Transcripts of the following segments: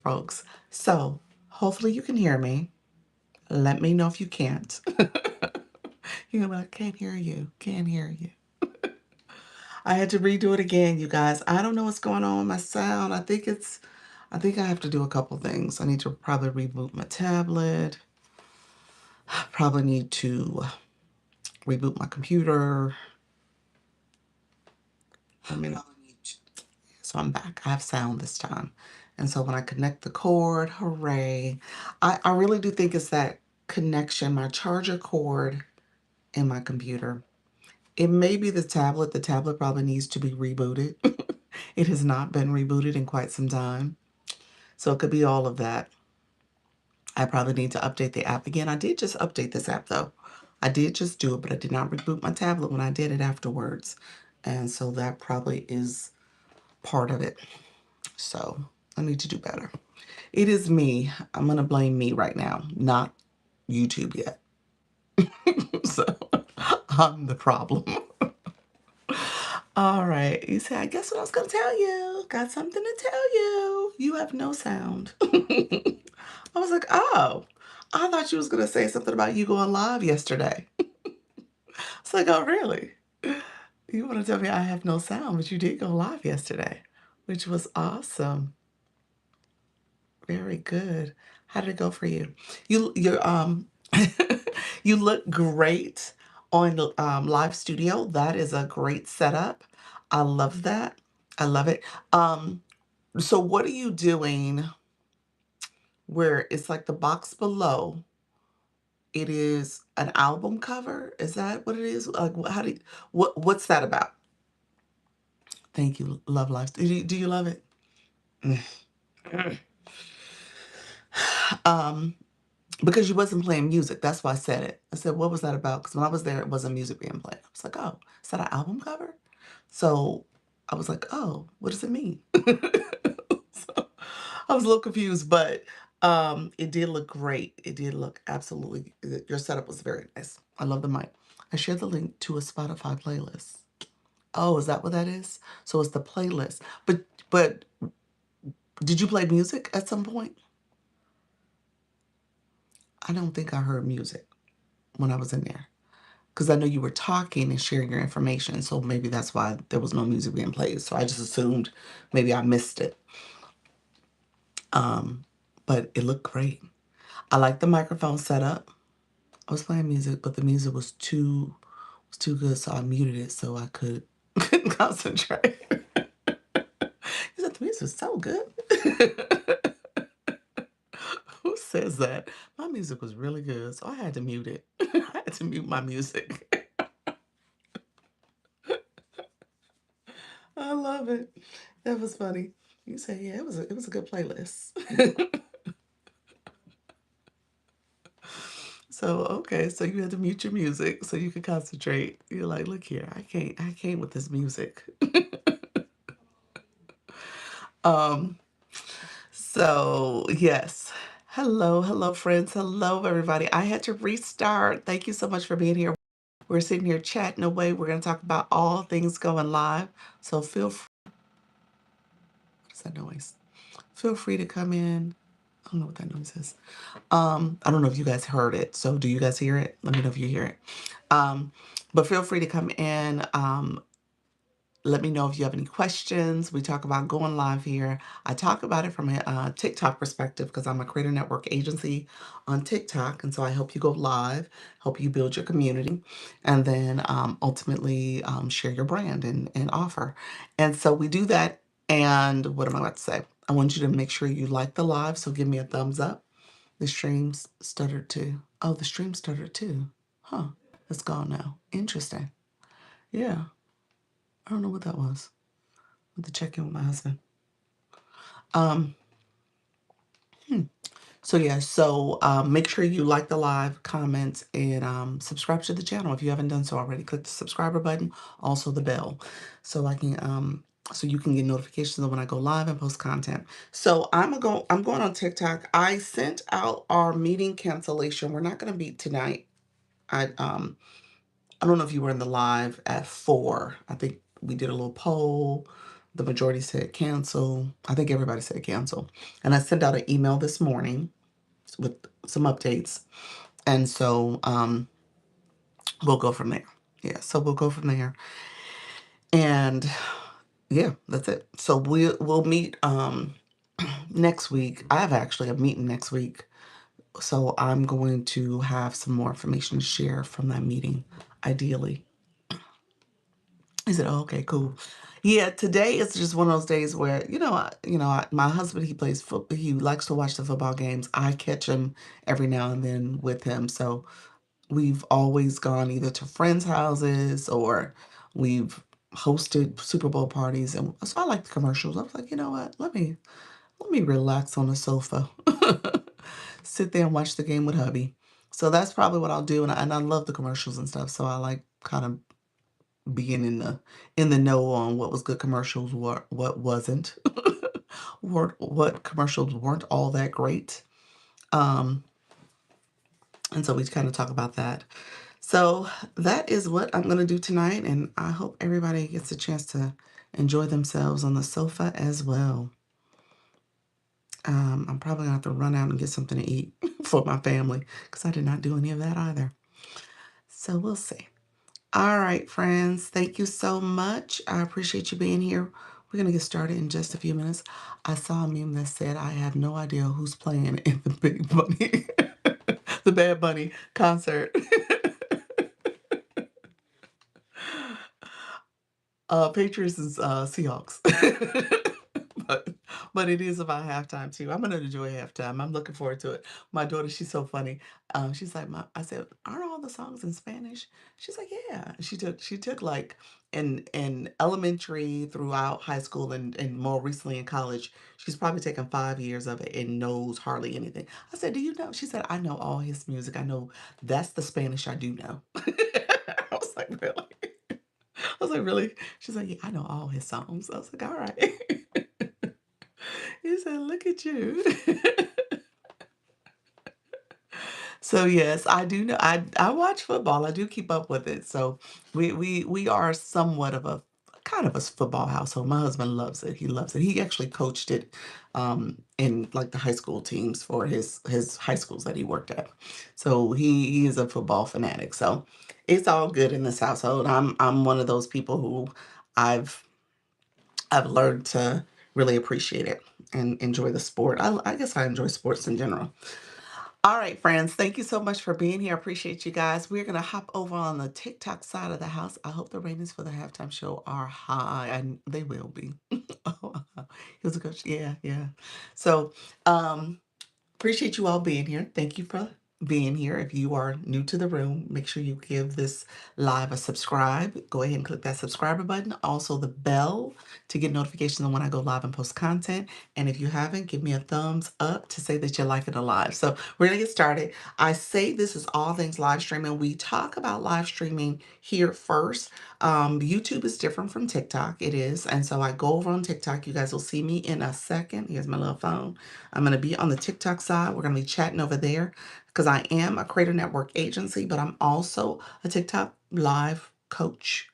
folks. So hopefully you can hear me. Let me know if you can't. You're like, can't hear you, can't hear you. I had to redo it again, you guys. I don't know what's going on with my sound. I think I have to do a couple things. I need to probably reboot my tablet. I probably need to reboot my computer. I mean, so I'm back. I have sound this time. And so when I connect the cord, hooray. I really do think it's that connection, my charger cord and my computer. It may be the tablet. The tablet probably needs to be rebooted. It has not been rebooted in quite some time. So it could be all of that. I probably need to update the app again. I did just update this app though. I did just do it, but I did not reboot my tablet when I did it afterwards. And so that probably is part of it. So I need to do better. It is me. I'm going to blame me right now, not YouTube yet. So I'm the problem. All right. You say, I guess what I was going to tell you. Got something to tell you. You have no sound. I was like, oh, I thought you was going to say something about you going live yesterday. It's like, oh, really? You want to tell me I have no sound, but you did go live yesterday, which was awesome. Very good. How did it go for you? You you look great on the live studio. That is a great setup. I love that. I love it. So what are you doing where it's like the box below? It is an album cover. Is that what it is? Like how do you, what's that about? Thank you. Love live. Do you love it? um because you wasn't playing music. That's why I said it. I said, what was that about? Because when I was there, it wasn't music being played. I was like, oh, is that an album cover? So I was like, oh, what does it mean? So I was a little confused, but it did look great. It did look absolutely, your setup was very nice. I love the mic. I shared the link to a Spotify playlist. Oh, is that what that is? So it's the playlist. But did you play music at some point? I don't think I heard music when I was in there. Because I know you were talking and sharing your information, so maybe that's why there was no music being played. So I just assumed maybe I missed it. Um, but it looked great. I like the microphone setup. I was playing music, but the music was too good, so I muted it so I couldn't concentrate. You said the music was so good. Who says that? My music was really good, so I had to mute it. I had to mute my music. I love it. That was funny. You say, yeah, it was a good playlist. So okay, so you had to mute your music so you could concentrate. You're like, look here, I can't with this music. um, so yes. Hello, friends. Hello, everybody. I had to restart. Thank you so much for being here. We're sitting here chatting away. We're going to talk about all things going live. So feel free. What's that noise? Feel free to come in. I don't know what that noise is. I don't know if you guys heard it. So do you guys hear it? Let me know if you hear it. Um, but feel free to come in. Let me know if you have any questions. We talk about going live here. I talk about it from a TikTok perspective because I'm a creator network agency on TikTok. And so I help you go live, help you build your community, and then ultimately share your brand and offer. And so we do that. And what am I about to say? I want you to make sure you like the live. So give me a thumbs up. The streams stuttered too. Oh, the stream stuttered too. Huh. It's gone now. Interesting. Yeah. I don't know what that was. I have to check in with my husband. Um, so yeah, so make sure you like the live, comment, and subscribe to the channel if you haven't done so already. Click the subscriber button, also the bell, so I can so you can get notifications of when I go live and post content. So I'm going on TikTok. I sent out our meeting cancellation. We're not gonna meet tonight. I don't know if you were in the live at 4. I think we did a little poll. The majority said cancel. I think everybody said cancel. And I sent out an email this morning with some updates. And so we'll go from there. Yeah, so we'll go from there. And yeah, that's it. So we'll meet next week. I have actually a meeting next week. So I'm going to have some more information to share from that meeting, ideally. He said, oh, okay, cool. Yeah, today is just one of those days where, my husband, he plays football. He likes to watch the football games. I catch him every now and then with him. So we've always gone either to friends' houses or we've hosted Super Bowl parties. And so I like the commercials. I was like, you know what? Let me relax on the sofa, sit there and watch the game with hubby. So that's probably what I'll do. And I love the commercials and stuff. So I like kind of being in the know on what was good commercials, what wasn't, what commercials weren't all that great. Um, and so we kind of talk about that. So that is what I'm gonna do tonight, and I hope everybody gets a chance to enjoy themselves on the sofa as well. I'm probably gonna have to run out and get something to eat for my family because I did not do any of that either. So we'll see. All right, friends. Thank you so much. I appreciate you being here. We're going to get started in just a few minutes. I saw a meme that said, I have no idea who's playing in the Big Bunny, the Bad Bunny concert. Patriots is Seahawks. but, but it is about halftime too. I'm gonna enjoy halftime. I'm looking forward to it. My daughter, she's so funny. She's like, I said, aren't all the songs in Spanish? She's like, yeah. She took like in elementary throughout high school and more recently in college. She's probably taken 5 years of it and knows hardly anything. I said, do you know? She said, I know all his music. I know that's the Spanish I do know. I was like, really? I was like, really? She's like, yeah, I know all his songs. I was like, all right. He said, look at you. So yes, I do know. I watch football. I do keep up with it. So we are somewhat of a kind of a football household. My husband loves it. He loves it. He actually coached it in like the high school teams for his high schools that he worked at. So he is a football fanatic. So it's all good in this household. I'm one of those people who I've I've learned to really appreciate it and enjoy the sport. I guess I enjoy sports in general. All right, friends, thank you so much for being here. I appreciate you guys. We're going to hop over on the TikTok side of the house. I hope the ratings for the halftime show are high, and they will be. Oh, he was a coach. Yeah, yeah. So, appreciate you all being here. Thank you for being here. If you are new to the room, make sure you give this live a subscribe. Go ahead and click that subscriber button. Also the bell to get notifications on when I go live and post content. And if you haven't, give me a thumbs up to say that you like it alive. So we're gonna get started. I say this is all things live streaming. We talk about live streaming here first. YouTube is different from TikTok. It is. And so I go over on TikTok. You guys will see me in a second. Here's my little phone. I'm going to be on the TikTok side. We're going to be chatting over there because I am a creator network agency, but I'm also a TikTok live coach.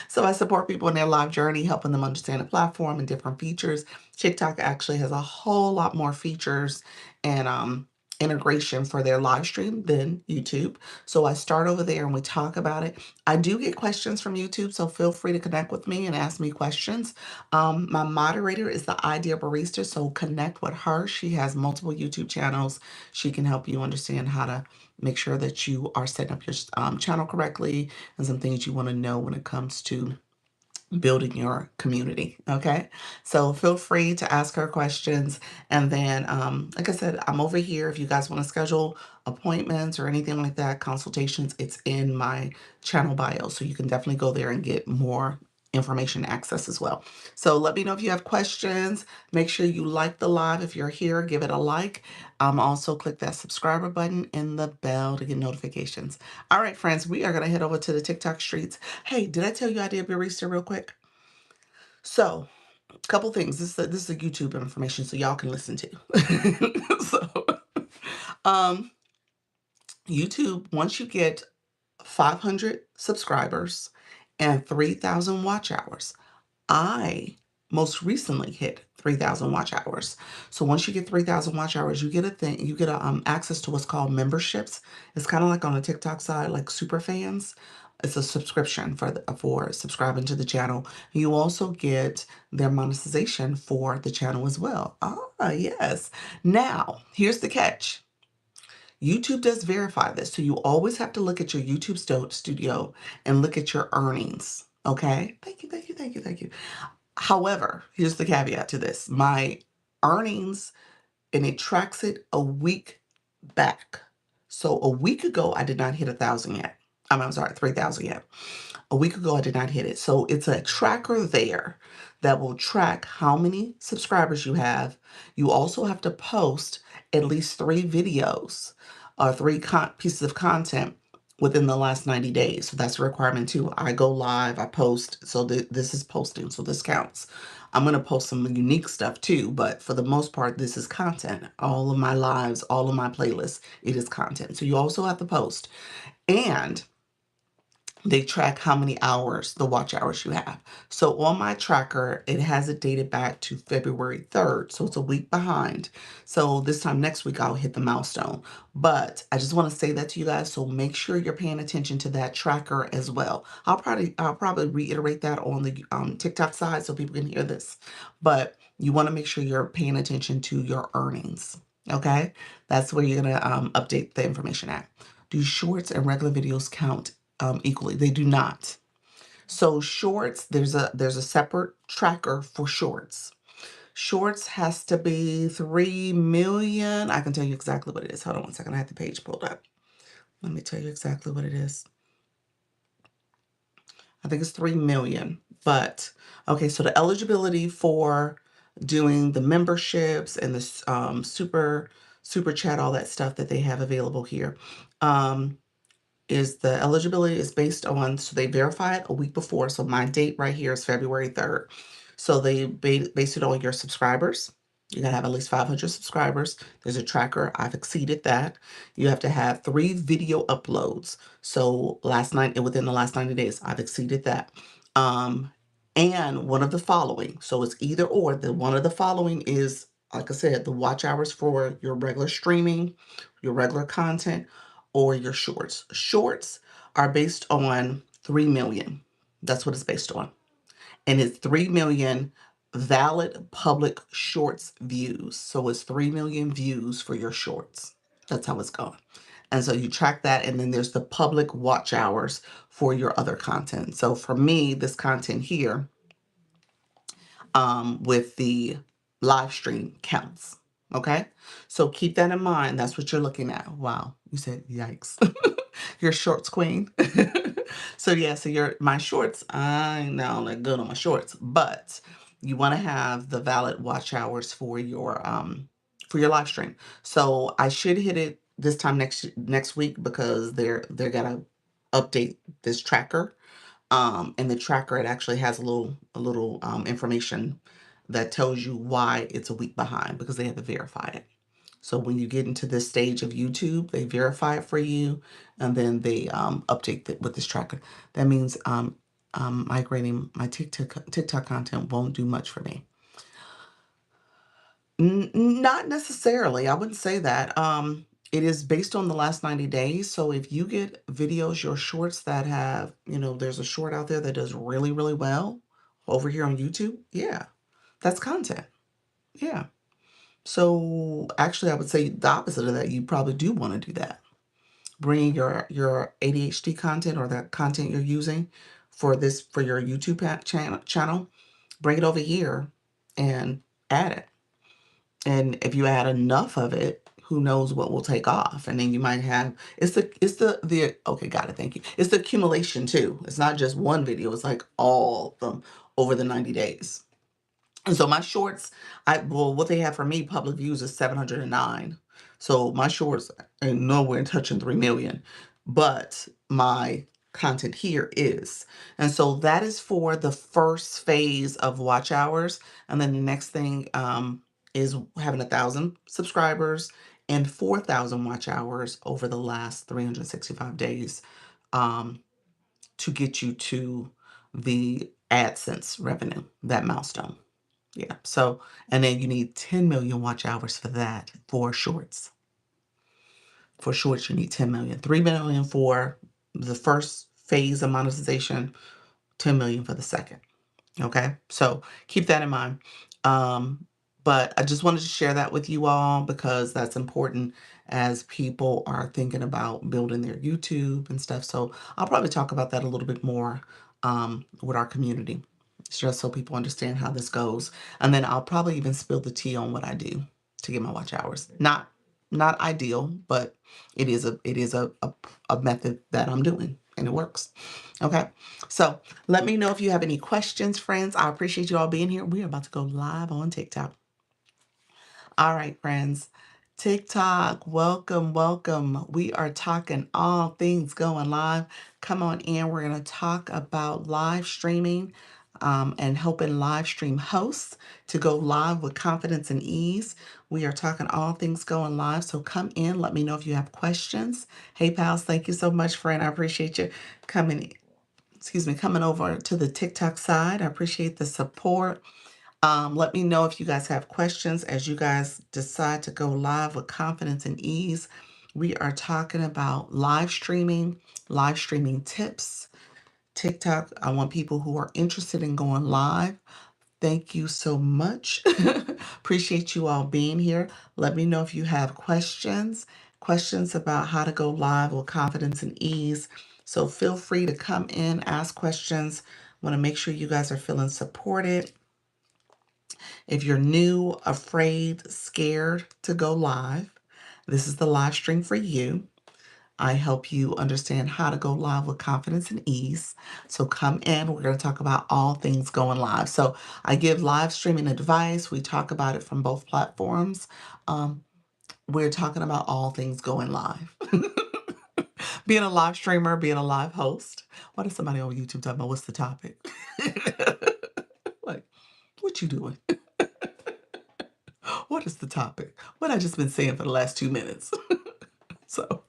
So I support people in their live journey, helping them understand the platform and different features. TikTok actually has a whole lot more features and integration for their live stream than YouTube. So I start over there and we talk about it. I do get questions from YouTube, so feel free to connect with me and ask me questions. My moderator is the Idea Barista, so connect with her. She has multiple YouTube channels. She can help you understand how to make sure that you are setting up your channel correctly and some things you want to know when it comes to building your community. Okay. So feel free to ask her questions. And then, like I said, I'm over here. If you guys want to schedule appointments or anything like that, consultations, it's in my channel bio. So you can definitely go there and get more information access as well. So let me know if you have questions. Make sure you like the live. If you're here, give it a like. Also click that subscriber button and the bell to get notifications. All right, friends, we are going to head over to the TikTok streets. Hey, did I tell you I did barista real quick? So, a couple things. This is a YouTube information, so y'all can listen to. So, um, YouTube, once you get 500 subscribers and 3,000 watch hours, I most recently hit 3,000 watch hours. So once you get 3,000 watch hours, you get access to what's called memberships. It's kind of like on the TikTok side, like super fans. It's a subscription for subscribing to the channel. You also get their monetization for the channel as well. Ah, yes. Now, here's the catch. YouTube does verify this, so you always have to look at your YouTube studio and look at your earnings. Okay? Thank you, thank you, thank you, thank you. However, here's the caveat to this. My earnings, and it tracks it a week back. So a week ago, I did not hit 1,000 yet. I'm sorry, 3,000 yet. A week ago, I did not hit it. So it's a tracker there that will track how many subscribers you have. You also have to post at least 3 videos or pieces of content within the last 90 days. So that's a requirement too. I go live, I post. So this is posting. So this counts. I'm going to post some unique stuff too, but for the most part, this is content. All of my lives, all of my playlists, it is content. So you also have to post. And they track how many hours, the watch hours you have. So on my tracker, it has it dated back to February 3rd. So it's a week behind. So this time next week, I'll hit the milestone. But I just want to say that to you guys. So make sure you're paying attention to that tracker as well. I'll probably reiterate that on the TikTok side so people can hear this. But you want to make sure you're paying attention to your earnings. Okay? That's where you're going to update the information at. Do shorts and regular videos count equally? They do not. So shorts, there's a separate tracker for shorts. Shorts has to be 3 million. I can tell you exactly what it is. Hold on one second. I have the page pulled up. Let me tell you exactly what it is. I think it's 3 million. But okay, so the eligibility for doing the memberships and the super chat, all that stuff that they have available here. Is the eligibility is based on, so they verify it a week before. So my date right here is February 3rd. So they base it on your subscribers. You gotta have at least 500 subscribers. There's a tracker. I've exceeded that. You have to have 3 video uploads. So within the last 90 days, I've exceeded that. And one of the following. So it's either or. One of the following is, like I said, the watch hours for your regular streaming, your regular content, or your shorts. Shorts are based on 3 million. That's what it's based on. And it's 3 million valid public shorts views. So it's 3 million views for your shorts. That's how it's going. And so you track that, and then there's the public watch hours for your other content. So for me, this content here, with the live stream counts. Okay. So keep that in mind. That's what you're looking at. Wow. You said yikes. Your shorts queen. So yeah, so my shorts, I now look good on my shorts, but you want to have the valid watch hours for your live stream. So I should hit it this time next week because they're gonna update this tracker. And the tracker, it actually has a little information that tells you why it's a week behind, because they have to verify it. So when you get into this stage of YouTube, they verify it for you, and then they update it with this tracker. That means migrating my TikTok content won't do much for me. Not necessarily. I wouldn't say that. It is based on the last 90 days. So if you get videos, your shorts that have, there's a short out there that does really, really well over here on YouTube. Yeah, that's content. Yeah. So actually, I would say the opposite of that. You probably do want to do that. Bring your ADHD content or the content you're using for your YouTube channel, bring it over here and add it. And if you add enough of it, who knows what will take off. And then you might have, okay, got it, thank you. It's the accumulation too. It's not just one video, it's like all of them over the 90 days. And so my shorts, what they have for me, public views is 709. So my shorts ain't nowhere touching 3 million, but my content here is. And so that is for the first phase of watch hours. And then the next thing is having 1,000 subscribers and 4,000 watch hours over the last 365 days to get you to the AdSense revenue, that milestone. Yeah. So, and then you need 10 million watch hours for that for shorts. For shorts, you need 10 million. 3 million for the first phase of monetization, 10 million for the second. Okay, so keep that in mind. But I just wanted to share that with you all because that's important as people are thinking about building their YouTube and stuff. So I'll probably talk about that a little bit more with our community, just so people understand how this goes. And then I'll probably even spill the tea on what I do to get my watch hours. Not ideal, but it is a method that I'm doing and it works. Okay, so let me know if you have any questions, friends. I appreciate you all being here. We are about to go live on TikTok. All right, friends. TikTok, welcome, welcome. We are talking all things going live. Come on in. We're going to talk about live streaming and helping live stream hosts to go live with confidence and ease. We are talking all things going live. So come in. Let me know if you have questions. Hey, pals, thank you so much, friend. I appreciate you coming coming over to the TikTok side. I appreciate the support. Let me know if you guys have questions as you guys decide to go live with confidence and ease. We are talking about live streaming tips. TikTok, I want people who are interested in going live. Thank you so much. Appreciate you all being here. Let me know if you have questions about how to go live with confidence and ease. So feel free to come in, ask questions. Want to make sure you guys are feeling supported. If you're new, afraid, scared to go live, this is the live stream for you. I help you understand how to go live with confidence and ease. So come in. We're going to talk about all things going live. So I give live streaming advice. We talk about it from both platforms. We're talking about all things going live. Being a live streamer, being a live host. What is somebody on YouTube talking about? What's the topic? Like, what you doing? What is the topic? What I just been saying for the last 2 minutes. So,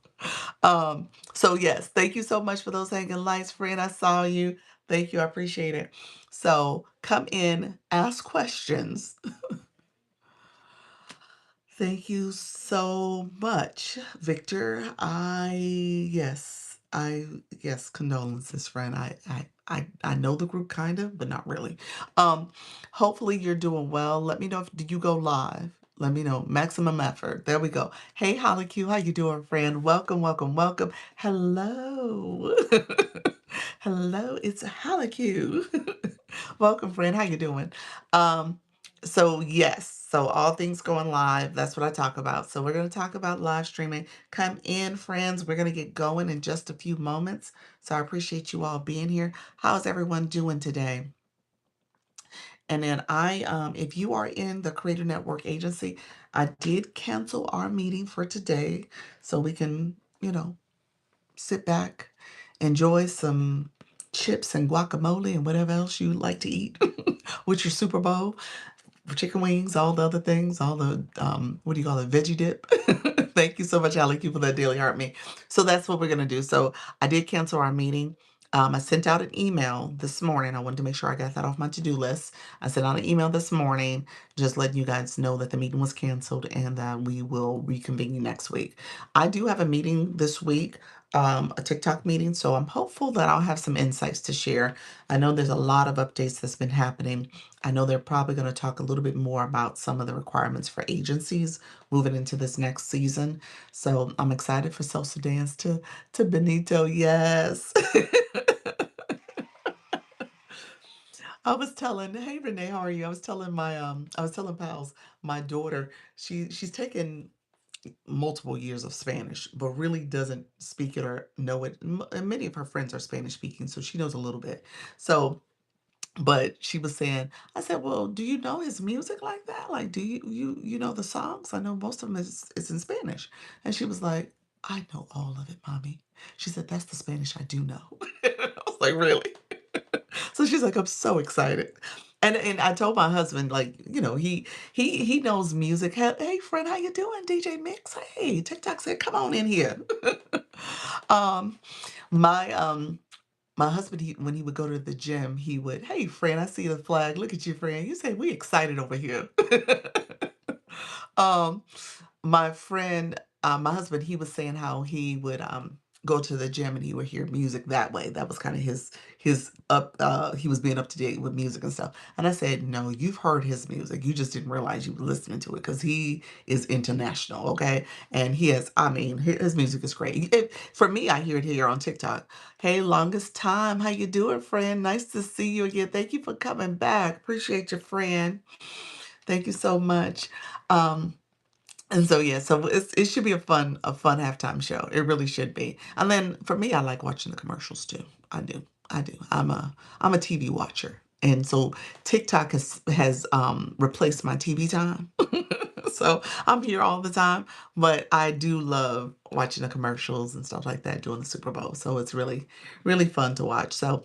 so yes, thank you so much for those hanging lights, friend. I saw you. Thank you. I appreciate it. So come in, ask questions. Thank you so much, Victor. Yes, condolences, friend. I know the group kind of, but not really. Um, Hopefully you're doing well. Let me know if do you go live. Let me know. Maximum effort. There we go. Hey, Holly Q, how you doing, friend? Welcome, welcome, welcome. Hello. Hello, it's Holly Q. Welcome, friend. How you doing? Um, so yes, so all things going live, that's what I talk about. So we're going to talk about live streaming. Come in, friends. We're going to get going in just a few moments. So I appreciate you all being here. How's everyone doing today? And then if you are in the Creator Network Agency, I did cancel our meeting for today so we can, sit back, enjoy some chips and guacamole and whatever else you like to eat with your Super Bowl chicken wings, all the other things, all the what do you call it, veggie dip. Thank you so much, Alec, you for that daily heart me. So that's what we're gonna do. So I did cancel our meeting. I sent out an email this morning. I wanted to make sure I got that off my to-do list. I sent out an email this morning, just letting you guys know that the meeting was canceled and that we will reconvene next week. I do have a meeting this week, a TikTok meeting, so I'm hopeful that I'll have some insights to share. I know there's a lot of updates that's been happening. I know they're probably going to talk a little bit more about some of the requirements for agencies moving into this next season. So I'm excited for Salsa Dance to Benito. Yes. I was telling, hey Renee, how are you? I was telling pals, my daughter, she's taken multiple years of Spanish, but really doesn't speak it or know it. And many of her friends are Spanish speaking, so she knows a little bit. So but she was saying, I said, "Well, do you know his music like that? Like, do you know the songs? I know most of them is in Spanish." And she was like, "I know all of it, mommy." She said, "That's the Spanish I do know." I was like, "Really?" So she's like, "I'm so excited." And I told my husband, like, he knows music. Hey friend, how you doing? DJ Mix. Hey, TikTok said, come on in here. um, my my husband, when he would go to the gym, he would, "Hey, friend, I see the flag. Look at you, friend." You say, "We excited over here." um, my friend, my husband, he was saying how he would go to the gym and he would hear music that way. That was kind of his up. He was being up to date with music and stuff. And I said, "No, you've heard his music. You just didn't realize you were listening to it because he is international, okay? And he has, I mean, his music is great. For me, I hear it here on TikTok. Hey, longest time, how you doing, friend? Nice to see you again. Thank you for coming back. Appreciate your friend. Thank you so much." Um, and so yeah, so it should be a fun halftime show. It really should be. And then for me, I like watching the commercials too. I do. I do. I'm a TV watcher. And so TikTok has replaced my TV time. So I'm here all the time, but I do love watching the commercials and stuff like that during the Super Bowl. So it's really, really fun to watch. So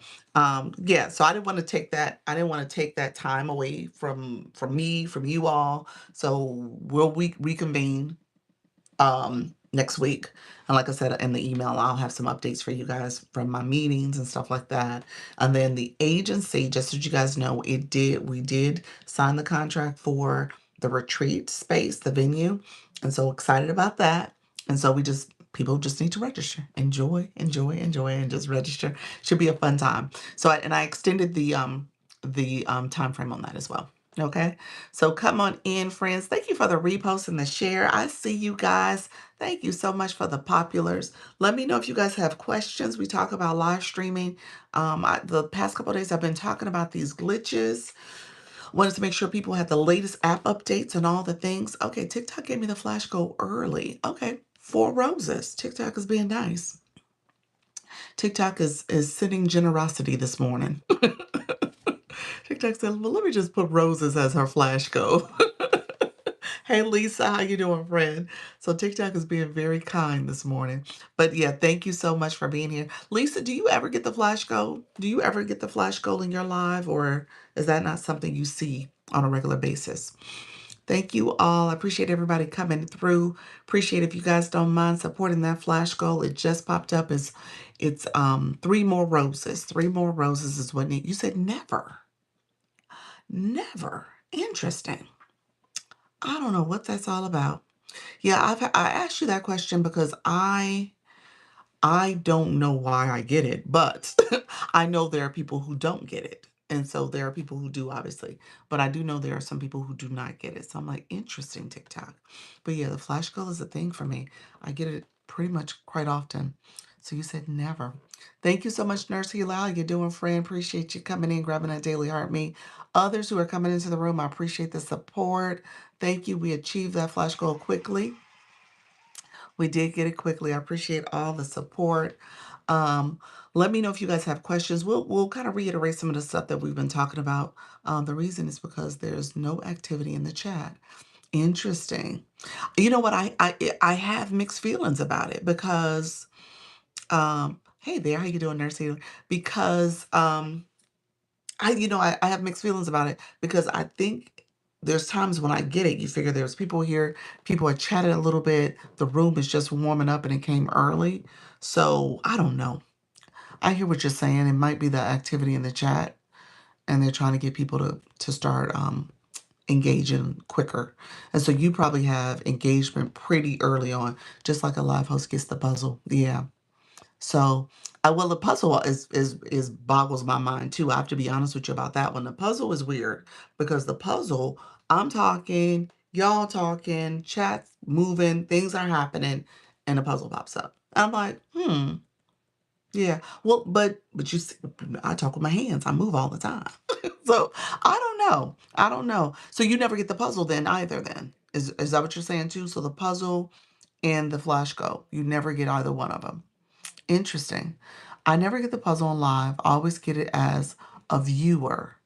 yeah, so I didn't want to take that time away from me, from you all. So we'll reconvene next week. And like I said in the email, I'll have some updates for you guys from my meetings and stuff like that. And then the agency, just so you guys know, we did sign the contract for the retreat space, the venue. And so excited about that. And so people just need to register. Enjoy, enjoy, enjoy, and just register. Should be a fun time. So I extended the time frame on that as well. Okay. So come on in, friends. Thank you for the repost and the share. I see you guys. Thank you so much for the populars. Let me know if you guys have questions. We talk about live streaming. The past couple of days, I've been talking about these glitches. Wanted to make sure people had the latest app updates and all the things. Okay, TikTok gave me the flash go early. Okay, 4 roses. TikTok is being nice. TikTok is sending generosity this morning. TikTok said, "Well, let me just put roses as her flash go." Hey Lisa, how you doing, friend? So TikTok is being very kind this morning. But yeah, thank you so much for being here. Lisa, do you ever get the flash goal? Do you ever get the flash goal in your live, or is that not something you see on a regular basis? Thank you all. I appreciate everybody coming through. Appreciate if you guys don't mind supporting that flash goal. It just popped up as it's 3 more roses. 3 more roses is what you said never. Never. Interesting. I don't know what that's all about. Yeah, I asked you that question because I don't know why I get it, but I know there are people who don't get it. And so there are people who do, obviously. But I do know there are some people who do not get it. So I'm like, interesting, TikTok. But yeah, the flash goal is a thing for me. I get it pretty much quite often. So you said never. Thank you so much, Nurse Hilal. You're doing, friend. Appreciate you coming in, grabbing that daily heart me. Others who are coming into the room, I appreciate the support. Thank you. We achieved that flash goal quickly. We did get it quickly. I appreciate all the support. Um, Let me know if you guys have questions. We'll kind of reiterate some of the stuff that we've been talking about. The reason is because there's no activity in the chat. Interesting. You know what? I have mixed feelings about it because hey there, how you doing, Nurse Healer? Because I have mixed feelings about it because I think there's times when I get it. You figure there's people here, people are chatting a little bit, the room is just warming up and it came early. So I don't know. I hear what you're saying. It might be the activity in the chat and they're trying to get people to start engaging quicker. And so you probably have engagement pretty early on, just like a live host gets the puzzle. Yeah. So, well, the puzzle is boggles my mind too. I have to be honest with you about that one. The puzzle is weird because the puzzle, I'm talking, y'all talking, chats moving, things are happening, and the puzzle pops up. I'm like, yeah. Well, but you see, I talk with my hands. I move all the time. So I don't know. I don't know. So you never get the puzzle then either. Then is that what you're saying too? So the puzzle and the flash go, you never get either one of them. Interesting. I never get the puzzle on live. I always get it as a viewer.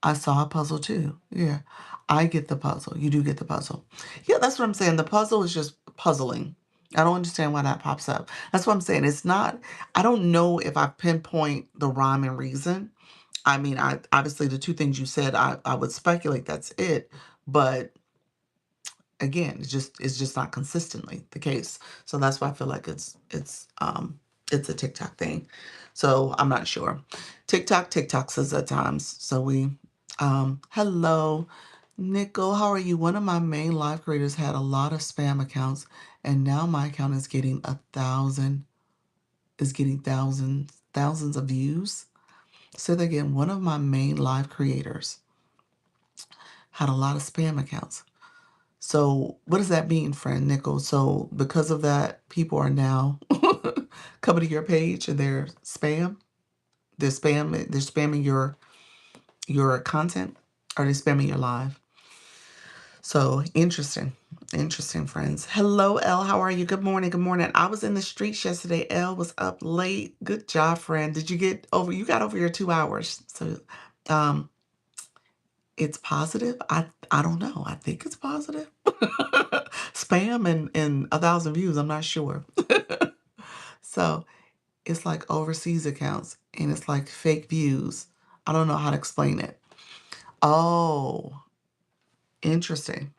I saw a puzzle too. Yeah. I get the puzzle. You do get the puzzle. Yeah, that's what I'm saying. The puzzle is just puzzling. I don't understand why that pops up. That's what I'm saying. It's not, I don't know if I pinpoint the rhyme and reason. I mean, I obviously the two things you said, I would speculate that's it. But again, it's just not consistently the case. So that's why I feel like it's It's a TikTok thing. So I'm not sure. TikTok says at times. So hello, Nickel, how are you? One of my main live creators had a lot of spam accounts, and now my account is getting thousands of views. Say that again. One of my main live creators had a lot of spam accounts. So what does that mean, friend Nickel? So because of that, people are now coming to your page and they're spamming your content, or they're spamming your live. So interesting, friends. Hello, Elle. How are you? Good morning. Good morning. I was in the streets yesterday. Elle was up late. Good job, friend. Did you get over? You got over your 2 hours. So, um, it's positive. I don't know. I think it's positive. Spam and 1,000 views. I'm not sure. So it's like overseas accounts and it's like fake views. I don't know how to explain it. Oh, interesting.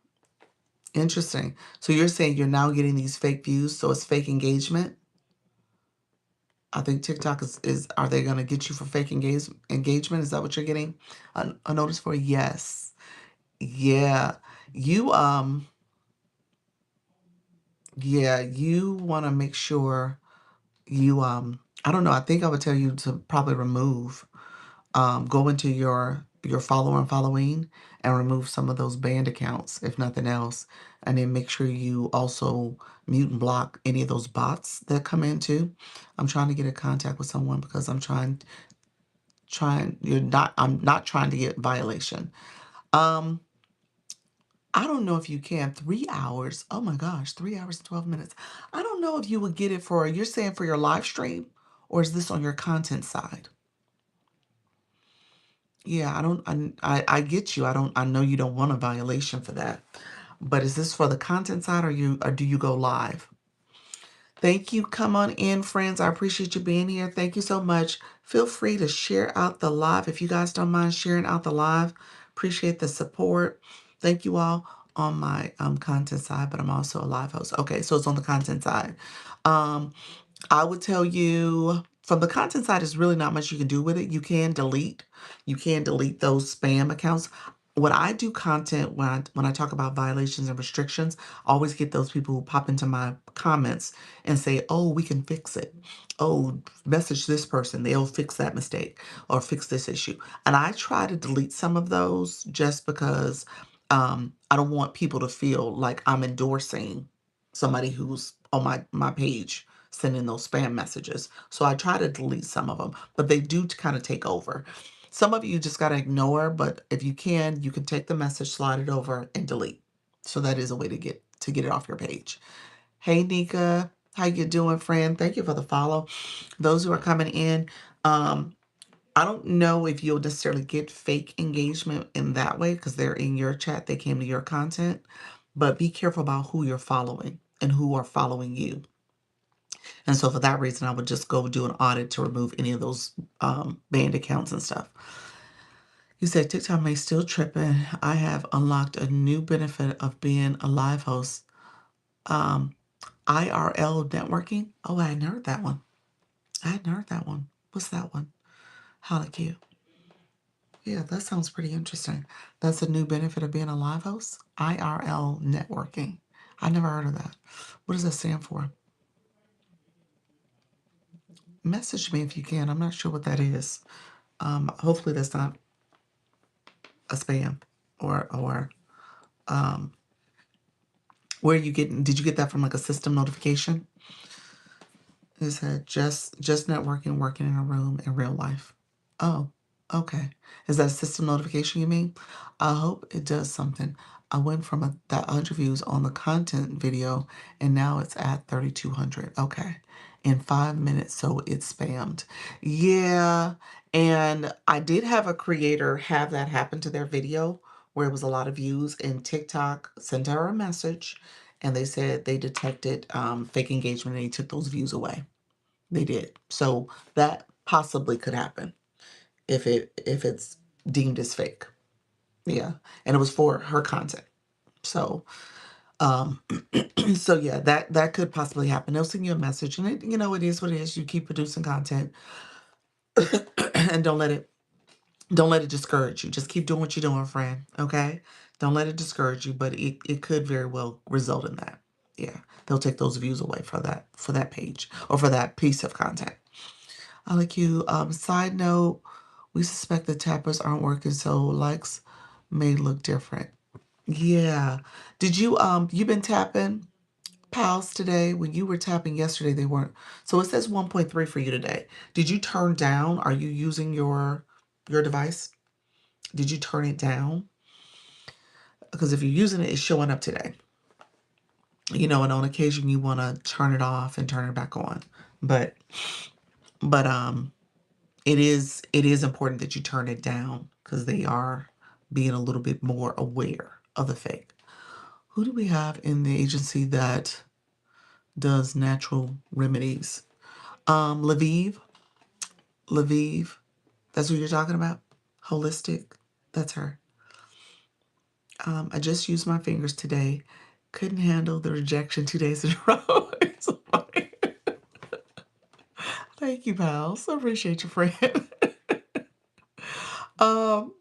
Interesting. So you're saying you're now getting these fake views, so it's fake engagement? I think TikTok is are they going to get you for fake engagement? Is that what you're getting a notice for? Yes. Yeah. You you want to make sure you I don't know, I think I would tell you to probably remove go into your follower and following and remove some of those banned accounts, if nothing else. And then make sure you also mute and block any of those bots that come in too. I'm trying to get in contact with someone because I'm not trying to get violation. Um, I don't know if you can. 3 hours. Oh my gosh, 3 hours and 12 minutes. I don't know if you would get it you're saying for your live stream, or is this on your content side? Yeah, I get you. I know you don't want a violation for that. But is this for the content side, or do you go live? Thank you. Come on in, friends. I appreciate you being here. Thank you so much. Feel free to share out the live if you guys don't mind sharing out the live. Appreciate the support. Thank you all on my content side, but I'm also a live host. Okay, so it's on the content side. Um, I would tell you from the content side, there's really not much you can do with it. You can delete those spam accounts. When I do content, when I talk about violations and restrictions, I always get those people who pop into my comments and say, "Oh, we can fix it. Oh, message this person. They'll fix that mistake or fix this issue." And I try to delete some of those just because I don't want people to feel like I'm endorsing somebody who's on my page sending those spam messages. So I try to delete some of them, but they do kind of take over. Some of you just got to ignore, but if you can take the message, slide it over and delete. So that is a way to get it off your page. Hey Nika, how you doing, friend? Thank you for the follow. Those who are coming in, I don't know if you'll necessarily get fake engagement in that way because they're in your chat, they came to your content, but be careful about who you're following and who are following you. And so for that reason, I would just go do an audit to remove any of those banned accounts and stuff. You said TikTok may still tripping. I have unlocked a new benefit of being a live host. Um, IRL networking. Oh, I hadn't heard that one. I hadn't heard that one. What's that one? How cute. Yeah, that sounds pretty interesting. That's a new benefit of being a live host. IRL networking. I never heard of that. What does that stand for? Message me if you can. I'm not sure what that is. Hopefully that's not a spam or um where you getting did you get that from like a system notification? It said just networking, working in a room in real life. Oh, okay. Is that a system notification you mean? I hope it does something. I went from that 100 views on the content video and now it's at 3,200. Okay. In 5 minutes, so it's spammed. Yeah. And I did have a creator have that happen to their video where it was a lot of views, and TikTok sent her a message and they said they detected fake engagement and they took those views away. They did. So that possibly could happen if it's deemed as fake. Yeah. And it was for her content. So Um, so yeah, that could possibly happen. They'll send you a message, and it is what it is. You keep producing content, and don't let it discourage you. Just keep doing what you're doing, friend. Okay? Don't let it discourage you, but it could very well result in that. Yeah. They'll take those views away for that page or for that piece of content. I like you. Side note, we suspect the tappers aren't working, so likes may look different. Yeah. Did you been tapping pals today? When you were tapping yesterday, they weren't. So it says 1.3 for you today. Did you turn down? Are you using your device? Did you turn it down? Because if you're using it, it's showing up today. And on occasion you want to turn it off and turn it back on. But but it is important that you turn it down because they are being a little bit more aware of the fake. Who do we have in the agency that does natural remedies? Lviv. Lviv. That's who you're talking about? Holistic. That's her. I just used my fingers today. Couldn't handle the rejection 2 days in a row. It's so funny. Thank you, pals. I appreciate you, friend. um,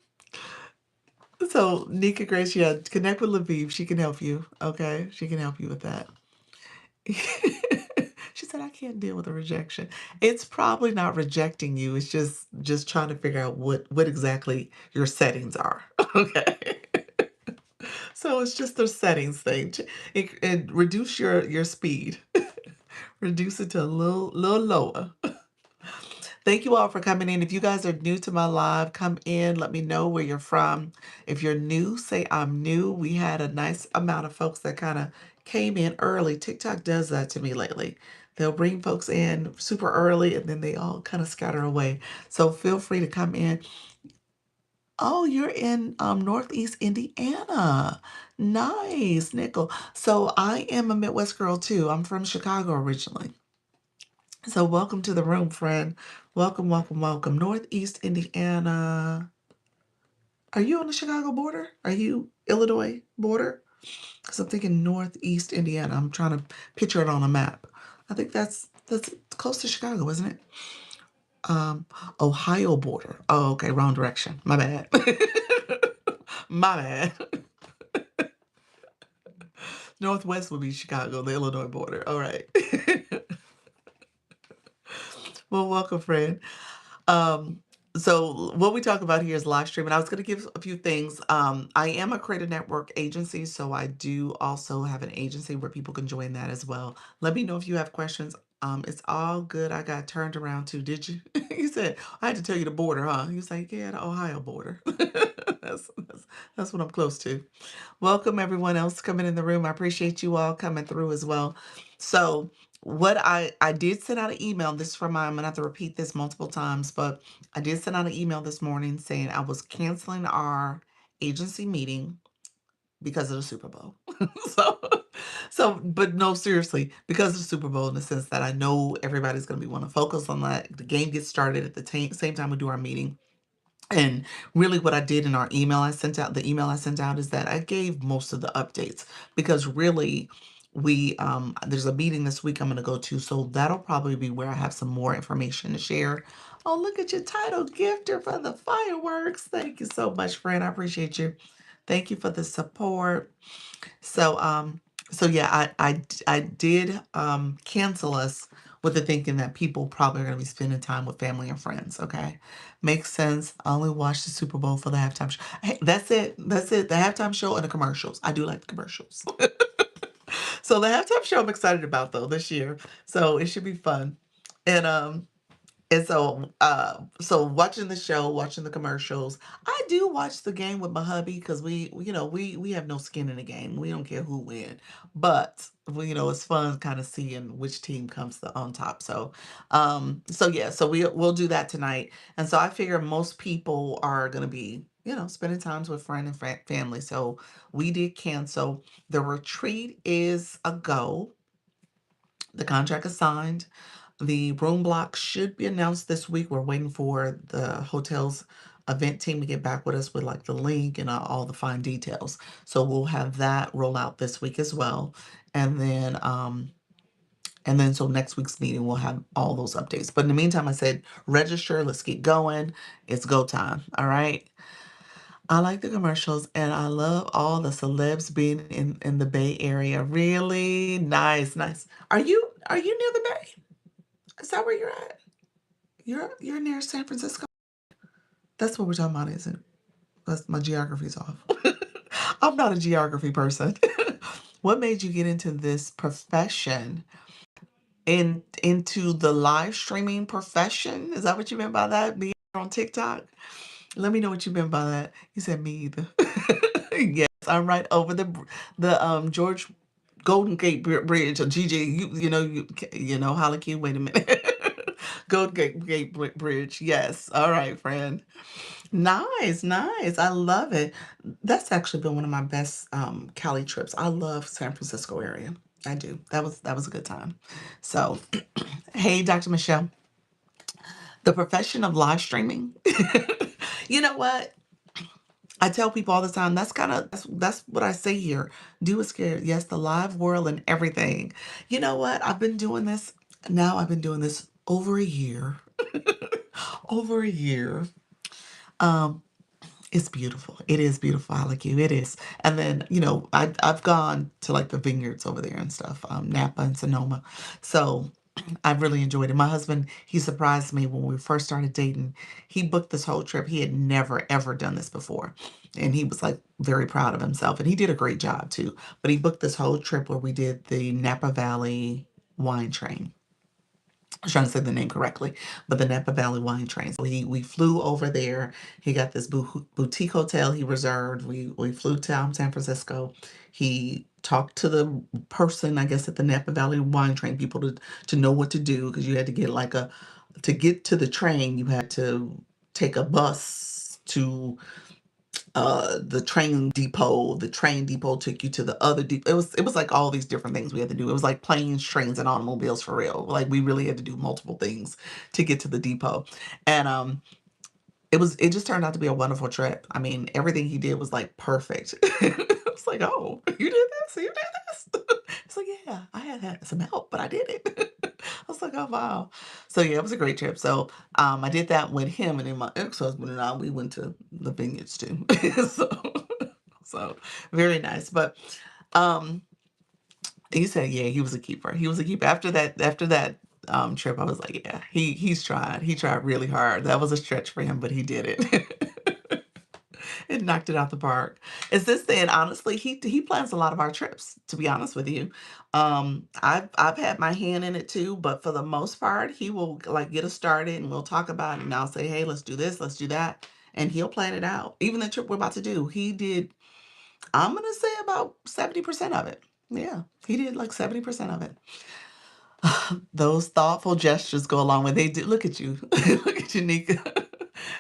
so Nika Grace, yeah, connect with Lviv. She can help you. Okay, she can help you with that. She said, I can't deal with the rejection. It's probably not rejecting you. It's just trying to figure out what exactly your settings are. Okay. So it's just the settings thing. It reduce your speed. Reduce it to a little lower. Thank you all for coming in. If you guys are new to my live, come in. Let me know where you're from. If you're new, say I'm new. We had a nice amount of folks that kind of came in early. TikTok does that to me lately. They'll bring folks in super early and then they all kind of scatter away. So feel free to come in. Oh, you're in Northeast Indiana. Nice, Nickel. So I am a Midwest girl too. I'm from Chicago originally. So welcome to the room, friend. Welcome, welcome, welcome. Northeast Indiana. Are you on the Chicago border? Are you Illinois border? Because I'm thinking Northeast Indiana. I'm trying to picture it on a map. I think that's close to Chicago, isn't it? Um, Ohio border. Oh, okay, wrong direction. My bad. My bad. Northwest would be Chicago, the Illinois border. All right. Well, welcome, friend. Um, so what we talk about here is live streaming. I was going to give a few things. I am a creative network agency, so I do also have an agency where people can join that as well. Let me know if you have questions. It's all good. I got turned around too. Did you? You said I had to tell you the border, huh? You was like, yeah, the Ohio border. That's what I'm close to. Welcome everyone else coming in the room. I appreciate you all coming through as well. So what I did send out an email. This is from I'm gonna have to repeat this multiple times, but I did send out an email this morning saying I was canceling our agency meeting because of the Super Bowl. so but no, seriously, because of the Super Bowl in the sense that I know everybody's gonna be want to focus on that. The game gets started at the same time we do our meeting. And really what I did in our email I sent out, the email I sent out is that I gave most of the updates because really we there's a meeting this week I'm going to go to, so that'll probably be where I have some more information to share. Oh, look at your title gifter for the fireworks. Thank you so much, friend. I appreciate you. Thank you for the support. So yeah, I did cancel us with the thinking that people probably are going to be spending time with family and friends. Okay, makes sense. I only watched the Super Bowl for the halftime show. Hey, that's it. That's it. The halftime show and the commercials. I do like the commercials. So the halftime show I'm excited about though this year. So it should be fun. And so watching the show, watching the commercials, I do watch the game with my hubby because we have no skin in the game. We don't care who win, but it's fun kind of seeing which team comes on top. So yeah, so we'll do that tonight. And so I figure most people are gonna be spending times with friend and family. So we did cancel. The retreat is a go. The contract is signed. The room block should be announced this week. We're waiting for the hotel's event team to get back with us with like the link and all the fine details. So we'll have that roll out this week as well. And then so next week's meeting we'll have all those updates. But in the meantime, I said register, let's keep going. It's go time. All right. I like the commercials and I love all the celebs being in the Bay Area. Really nice, nice. Are you near the Bay? Is that where you're at? You're near San Francisco? That's what we're talking about, isn't it? That's my geography's off. I'm not a geography person. What made you get into this profession? Into the live streaming profession? Is that what you meant by that? Being on TikTok? Let me know what you meant by that. You said me either. Yes, I'm right over the George Golden Gate Bridge or GG. You know Holly. Wait a minute. Golden Gate Bridge. Yes. All right, friend. Nice, nice. I love it. That's actually been one of my best Cali trips. I love San Francisco area. I do. That was a good time. So, hey, Dr. Michelle, the profession of live streaming. You know what? I tell people all the time, that's what I say here. Do it scared. Yes, the live world and everything. You know what? I've been doing this over a year. Over a year. Um, it's beautiful. It is beautiful. I like you. It is. And then, I've gone to like the vineyards over there and stuff, Napa and Sonoma. So I've really enjoyed it. My husband, he surprised me when we first started dating. He booked this whole trip. He had never, ever done this before. And he was like very proud of himself. And he did a great job too. But he booked this whole trip where we did the Napa Valley wine train. I was trying to say the name correctly, but the Napa Valley wine train. So we flew over there. He got this boutique hotel he reserved. We flew to San Francisco. He talked to the person, I guess, at the Napa Valley wine train people to know what to do because you had to get to get to the train, you had to take a bus to the train depot. The train depot took you to the other depot. It was like all these different things we had to do. It was like planes, trains, and automobiles for real. Like we really had to do multiple things to get to the depot. And it just turned out to be a wonderful trip. I mean, everything he did was like perfect. It's like, oh, you did this, you did this. It's like, yeah, I had some help, but I did it. I was like, oh wow. So yeah, it was a great trip. So I did that with him, and then my ex-husband and I, we went to the vineyards too. so so very nice. But um he said, yeah, he was a keeper. He was a keeper. After that trip, I was like, yeah, he's tried. He tried really hard. That was a stretch for him, but he did it. And knocked it out the park. Is this thing, honestly, he plans a lot of our trips, to be honest with you. I've had my hand in it too, but for the most part, he will like get us started and we'll talk about it and I'll say, hey, let's do this, let's do that. And he'll plan it out. Even the trip we're about to do, he did, I'm gonna say about 70% of it. Yeah, he did like 70% of it. Those thoughtful gestures go along with they do. Look at you. Look at you, Nika.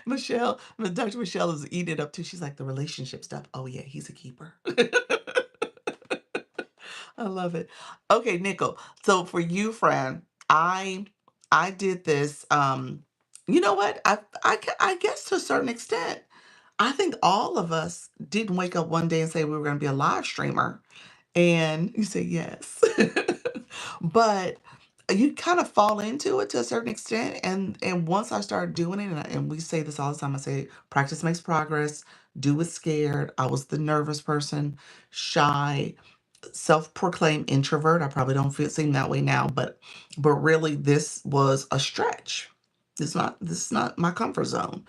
Dr. Michelle is eating it up too. She's like the relationship stuff. Oh yeah, he's a keeper. I love it. Okay, Nickel. So for you, friend, I did this. You know what? I guess to a certain extent, I think all of us didn't wake up one day and say we were going to be a live streamer. And you say yes. But you kind of fall into it to a certain extent. And once I started doing it, and we say this all the time, I say practice makes progress. Do it scared. I was the nervous person, shy, self-proclaimed introvert. I probably don't seem that way now, but really this was a stretch. This is not my comfort zone.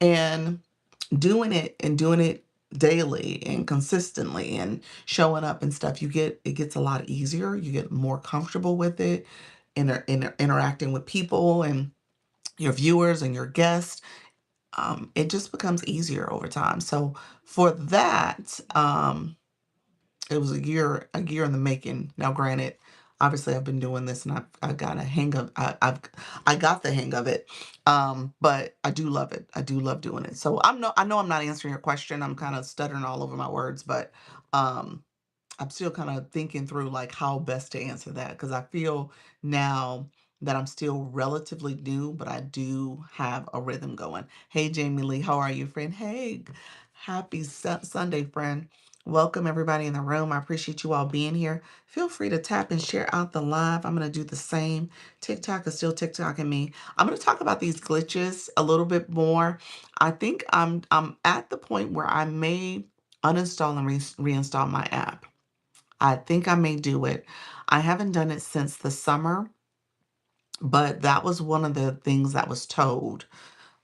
And doing it daily and consistently and showing up and stuff, it gets a lot easier. You get more comfortable with it, interacting with people and your viewers and your guests. It just becomes easier over time. So for that, it was a year in the making. Now, granted, obviously I've been doing this and I've got a hang of I got the hang of it. But I do love it. I do love doing it. So I know I'm not answering your question. I'm kind of stuttering all over my words, but um I'm still kind of thinking through like how best to answer that because I feel now that I'm still relatively new, but I do have a rhythm going. Hey, Jamie Lee, how are you, friend? Hey, happy Sunday, friend. Welcome, everybody in the room. I appreciate you all being here. Feel free to tap and share out the live. I'm going to do the same. TikTok is still TikToking me. I'm going to talk about these glitches a little bit more. I think I'm at the point where I may uninstall and reinstall my app. I think I may do it. I haven't done it since the summer, but that was one of the things that was told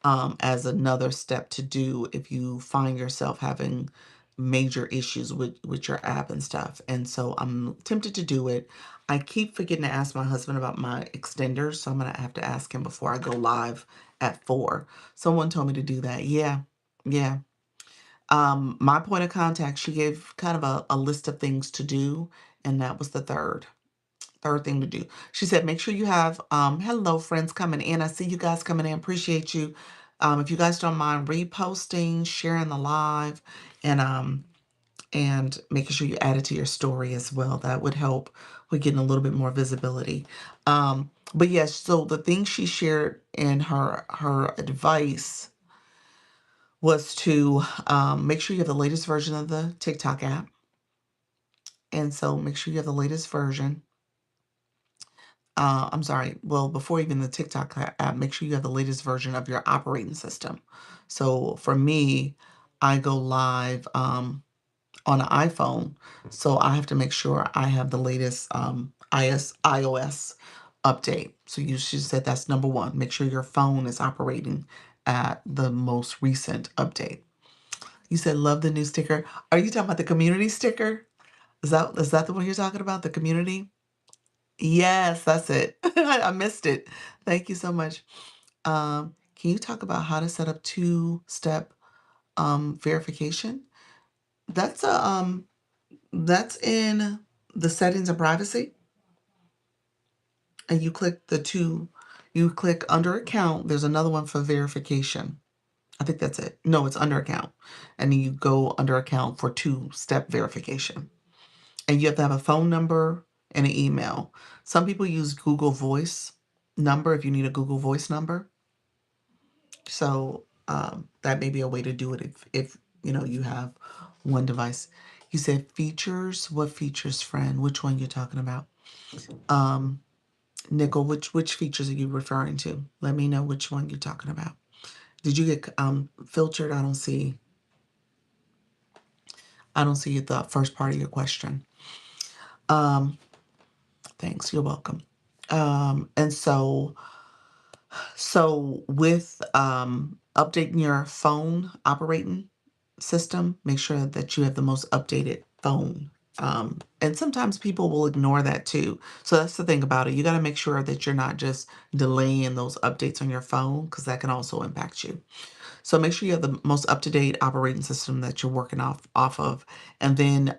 as another step to do if you find yourself having major issues with your app and stuff. And so I'm tempted to do it. I keep forgetting to ask my husband about my extenders, so I'm gonna have to ask him before I go live at 4. Someone told me to do that. Yeah, yeah. My point of contact, she gave kind of a list of things to do, and that was the third thing to do. She said, make sure you have, hello friends coming in. I see you guys coming in. Appreciate you. If you guys don't mind reposting, sharing the live, and making sure you add it to your story as well. That would help with getting a little bit more visibility. But yes, so the thing she shared in her advice was to make sure you have the latest version of the TikTok app. And so make sure you have the latest version. I'm sorry, well, before even the TikTok app, make sure you have the latest version of your operating system. So for me, I go live on an iPhone, so I have to make sure I have the latest iOS update. So you should say that's number one. Make sure your phone is operating at the most recent update. You said love the new sticker. Are you talking about the community sticker? Is that the one you're talking about? The community? Yes, that's it. I missed it. Thank you so much. Can you talk about how to set up two-step verification? That's that's in the settings of privacy, and you click under account. There's another one for verification. I think that's it. No, it's under account, and then you go under account for two-step verification. And you have to have a phone number and an email. Some people use Google Voice number if you need a Google Voice number. So that may be a way to do it if you have one device. You said features. What features, friend? Which one you're talking about? Um, Nickel, which features are you referring to? Let me know which one you're talking about. Did you get filtered? I don't see the first part of your question. Um, Thanks. You're welcome. And so with updating your phone operating system, make sure that you have the most updated phone. And sometimes people will ignore that too. So that's the thing about it. You got to make sure that you're not just delaying those updates on your phone because that can also impact you. So make sure you have the most up-to-date operating system that you're working off of. And then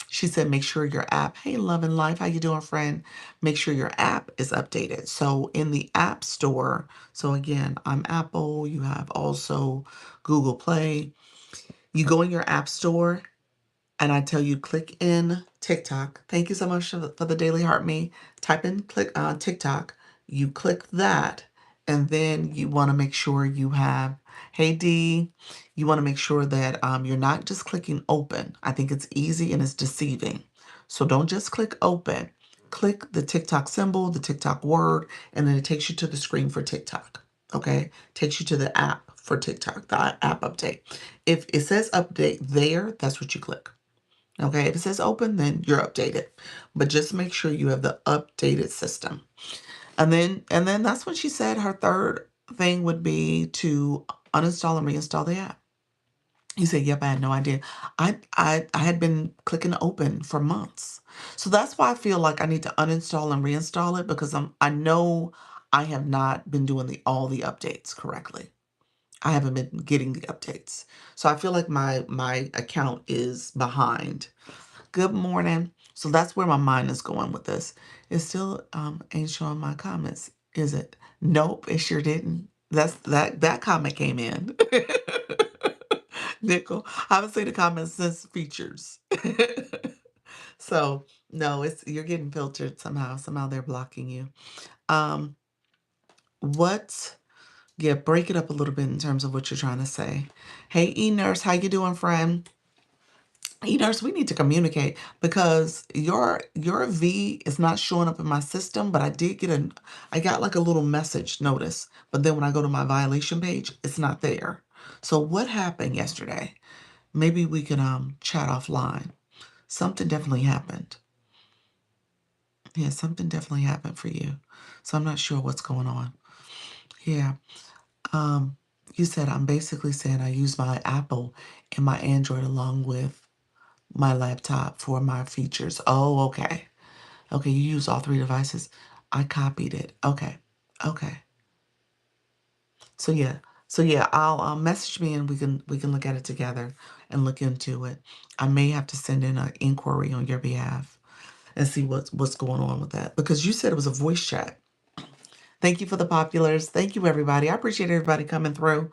she said, make sure your app, hey, Love and Life, how you doing, friend? Make sure your app is updated. So in the App Store, so again, I'm Apple, you have also Google Play. You go in your App Store and I tell you, click in TikTok. Thank you so much for the Daily Heart Me. Type in click on TikTok. You click that, and then you want to make sure you have, hey D, you want to make sure that you're not just clicking open. I think it's easy and it's deceiving. So don't just click open. Click the TikTok symbol, the TikTok word, and then it takes you to the screen for TikTok. Okay? Takes you to the app for TikTok, the app update. If it says update there, that's what you click. Okay, if it says open, then you're updated. But just make sure you have the updated system. And then that's when she said her third thing would be to uninstall and reinstall the app. You said, yep, I had no idea. I had been clicking open for months. So that's why I feel like I need to uninstall and reinstall it because I know I have not been doing all the updates correctly. I haven't been getting the updates. So I feel like my account is behind. Good morning. So that's where my mind is going with this. It still ain't showing my comments, is it? Nope, it sure didn't. That comment came in. Nickel. I haven't seen the comments since features. So no, it's you're getting filtered somehow. Somehow they're blocking you. Um, what? Yeah, break it up a little bit in terms of what you're trying to say. Hey, E-Nurse, how you doing, friend? E-Nurse, we need to communicate because your V is not showing up in my system, but I got like a little message notice, but then when I go to my violation page, it's not there. So what happened yesterday? Maybe we can chat offline. Something definitely happened. Yeah, something definitely happened for you. So I'm not sure what's going on. Yeah. Um, you said I'm basically saying I use my Apple and my Android along with my laptop for my features. Oh, okay. Okay, you use all three devices. I copied it. Okay. Okay. So yeah. So yeah, I'll message me and we can look at it together and look into it. I may have to send in an inquiry on your behalf and see what's going on with that because you said it was a voice chat. Thank you for the populars. Thank you everybody. I appreciate everybody coming through.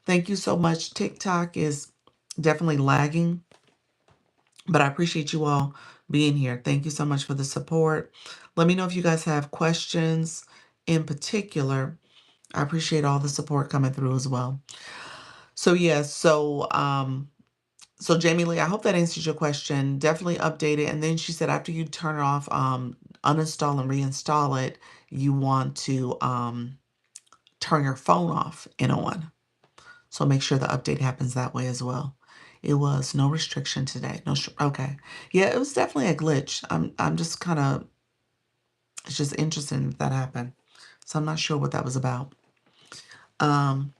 Thank you so much. TikTok is definitely lagging, but I appreciate you all being here. Thank you so much for the support. Let me know if you guys have questions in particular. I appreciate all the support coming through as well. So yeah, so Jamie Lee, I hope that answers your question. Definitely update it. And then she said after you turn it off, uninstall and reinstall it, you want to turn your phone off and on. So make sure the update happens that way as well. It was no restriction today. Okay. Yeah, it was definitely a glitch. I'm just kind of it's just interesting that happened. So I'm not sure what that was about. Um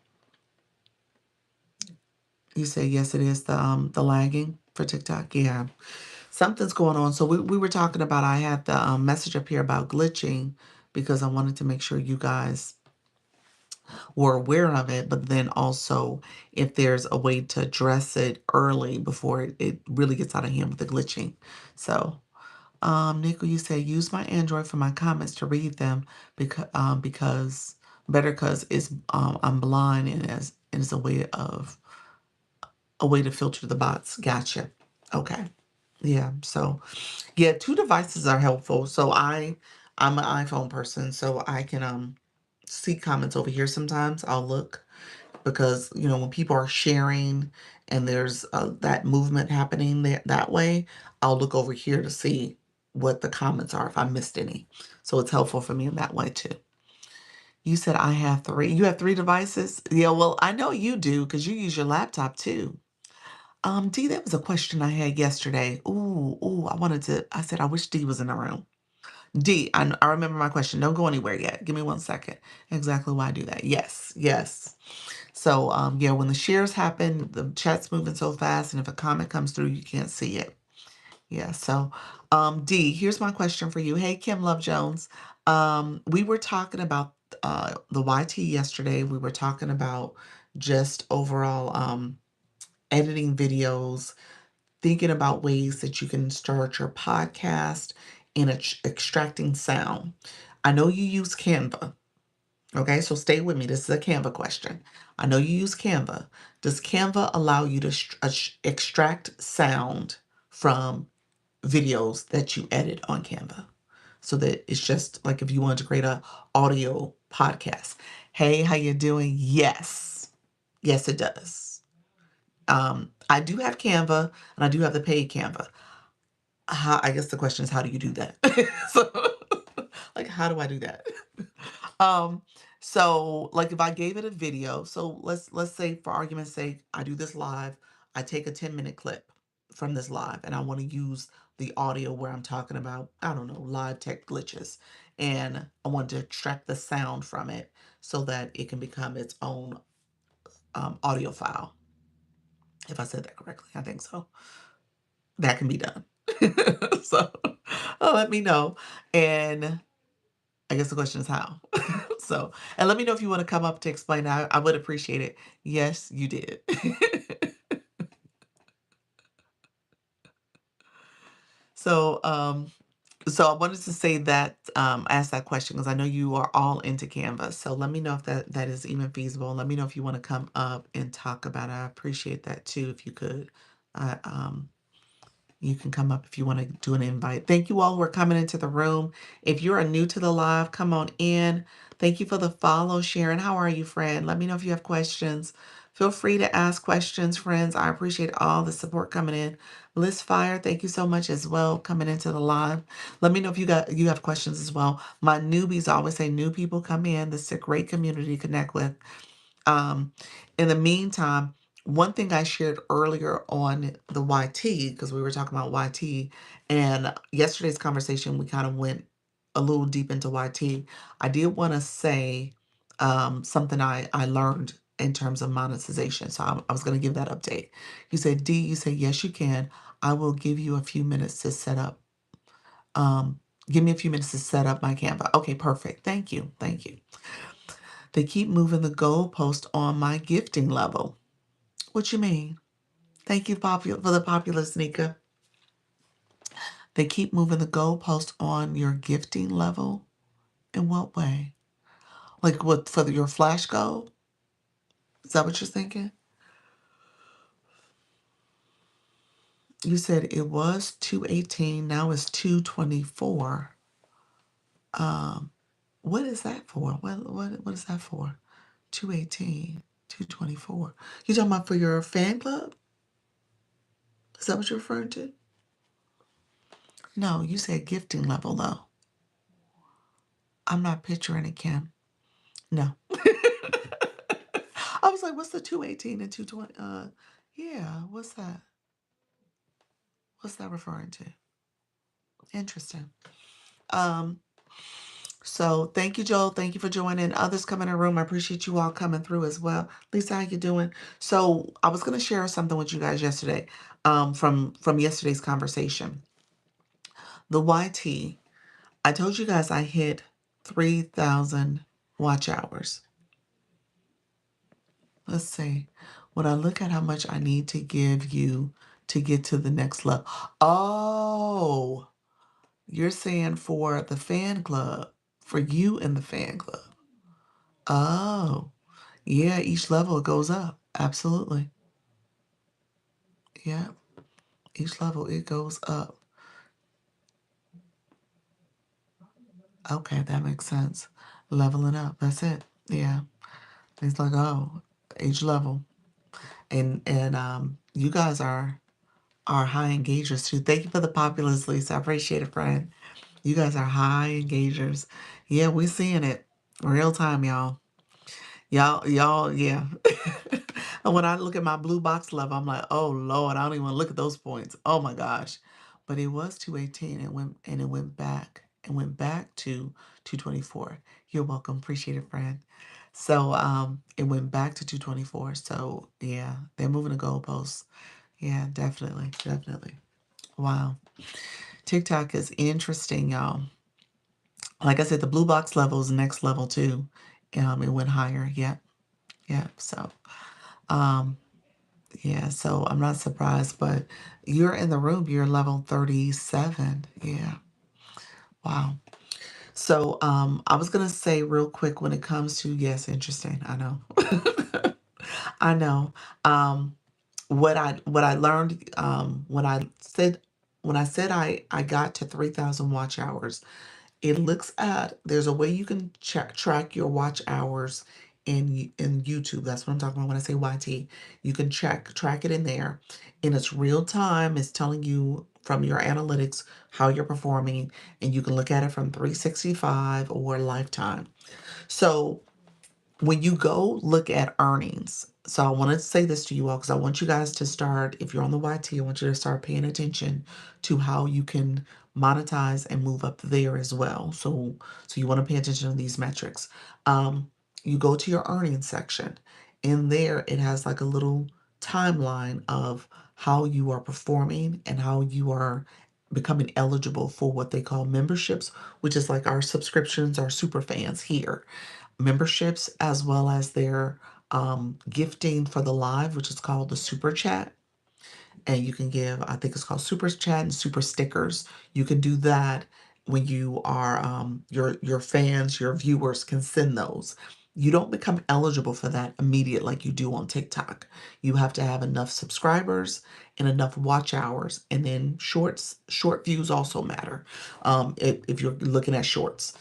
you say yes it is the lagging for TikTok. Yeah. Something's going on. So we were talking about I had the message up here about glitching because I wanted to make sure you guys were aware of it, but then also if there's a way to address it early before it really gets out of hand with the glitching. So, Nico, you say use my Android for my comments to read them because better because it's I'm blind and it's a way to filter the bots. Gotcha. Okay. Yeah. So yeah, two devices are helpful. So I'm an iPhone person, so I can see comments over here sometimes. I'll look because when people are sharing and there's that movement happening that way, I'll look over here to see what the comments are if I missed any. So it's helpful for me in that way too. You said I have three. You have three devices? Yeah, well, I know you do because you use your laptop too. D, that was a question I had yesterday. Ooh, I said I wish D was in the room. D, I remember my question. Don't go anywhere yet. Give me 1 second. Exactly why I do that. Yes, yes. So, yeah, when the shares happen, the chat's moving so fast, and if a comment comes through, you can't see it. Yeah. So, D, here's my question for you. Hey, Kim Love Jones. We were talking about the YT yesterday. We were talking about just overall editing videos, thinking about ways that you can start your podcast and extracting sound. I know you use Canva. Okay, so stay with me. This is a Canva question. I know you use Canva. Does Canva allow you to extract sound from videos that you edit on Canva? So that it's just like if you wanted to create a audio podcast. Hey, how you doing? Yes. Yes, it does. I do have Canva and I do have the paid Canva. I guess the question is how do you do that? So like how do I do that? Um, so like if I gave it a video, so let's say for argument's sake, I do this live, I take a 10-minute clip from this live and I want to use the audio where I'm talking about, I don't know, live tech glitches. And I want to extract the sound from it so that it can become its own audio file. If I said that correctly, I think so. That can be done. So let me know. And I guess the question is how. So, and let me know if you want to come up to explain. I would appreciate it. Yes, you did. So, so I wanted to say that, ask that question because I know you are all into Canvas. So let me know if that is even feasible. Let me know if you want to come up and talk about it. I appreciate that too, if you could. I You can come up if you want to do an invite. Thank you all who are coming into the room. If you are new to the live, come on in. Thank you for the follow, Sharon. How are you, friend? Let me know if you have questions. Feel free to ask questions, friends. I appreciate all the support coming in. Liz Fire, thank you so much as well coming into the live. Let me know if you have questions as well. My newbies always say new people come in. This is a great community to connect with. Um, in the meantime, one thing I shared earlier on the YT, because we were talking about YT, and yesterday's conversation, we kind of went a little deep into YT. I did want to say something I learned in terms of monetization. So I was going to give that update. You said, D, you said, yes, you can. I will give you a few minutes to set up. Um, Give me a few minutes to set up my Canva. Okay, perfect. Thank you. Thank you. They keep moving the goalpost on my gifting level. What you mean? Thank you, for the popular sneaker. They keep moving the goalpost on your gifting level. In what way? Like what for your flash goal? Is that what you're thinking? You said it was 218, now it's 224. What is that for? What is that for? 218, 224. You talking about for your fan club? Is that what you're referring to? No, you said gifting level though. I'm not picturing it, Kim. No. I was like, what's the 218 and 220? Yeah, what's that? What's that referring to? Interesting. Um, so thank you, Joel. Thank you for joining. Others come in the room. I appreciate you all coming through as well. Lisa, how you doing? So I was gonna share something with you guys yesterday, from yesterday's conversation. The YT. I told you guys I hit 3,000 watch hours. Let's see. When I look at how much I need to give you to get to the next level. Oh, you're saying for the fan club, for you in the fan club. Oh, yeah, each level it goes up. Absolutely. Yeah, each level it goes up. Okay, that makes sense. Leveling up. That's it. Yeah. It's like, oh, each level. And you guys are high engagers too. Thank you for the populace, Lisa. I appreciate it, friend. You guys are high engagers. Yeah, we're seeing it real time, y'all. Y'all, yeah. And when I look at my blue box level, I'm like, oh Lord, I don't even want to look at those points. Oh my gosh. But it was 218 and it went back and went back to 224. You're welcome. Appreciate it, friend. So it went back to 224. So yeah, they're moving the goalposts. Yeah, definitely, definitely. Wow. TikTok is interesting, y'all. Like I said, the blue box level is the next level too. It went higher. Yeah, yeah. So, um, yeah. So I'm not surprised, but you're in the room. You're level 37. Yeah. Wow. So, I was gonna say real quick when it comes to yes, interesting. I know. I know. Um, what I learned when I said I got to 3,000 watch hours. It looks at there's a way you can track your watch hours in YouTube. That's what I'm talking about when I say YT. You can track it in there, and it's real time. It's telling you from your analytics how you're performing, and you can look at it from 365 or lifetime. So when you go look at earnings, so I want to say this to you all because I want you guys to start, if you're on the YT, I want you to start paying attention to how you can monetize and move up there as well. So you want to pay attention to these metrics. You go to your earnings section. In there, it has like a little timeline of how you are performing and how you are becoming eligible for what they call memberships, which is like our subscriptions, our super fans here memberships as well as their gifting for the live, which is called the super chat. And you can give, I think it's called super chat and super stickers. You can do that when you are your fans, your viewers can send those. You don't become eligible for that immediate like you do on TikTok. You have to have enough subscribers and enough watch hours, and then short views also matter. If you're looking at shorts.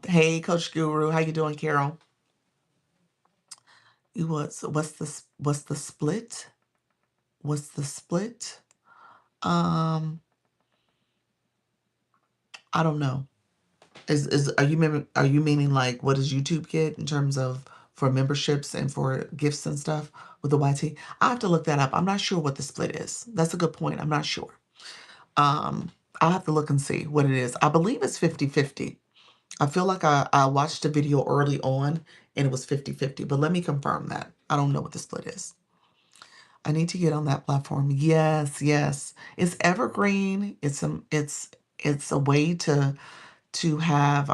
Hey, Coach Guru, how you doing, Carol? What's the split? What's the split? Um, I don't know. Is are you meaning like what does YouTube get in terms of for memberships and for gifts and stuff with the YT? I have to look that up. I'm not sure what the split is. That's a good point. I'm not sure. Um, I'll have to look and see what it is. I believe it's 50-50. I feel like I watched a video early on and it was 50-50, but let me confirm that. I don't know what the split is. I need to get on that platform. Yes, yes. It's evergreen. It's a way to have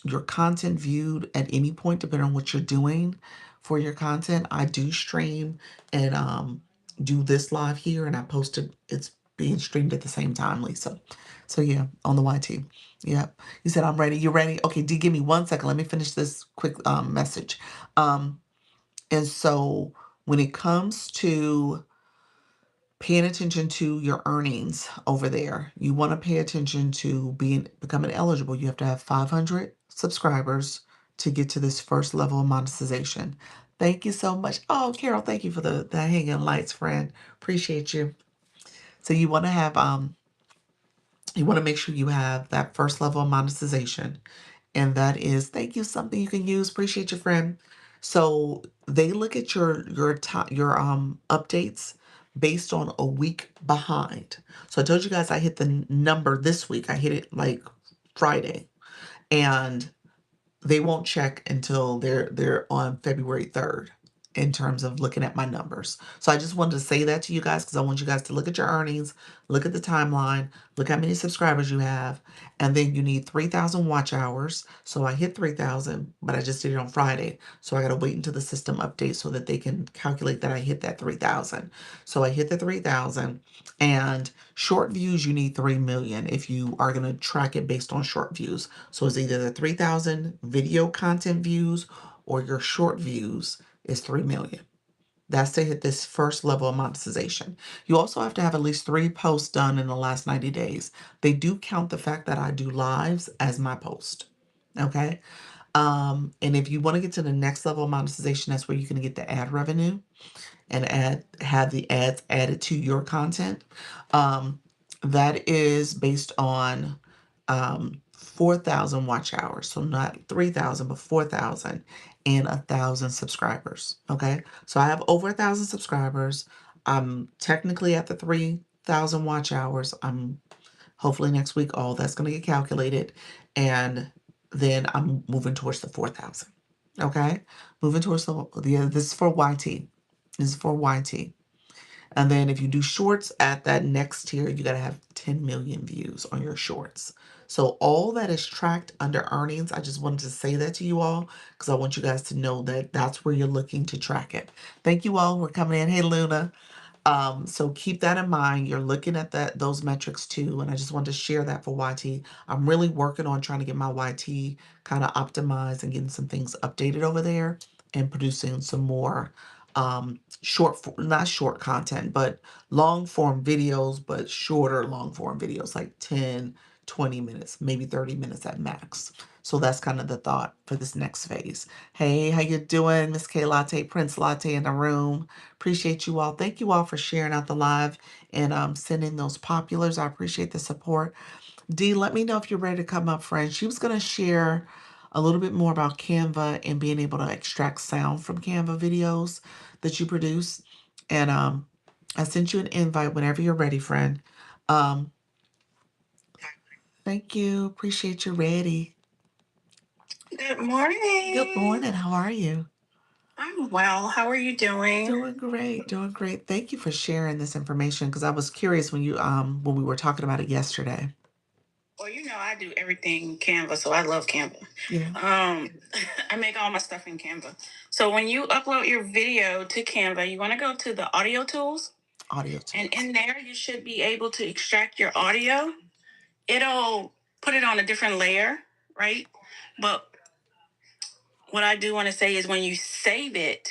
your content viewed at any point, depending on what you're doing for your content. I do stream and do this live here, and I posted it's being streamed at the same time, Lisa. So yeah, on the YT. Yep. You said I'm ready. You ready? Okay, D, give me 1 second. Let me finish this quick message. Um, and so when it comes to paying attention to your earnings over there. You want to pay attention to becoming eligible. You have to have 500 subscribers to get to this first level of monetization. Thank you so much. Oh, Carol, thank you for the hanging lights, friend. Appreciate you. So you want to make sure you have that first level of monetization. And that is, thank you, something you can use. Appreciate your friend. So they look at your updates based on a week behind. So I told you guys I hit the number this week. I hit it like Friday. And they won't check until they're on February 3rd in terms of looking at my numbers. So I just wanted to say that to you guys because I want you guys to look at your earnings, look at the timeline, look how many subscribers you have, and then you need 3,000 watch hours. So I hit 3,000, but I just did it on Friday. So I got to wait until the system updates so that they can calculate that I hit that 3,000. So I hit the 3,000, and short views, you need 3 million if you are going to track it based on short views. So it's either the 3,000 video content views or your short views is 3 million. That's to hit this first level of monetization. You also have to have at least 3 posts done in the last 90 days. They do count the fact that I do lives as my post. Okay. And if you want to get to the next level of monetization, that's where you can get the ad revenue and have the ads added to your content. Um, that is based on 4,000 watch hours. So not 3,000, but 4,000 and 1,000 subscribers. Okay. So I have over 1,000 subscribers. I'm technically at the 3,000 watch hours. I'm hopefully next week, all that's going to get calculated. And then I'm moving towards the 4,000. Okay. Moving towards this is for YT. This is for YT. And then if you do shorts at that next tier, you got to have 10 million views on your shorts. So all that is tracked under earnings. I just wanted to say that to you all because I want you guys to know that that's where you're looking to track it. Thank you all for coming in. Hey, Luna. So keep that in mind. You're looking at those metrics too. And I just wanted to share that for YT. I'm really working on trying to get my YT kind of optimized and getting some things updated over there and producing some more not short content, but long form videos, but shorter long form videos, like 10, 20 minutes, maybe 30 minutes at max. So that's kind of the thought for this next phase. Hey, how you doing? Miss K Latte, Prince Latte in the room. Appreciate you all. Thank you all for sharing out the live and sending those populars. I appreciate the support. Dee, let me know if you're ready to come up, friend. She was going to share a little bit more about Canva and being able to extract sound from Canva videos that you produce. And I sent you an invite whenever you're ready, friend. Um, thank you. Appreciate you ready. Good morning. Good morning. How are you? I'm well. How are you doing? Doing great. Doing great. Thank you for sharing this information because I was curious when we were talking about it yesterday. Well, I do everything Canva, so I love Canva. Yeah. I make all my stuff in Canva. So when you upload your video to Canva, you want to go to the audio tools, Audio and tools. in there you should be able to extract your audio. It'll put it on a different layer, right? But what I do want to say is when you save it,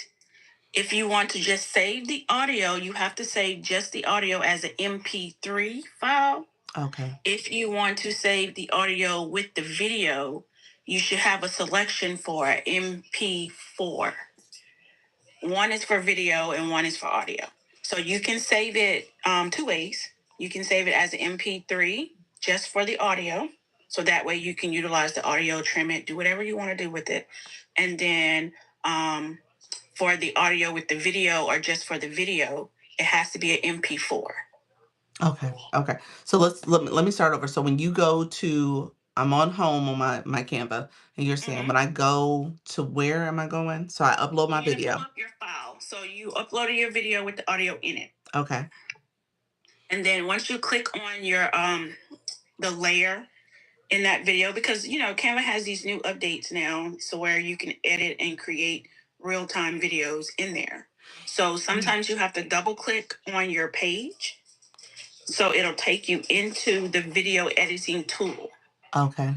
if you want to just save the audio, you have to save just the audio as an MP3 file. Okay. If you want to save the audio with the video, you should have a selection for MP4. One is for video and one is for audio. So you can save it two ways. You can save it as an MP3 just for the audio. So that way you can utilize the audio, trim it, do whatever you want to do with it. And then for the audio with the video or just for the video, it has to be an MP4. Okay. Okay. So let me start over. So when you go to, I'm on home on my Canva, and you're saying Mm-hmm. when I go to, where am I going? So I upload my You're gonna pull video. up your file. So you uploaded your video with the audio in it. Okay. And then once you click on your the layer in that video, because Canva has these new updates now, so where you can edit and create real-time videos in there. So sometimes you have to double click on your page so it'll take you into the video editing tool. Okay.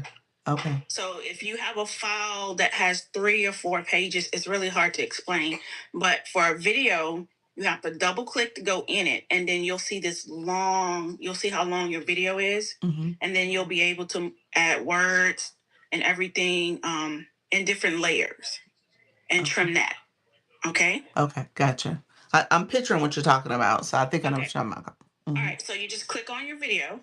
Okay. So if you have a file that has 3 or 4 pages, it's really hard to explain. But for a video, you have to double click to go in it, and then you'll see you'll see how long your video is, Mm-hmm. and then you'll be able to add words and everything in different layers and Okay. trim that. Okay? Okay. Gotcha. I'm picturing what you're talking about, so I think I know what Okay. you're talking about. All Mm-hmm. right. So you just click on your video,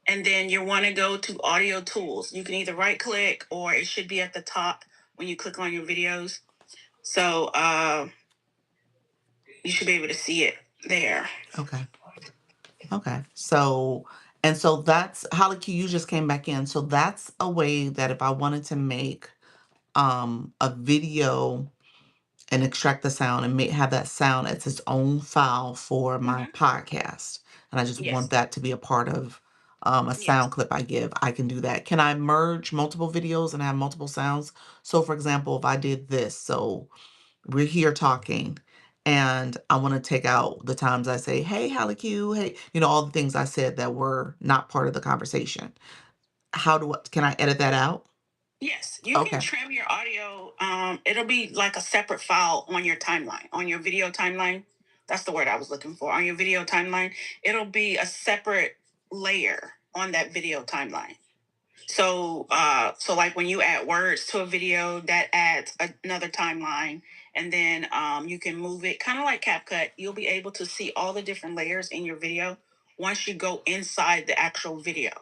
and then you want to go to audio tools. You can either right click or it should be at the top when you click on your videos. So you should be able to see it there. Okay. Okay. So that's Holly Q, you just came back in. So that's a way that if I wanted to make a video and extract the sound and have that sound as its own file for my Mm-hmm. podcast, and I just want Yes. that to be a part of a Yes. sound clip I give, I can do that. Can I merge multiple videos and have multiple sounds? So for example, if I did this, so we're here talking, and I want to take out the times I say, hey, Holly Q, hey, all the things I said that were not part of the conversation. Can I edit that out? Yes. You can Okay. trim your audio. It'll be like a separate file on your timeline, on your video timeline. That's the word I was looking for. On your video timeline, it'll be a separate layer on that video timeline. So like when you add words to a video, that adds another timeline, and then you can move it kind of like CapCut. You'll be able to see all the different layers in your video once you go inside the actual video.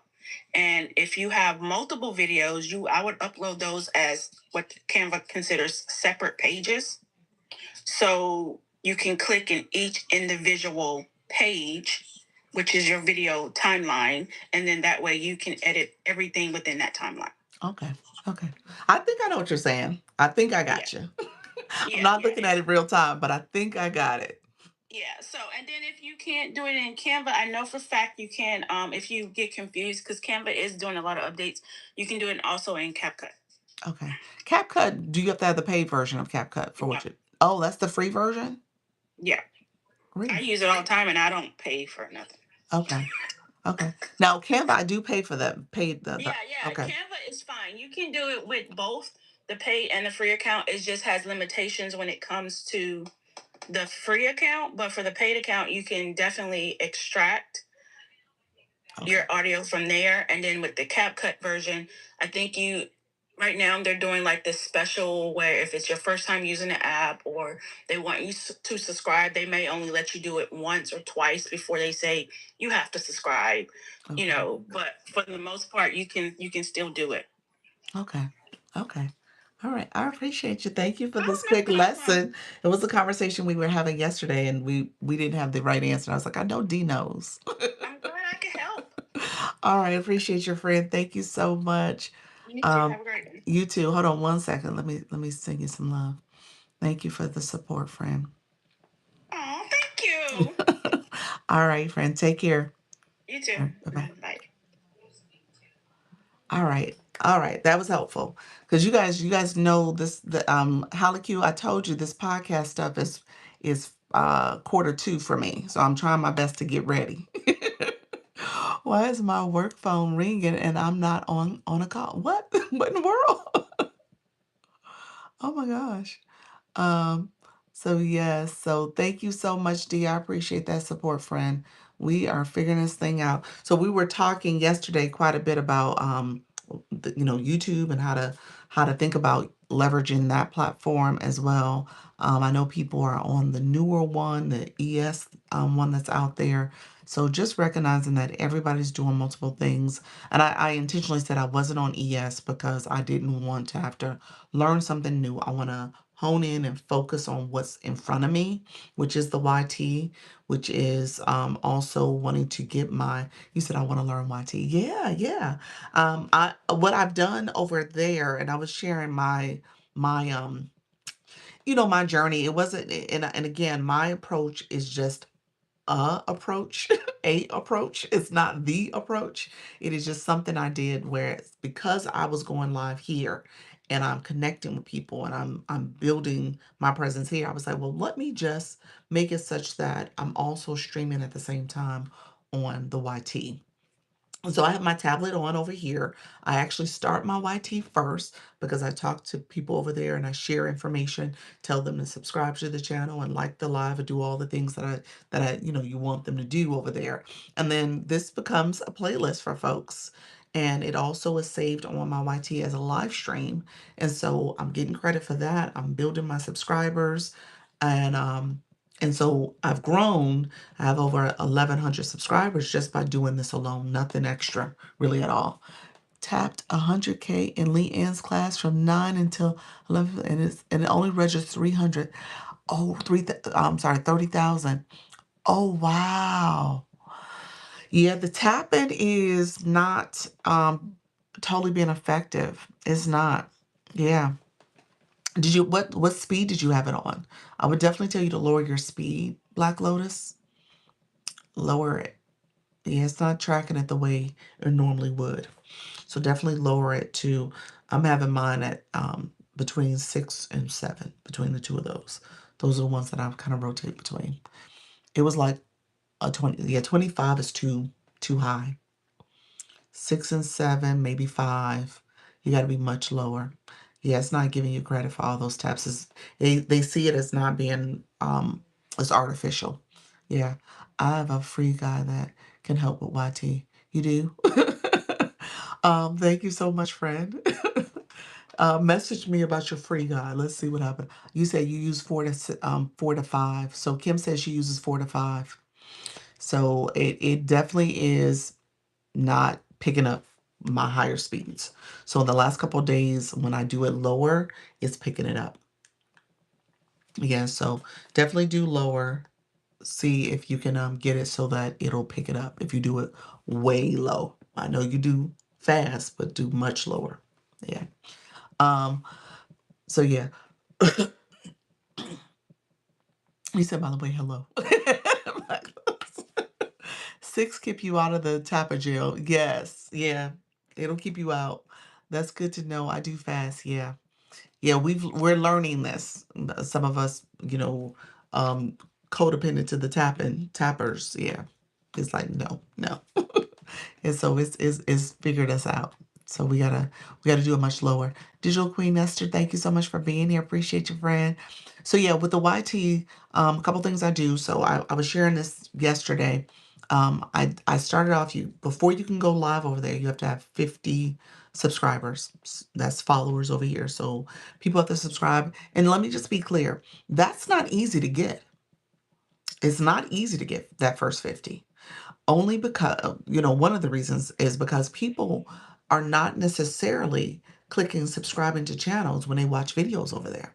And if you have multiple videos, I would upload those as what Canva considers separate pages. So you can click in each individual page, which is your video timeline, and then that way you can edit everything within that timeline. Okay. Okay. I think I know what you're saying. I think I Yeah. got you. I'm Yeah, not yeah, looking yeah. at it real time, but I think I got it. Yeah. So, and then if you can't do it in Canva, I know for a fact you can. If you get confused, because Canva is doing a lot of updates, you can do it also in CapCut. Okay. CapCut, do you have to have the paid version of CapCut for No. what you? Oh, that's the free version? Yeah, I Really? use it all the time, and I don't pay for nothing. Okay. Okay. Now, Canva, I do pay for that. Paid Yeah, the yeah. okay. Canva is fine. You can do it with both the paid and the free account. It just has limitations when it comes to the free account, but for the paid account, you can definitely extract Okay. your audio from there. And then with the CapCut version, I think right now they're doing like this special where if it's your first time using the app or they want you to subscribe, they may only let you do it once or twice before they say you have to subscribe. Okay. But for the most part, you can still do it. Okay. Okay. All right. I appreciate you. Thank you for Oh, this no quick problem. lesson. It was a conversation we were having yesterday, and we didn't have the right answer. I was like, I know D knows. I'm glad I could help. All right. Appreciate your friend. Thank you so much. You too. Um, Have a great one. you too. Hold on one second. Let me send you some love. Thank you for the support, friend. Oh, thank you. All right, friend. Take care. You too. All right. Bye-bye. Bye. All right. All right. That was helpful. Because you guys know this, the Holly Q, I told you this podcast stuff is quarter two for me. So I'm trying my best to get ready. Why is my work phone ringing and I'm not on a call? What? What in the world? Oh my gosh. Um, so yes, so thank you so much, Dee. I appreciate that support, friend. We are figuring this thing out. So we were talking yesterday quite a bit about YouTube and how to think about leveraging that platform as well. I know people are on the newer one, the ES one that's out there. So just recognizing that everybody's doing multiple things. And I intentionally said I wasn't on ES because I didn't want to have to learn something new. I want to hone in and focus on what's in front of me, which is the YT, which is also wanting to get my, you said I want to learn YT. Yeah, yeah. I what I've done over there, and I was sharing my journey. It wasn't, and again, my approach is just a approach, a approach. It's not the approach. It is just something I did where it's because I was going live here and I'm connecting with people and I'm building my presence here. I was like, well, let me just make it such that I'm also streaming at the same time on the YT. So I have my tablet on over here. I actually start my YT first because I talk to people over there and I share information, tell them to subscribe to the channel and like the live and do all the things that you want them to do over there. And then this becomes a playlist for folks. And it also is saved on my YT as a live stream. And so I'm getting credit for that. I'm building my subscribers and so I've grown. I have over 1,100 subscribers just by doing this alone, nothing extra really at all. Tapped 100K in Lee Ann's class from 9 until 11, and it only registered 300. Oh, I'm sorry, 30,000. Oh, wow. Yeah, the tapping is not totally being effective. It's not. Yeah. What speed did you have it on? I would definitely tell you to lower your speed, Black Lotus. Lower it. Yeah, it's not tracking it the way it normally would. So definitely lower it to, I'm having mine at between 6 and 7, between the two of those. Those are the ones that I kind of rotate between. It was like a 20, yeah, 25 is too high. 6 and 7, maybe 5. You got to be much lower. Yeah, it's not giving you credit for all those taps. They see it as not being as artificial. Yeah, I have a free guy that can help with YT. You do? Thank you so much, friend. Message me about your free guy. Let's see what happened. You said you use 4 to 5. So Kim says she uses 4 to 5. So it definitely is not picking up my higher speeds. So in the last couple of days, when I do it lower, it's picking it up. Yeah, so definitely do lower. See if you can get it so that it'll pick it up. If you do it way low, I know you do fast, but do much lower. Yeah. Um. So yeah. He said, by the way, hello. 6 keep you out of the tapper jail. Yes. Yeah. It'll keep you out. That's good to know. I do fast. Yeah. Yeah, we're learning this. Some of us, um, codependent to the tappers. Yeah, it's like no, no, and so it's figured us out. So we gotta do it much lower. Digital Queen Esther, thank you so much for being here. Appreciate you, friend. So yeah, with the YT, a couple things I do. So I was sharing this yesterday. I started off before you can go live over there, you have to have 50 subscribers. That's followers over here. So people have to subscribe. And let me just be clear, that's not easy to get. It's not easy to get that first 50. Only because, one of the reasons is because people are not necessarily clicking subscribing to channels when they watch videos over there.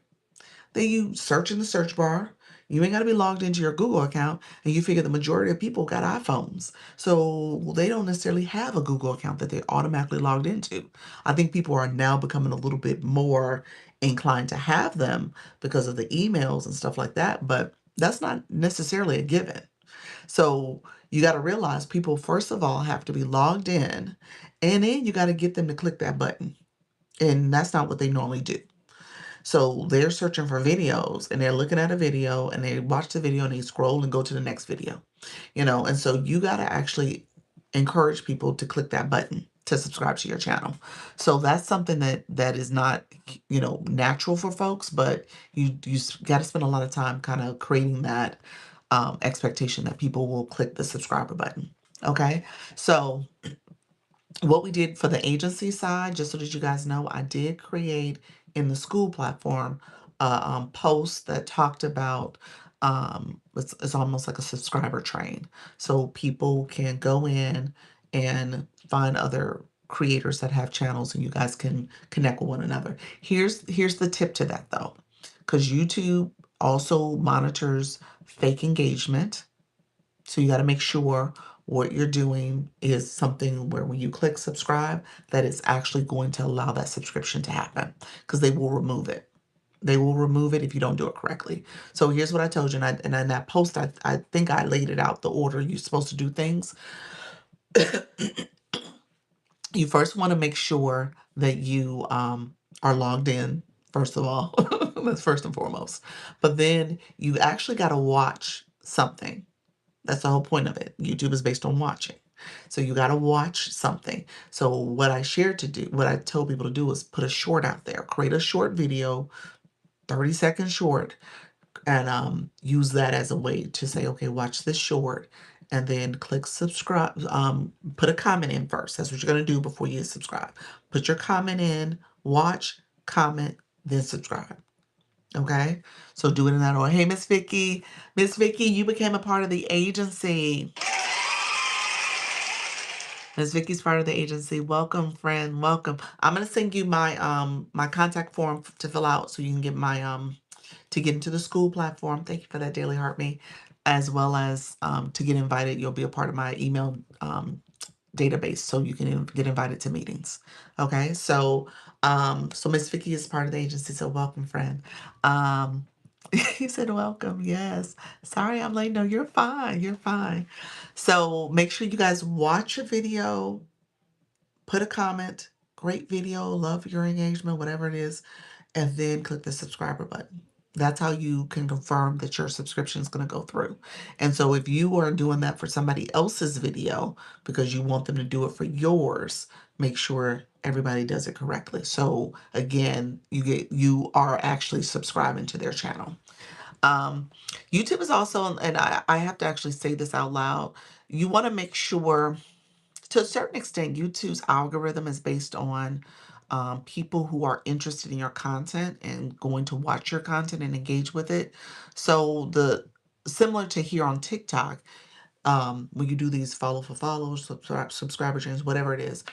You search in the search bar. You ain't got to be logged into your Google account, and you figure the majority of people got iPhones. So they don't necessarily have a Google account that they automatically logged into. I think people are now becoming a little bit more inclined to have them because of the emails and stuff like that, but that's not necessarily a given. So you got to realize people, first of all, have to be logged in, and then you got to get them to click that button. And that's not what they normally do. So they're searching for videos and they're looking at a video and they watch the video and they scroll and go to the next video, and so you got to actually encourage people to click that button. to subscribe to your channel. So that's something that is not, natural for folks, but you got to spend a lot of time kind of creating that expectation that people will click the subscriber button. Okay, so what we did for the agency side, just so that you guys know, I did create in the school platform a post that talked about it's almost like a subscriber train. So people can go in and find other creators that have channels and you guys can connect with one another. Here's the tip to that though, because YouTube also monitors fake engagement. So you got to make sure what you're doing is something where when you click subscribe, that it's actually going to allow that subscription to happen, because they will remove it. They will remove it if you don't do it correctly. So here's what I told you. And in that post, I think I laid it out the order you're supposed to do things. You first want to make sure that you are logged in, first of all. That's first and foremost. But then you actually got to watch something. That's the whole point of it. YouTube is based on watching. So you got to watch something. So what I told people to do is put a short out there, create a short video, 30-second short, and use that as a way to say, okay, watch this short, and then click subscribe. Put a comment in first. That's what you're going to do before you subscribe. Put your comment in, watch, comment, then subscribe. Okay, so do it in that order. Hey, Miss Vicky. Miss Vicky, you became a part of the agency. Miss Vicky's part of the agency. Welcome, friend. Welcome. I'm gonna send you my contact form to fill out so you can get my to get into the school platform. Thank you for that, Daily Heart Me, as well as to get invited. You'll be a part of my email database, so you can get invited to meetings. Okay, so Miss Vicky is part of the agency. So welcome, friend. Um, he said welcome. Yes. Sorry I'm late. No, you're fine. You're fine. So make sure you guys watch a video, put a comment, great video, love your engagement, whatever it is, and then click the subscriber button. That's how you can confirm that your subscription is going to go through. And so if you are doing that for somebody else's video because you want them to do it for yours, make sure everybody does it correctly. So again, you are actually subscribing to their channel. Um, YouTube is also, and I have to actually say this out loud, you want to make sure, to a certain extent, YouTube's algorithm is based on people who are interested in your content and going to watch your content and engage with it. So similar to here on TikTok, when you do these follow for follows, subscriber changes, whatever it is,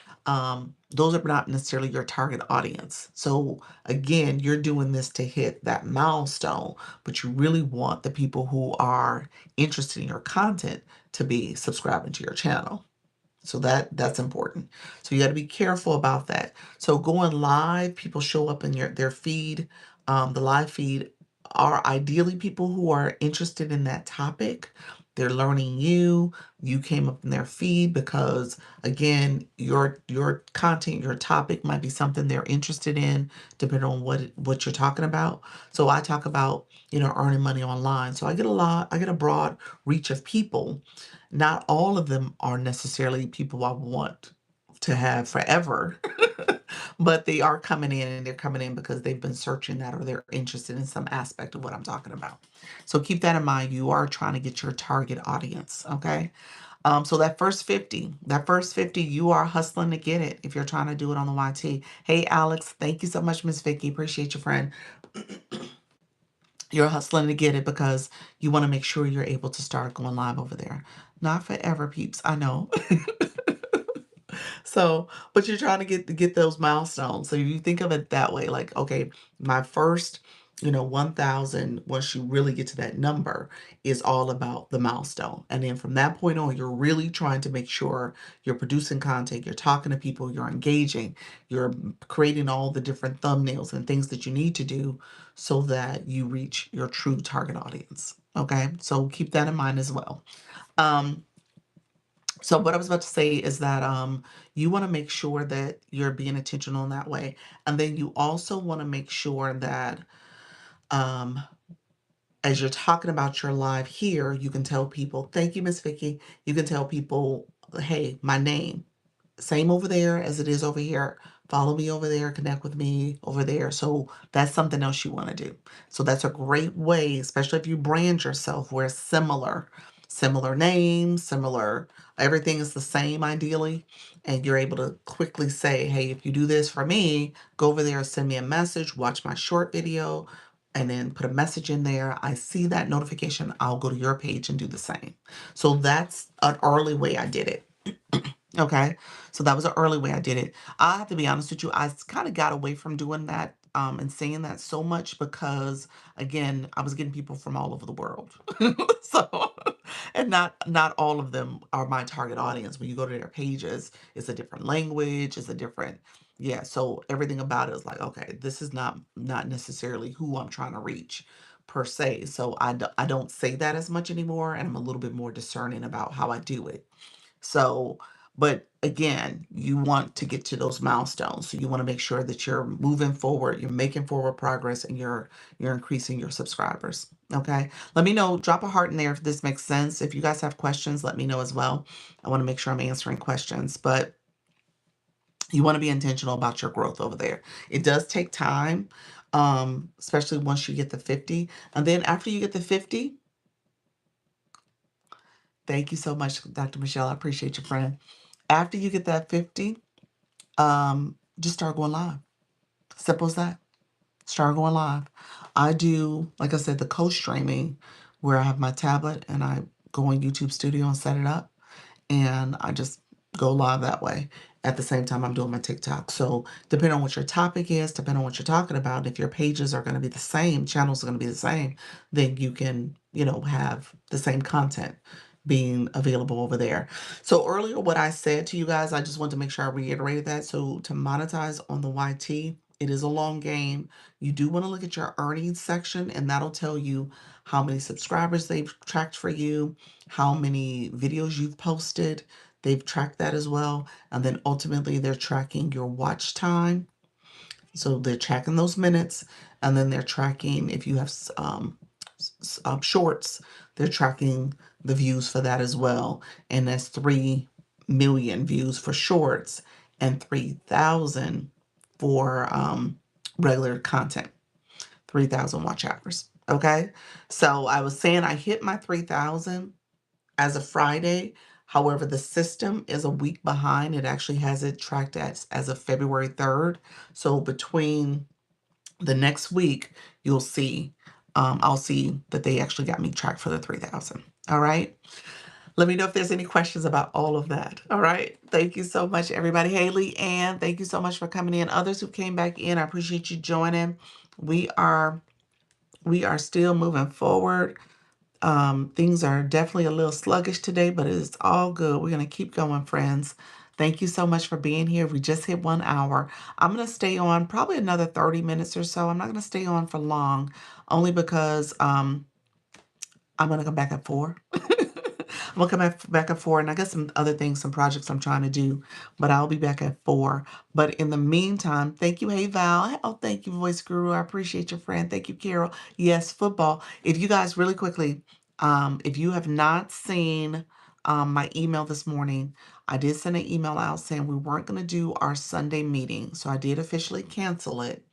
those are not necessarily your target audience. So again, you're doing this to hit that milestone, but you really want the people who are interested in your content to be subscribing to your channel. So that's important. So you got to be careful about that. So going live, people show up in their feed. The live feed are ideally people who are interested in that topic. They're learning you. You came up in their feed because again, your content, your topic might be something they're interested in, depending on what you're talking about. So I talk about, earning money online. So I get a broad reach of people. Not all of them are necessarily people I want to have forever, but they are coming in, and they're coming in because they've been searching that or they're interested in some aspect of what I'm talking about. So keep that in mind. You are trying to get your target audience. Okay. So that first 50, you are hustling to get it if you're trying to do it on the YT. Hey, Alex, thank you so much, Miss Vicky. Appreciate your friend. You're hustling to get it because you want to make sure you're able to start going live over there. Not forever, peeps. I know. So, but you're trying to get those milestones. So you think of it that way, like, okay, my first, 1,000, once you really get to that number, is all about the milestone. And then from that point on, you're really trying to make sure you're producing content, you're talking to people, you're engaging, you're creating all the different thumbnails and things that you need to do so that you reach your true target audience. Okay. So keep that in mind as well. Um, so what I was about to say is that you want to make sure that you're being intentional in that way. And then you also want to make sure that um, as you're talking about your live here, you can tell people, thank you, Miss Vicky. You can tell people, hey, my name. same over there as it is over here. Follow me over there, connect with me over there. So that's something else you want to do. So that's a great way, especially if you brand yourself where similar names, similar, everything is the same ideally. And you're able to quickly say, hey, if you do this for me, go over there, send me a message, watch my short video, and then put a message in there. I see that notification. I'll go to your page and do the same. So that's an early way I did it. Okay. So that was an early way I did it. I have to be honest with you, I kind of got away from doing that and saying that so much because again, I was getting people from all over the world. So and not all of them are my target audience. When you go to their pages, it's a different language, it's a different yeah, so everything about it is like, okay, this is not necessarily who I'm trying to reach per se. So I don't say that as much anymore and I'm a little bit more discerning about how I do it. So, but again, you want to get to those milestones. So you want to make sure that you're moving forward, you're making forward progress, and you're increasing your subscribers. Okay. Let me know, drop a heart in there if this makes sense. If you guys have questions, let me know as well. I want to make sure I'm answering questions, but you want to be intentional about your growth over there. It does take time, especially once you get the 50. And then after you get the 50, thank you so much, Dr. Michelle. I appreciate you, friend. After you get that 50, just start going live. Simple as that. Start going live. I do, like I said, the co-streaming where I have my tablet and I go on YouTube Studio and set it up and I just go live that way. At the same time, I'm doing my TikTok. So depending on what your topic is, depending on what you're talking about, if your pages are going to be the same, channels are going to be the same, then you can, have the same content being available over there. So earlier, what I said to you guys, I just want to make sure I reiterated that. So to monetize on the YT, it is a long game. You do want to look at your earnings section, and that'll tell you how many subscribers they've tracked for you, how many videos you've posted. They've tracked that as well. And then ultimately, they're tracking your watch time. So they're tracking those minutes. And then they're tracking if you have shorts, they're tracking the views for that as well. And that's 3 million views for shorts and 3,000 for regular content. 3,000 watch hours. Okay. So I was saying I hit my 3,000 as of Friday. However, the system is a week behind. It actually has it tracked as of February 3rd. So between the next week, I'll see that they actually got me tracked for the 3,000. All right. Let me know if there's any questions about all of that. All right. Thank you so much, everybody. Haley, Ann, thank you so much for coming in. Others who came back in, I appreciate you joining. We are still moving forward. Things are definitely a little sluggish today, but it's all good. We're going to keep going, friends. Thank you so much for being here. We just hit 1 hour. I'm going to stay on probably another 30 minutes or so. I'm not going to stay on for long, only because I'm going to come back at 4. I'm going to come back at 4, and I got some other things, some projects I'm trying to do, but I'll be back at 4. But in the meantime, thank you, Hey Val. Oh, thank you, Voice Guru. I appreciate your friend. Thank you, Carol. Yes, football. If you guys really quickly, if you have not seen my email this morning, I did send an email out saying we weren't going to do our Sunday meeting. So I did officially cancel it.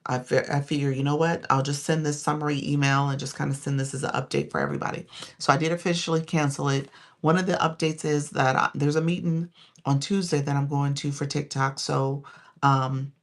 I figure, you know what? I'll just send this summary email and just kind of send this as an update for everybody. So I did officially cancel it. One of the updates is that there's a meeting on Tuesday that I'm going to for TikTok. So um,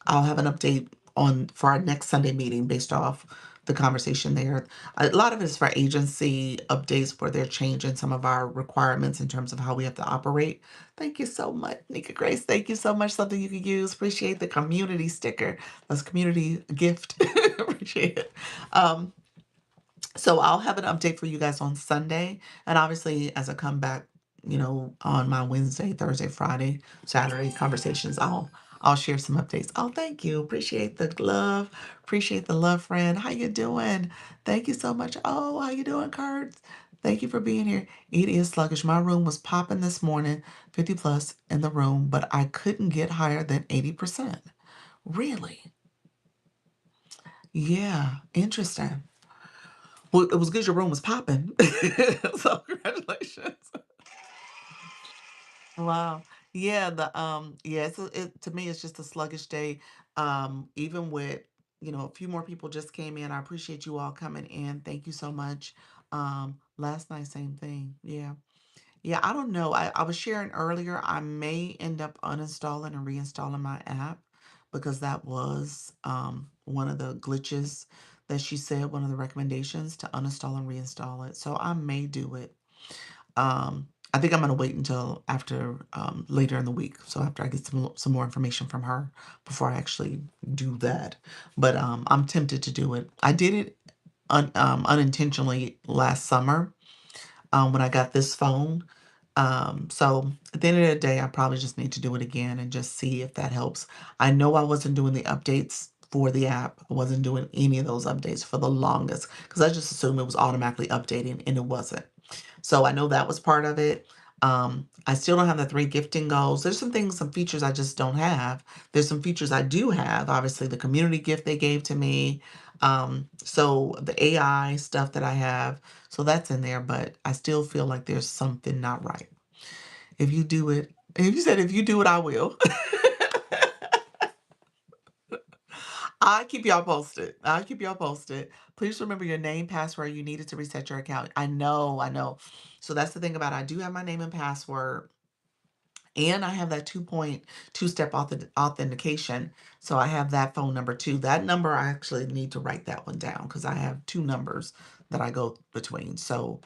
I'll have an update on for our next Sunday meeting based off the conversation there. A lot of it is for agency updates where they're changing some of our requirements in terms of how we have to operate. Thank you so much, Nika Grace. Thank you so much. Something you can use. Appreciate the community sticker. That's a community gift. Appreciate it. Um, so I'll have an update for you guys on Sunday. And obviously, as I come back, on my Wednesday, Thursday, Friday, Saturday conversations, I'll share some updates. Oh, thank you. Appreciate the love. Appreciate the love, friend. How you doing? Thank you so much. Oh, how you doing, Kurt? Thank you for being here. It is sluggish. My room was popping this morning, 50 plus in the room, but I couldn't get higher than 80%. Really? Yeah, interesting. Well, it was good your room was popping. So congratulations. Wow. Yeah, yeah, to me it's just a sluggish day. Even with, a few more people just came in. I appreciate you all coming in. Thank you so much. Last night, same thing. Yeah. Yeah, I don't know. I was sharing earlier, I may end up uninstalling and reinstalling my app because that was one of the glitches that she said, one of the recommendations to uninstall and reinstall it. So I may do it. I think I'm gonna wait until after later in the week. So after I get some more information from her before I actually do that. But I'm tempted to do it. I did it unintentionally last summer when I got this phone. So at the end of the day, I probably just need to do it again and just see if that helps. I know I wasn't doing the updates for the app. I wasn't doing any of those updates for the longest because I just assumed it was automatically updating and it wasn't. So I know that was part of it. I still don't have the 3 gifting goals. There's some things, some features I just don't have. There's some features I do have. Obviously, the community gift they gave to me. So the AI stuff that I have, so that's in there, but I still feel like there's something not right. If you do it, if you said if you do it, I will. I'll keep y'all posted. I'll keep y'all posted. Please remember your name, password. You needed to reset your account. I know, I know. So that's the thing about it. I do have my name and password. And I have that 2.2 step authentication. So I have that phone number too. That number, I actually need to write that one down because I have 2 numbers that I go between. So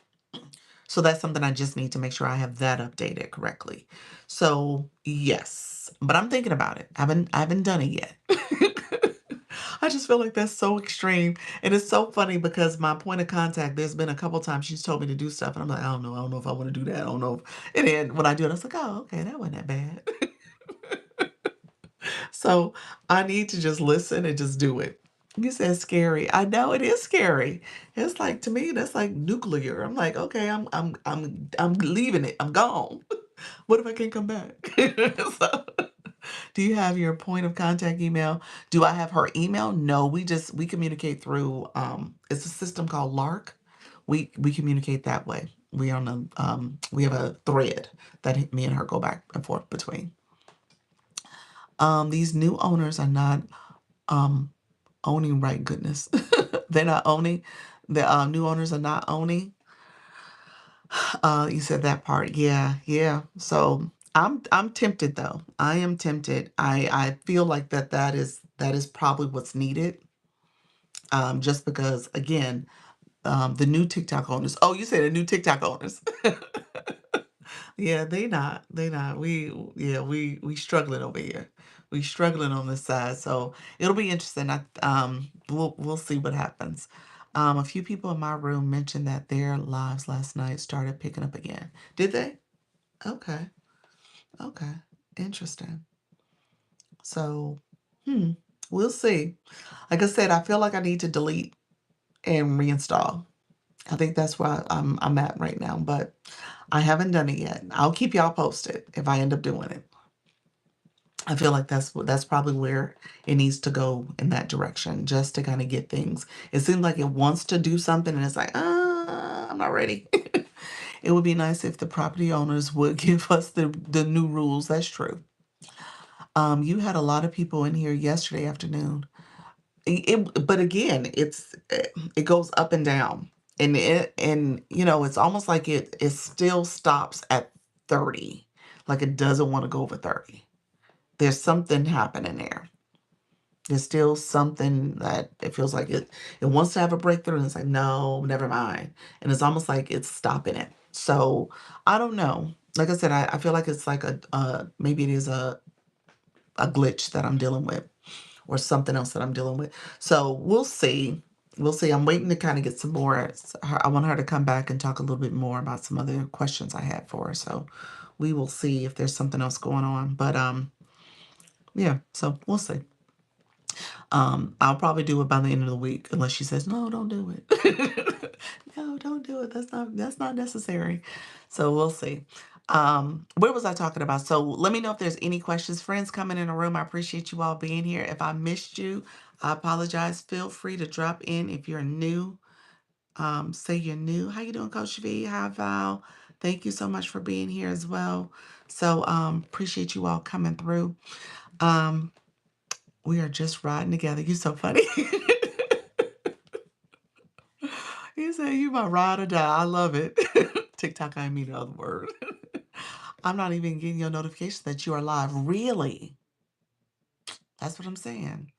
that's something I just need to make sure I have that updated correctly. So yes, but I'm thinking about it. I haven't done it yet. I just feel like that's so extreme. And it's so funny because my point of contact, there's been a couple times she's told me to do stuff and I'm like, I don't know if I want to do that. I don't know. And then when I do it, I was like, oh, okay, that wasn't that bad. So I need to just listen and just do it. You said scary. I know it is scary. It's like to me, that's like nuclear. I'm like, okay, I'm leaving it. I'm gone. What if I can't come back? So, do you have your point of contact email? Do I have her email? No, we communicate through it's a system called Lark. We communicate that way. We have a thread that me and her go back and forth between. These new owners are not um owning, right, goodness. They're not owning. The new owners are not owning. You said that part. Yeah, yeah. So I'm tempted though. I am tempted. I feel like that is probably what's needed. Just because again, the new TikTok owners. Oh, you said the new TikTok owners. Yeah, they not. We struggling over here. We struggling on this side. So it'll be interesting. We'll see what happens. A few people in my room mentioned that their lives last night started picking up again. Did they? Okay. Okay. Interesting. So, hmm, we'll see. Like I said, I feel like I need to delete and reinstall. I think that's where I'm at right now, but I haven't done it yet. I'll keep y'all posted if I end up doing it. I feel like that's probably where it needs to go in that direction, just to kind of get things. It seems like it wants to do something, and it's like, I'm not ready. It would be nice if the property owners would give us the new rules. That's true. You had a lot of people in here yesterday afternoon. But again, it goes up and down, and it's almost like it still stops at 30, like it doesn't want to go over 30. There's something happening there. There's still something that it feels like it wants to have a breakthrough, and it's like, no, never mind. And it's almost like it's stopping it. So I don't know. Like I said, I feel like it's like maybe it is a glitch that I'm dealing with or something else that I'm dealing with. So we'll see. We'll see. I'm waiting to kind of get some more. I want her to come back and talk a little bit more about some other questions I had for her. So we will see if there's something else going on. But yeah, so we'll see. I'll probably do it by the end of the week unless she says, no, don't do it. No, don't do it. That's not necessary. So we'll see. Where was I talking about? So let me know if there's any questions. Friends coming in the room. I appreciate you all being here. If I missed you, I apologize. Feel free to drop in if you're new. Say you're new. How you doing, Coach V? Hi, Val. Thank you so much for being here as well. So appreciate you all coming through. Um, we are just riding together. You so funny. You say you my ride or die. I love it. TikTok, I mean the other word. I'm not even getting your notification that you are live. Really? That's what I'm saying.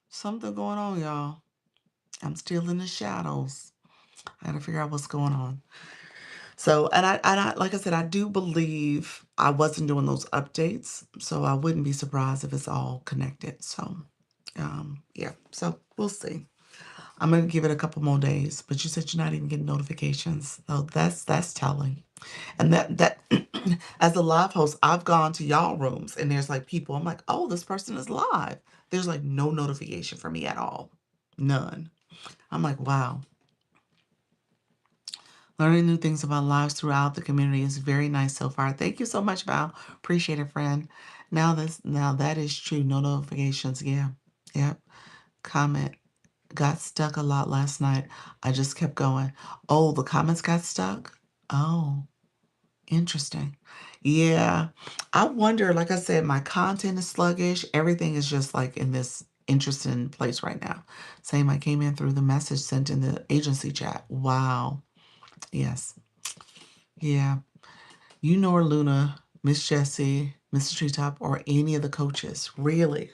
Something going on, y'all. I'm still in the shadows. I gotta figure out what's going on. So, and I, like I said, I do believe I wasn't doing those updates, so I wouldn't be surprised if it's all connected. So, yeah. So we'll see. I'm gonna give it a couple more days. But you said you're not even getting notifications, so that's telling. And that as a live host, I've gone to y'all rooms and there's like people. I'm like, oh, this person is live. There's like no notification for me at all, none. I'm like, wow. Learning new things about lives throughout the community is very nice so far. Thank you so much, Val. Appreciate it, friend. Now that is true. No notifications. Yeah. Yep. Comment got stuck a lot last night. I just kept going. Oh, the comments got stuck? Oh, interesting. Yeah. I wonder, like I said, my content is sluggish. Everything is just like in this interesting place right now. Same, I came in through the message sent in the agency chat. Wow. Yes. Yeah. You nor Luna, Miss Jessie, Mr. Treetop, or any of the coaches. Really.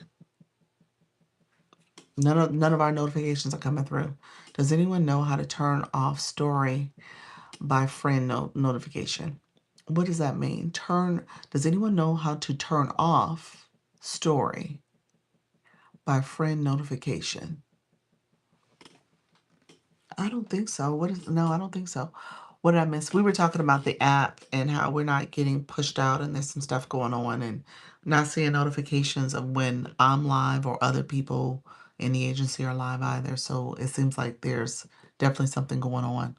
None of our notifications are coming through. Does anyone know how to turn off story by friend notification? What does that mean? Does anyone know how to turn off story by friend notification? I don't think so. No, I don't think so. What did I miss? We were talking about the app and how we're not getting pushed out and there's some stuff going on and not seeing notifications of when I'm live or other people in the agency are live either. So it seems like there's definitely something going on.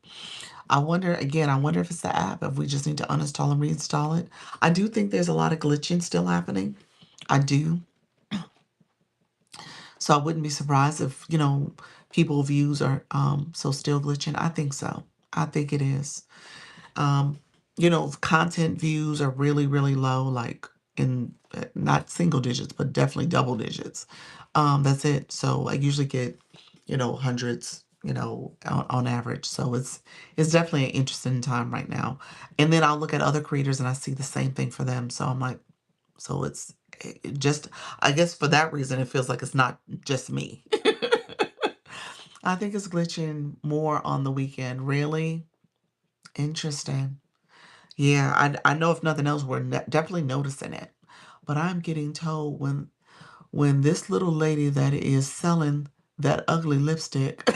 I wonder if it's the app, if we just need to uninstall and reinstall it. I do think there's a lot of glitching still happening. I do. So I wouldn't be surprised if, people views are so still glitching. I think so. I think it is. Um, content views are really, really low, like in not single digits, but definitely double digits. That's it. So I usually get, hundreds, on average. So it's definitely an interesting time right now. And then I'll look at other creators and I see the same thing for them. So I'm like, so it just, I guess for that reason, it feels like it's not just me. I think it's glitching more on the weekend. Really interesting. Yeah, I know if nothing else, we're definitely noticing it. But I'm getting told when this little lady that is selling that ugly lipstick,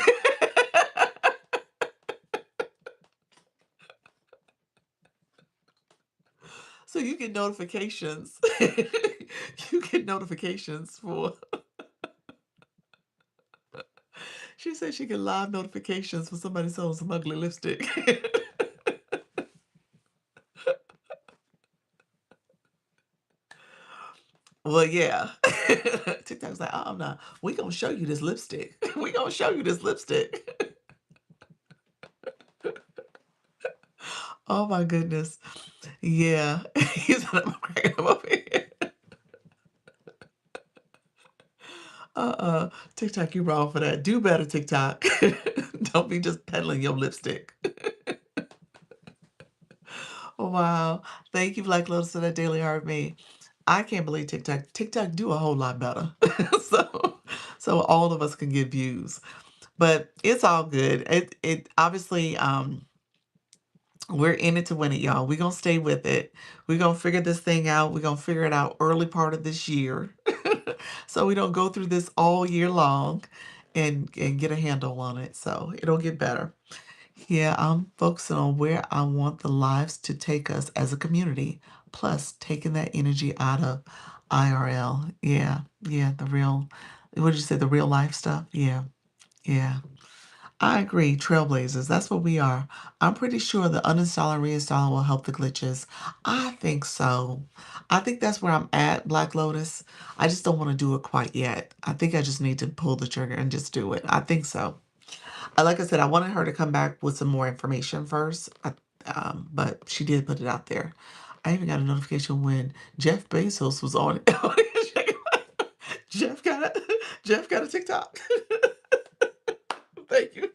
so you get notifications. You get notifications for. She said she get live notifications for somebody selling some ugly lipstick. Well, yeah. TikTok's like, oh no, we gonna show you this lipstick. We gonna show you this lipstick. Oh my goodness. Yeah. He said I'm cracking up over here. TikTok, you wrong for that. Do better, TikTok. Don't be just peddling your lipstick. Wow. Thank you, Black Lotus, for that daily heart me. I can't believe TikTok. TikTok do a whole lot better. so so all of us can get views. But it's all good. It obviously we're in it to win it, y'all. We're gonna stay with it. We're gonna figure this thing out. We're gonna figure it out early part of this year. So we don't go through this all year long and get a handle on it. So it'll get better. Yeah, I'm focusing on where I want the lives to take us as a community, plus taking that energy out of IRL. Yeah, yeah, what did you say, the real life stuff? Yeah, yeah. I agree, trailblazers, that's what we are. I'm pretty sure the uninstall and reinstall will help the glitches. I think so. I think that's where I'm at, Black Lotus. I just don't want to do it quite yet. I think I just need to pull the trigger and just do it. I think so. Like I said, I wanted her to come back with some more information first. But she did put it out there. I even got a notification when Jeff Bezos was on it. Jeff got a Jeff got a TikTok. Thank you.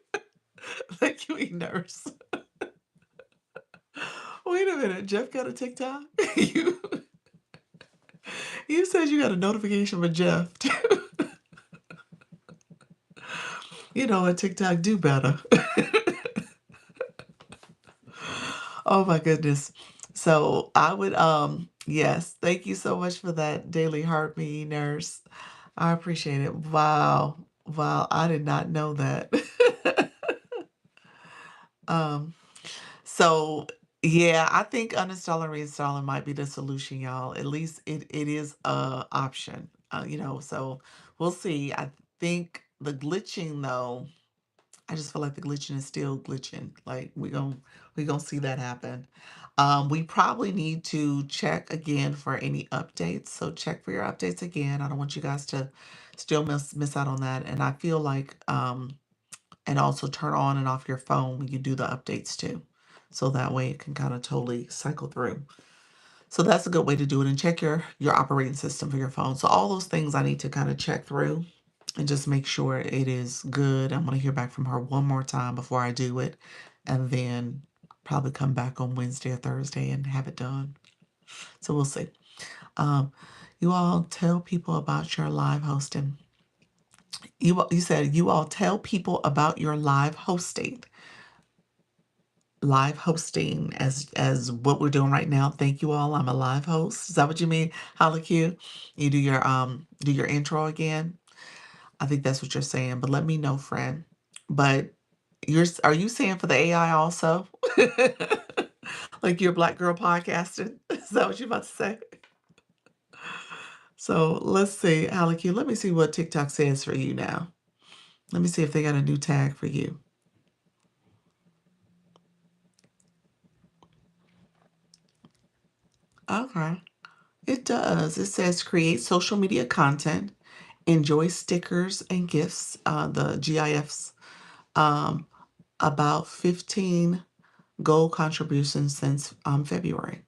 Thank you, e-nurse. Wait a minute, Jeff got a TikTok? you you said you got a notification from Jeff too. You know what, TikTok do better. Oh my goodness. So I would yes, thank you so much for that daily heart me nurse. I appreciate it. Wow. Wow, I did not know that. um so yeah, I think uninstalling reinstalling might be the solution, y'all. At least it is a option. So we'll see. I think the glitching though, I just feel like the glitching is still glitching. Like we gonna see that happen. We probably need to check again for any updates. So check for your updates again. I don't want you guys to still miss out on that. And I feel like and also turn on and off your phone when you do the updates too. So that way it can kind of totally cycle through. So that's a good way to do it. And check your operating system for your phone. So all those things I need to kind of check through and just make sure it is good. I'm going to hear back from her one more time before I do it. And then probably come back on Wednesday or Thursday and have it done. So we'll see. Um, you all tell people about your live hosting. You said you all tell people about your live hosting. Live hosting as what we're doing right now. Thank you all. I'm a live host. Is that what you mean? Holla Q. You do your intro again. I think that's what you're saying, but let me know, friend. But are you saying for the AI also? Like you're Black girl podcasting? Is that what you're about to say? So let's see, Alec, let me see what TikTok says for you now. Let me see if they got a new tag for you. Okay. It does. It says create social media content, enjoy stickers and gifts, the GIFs, um, about 15 gold contributions since February.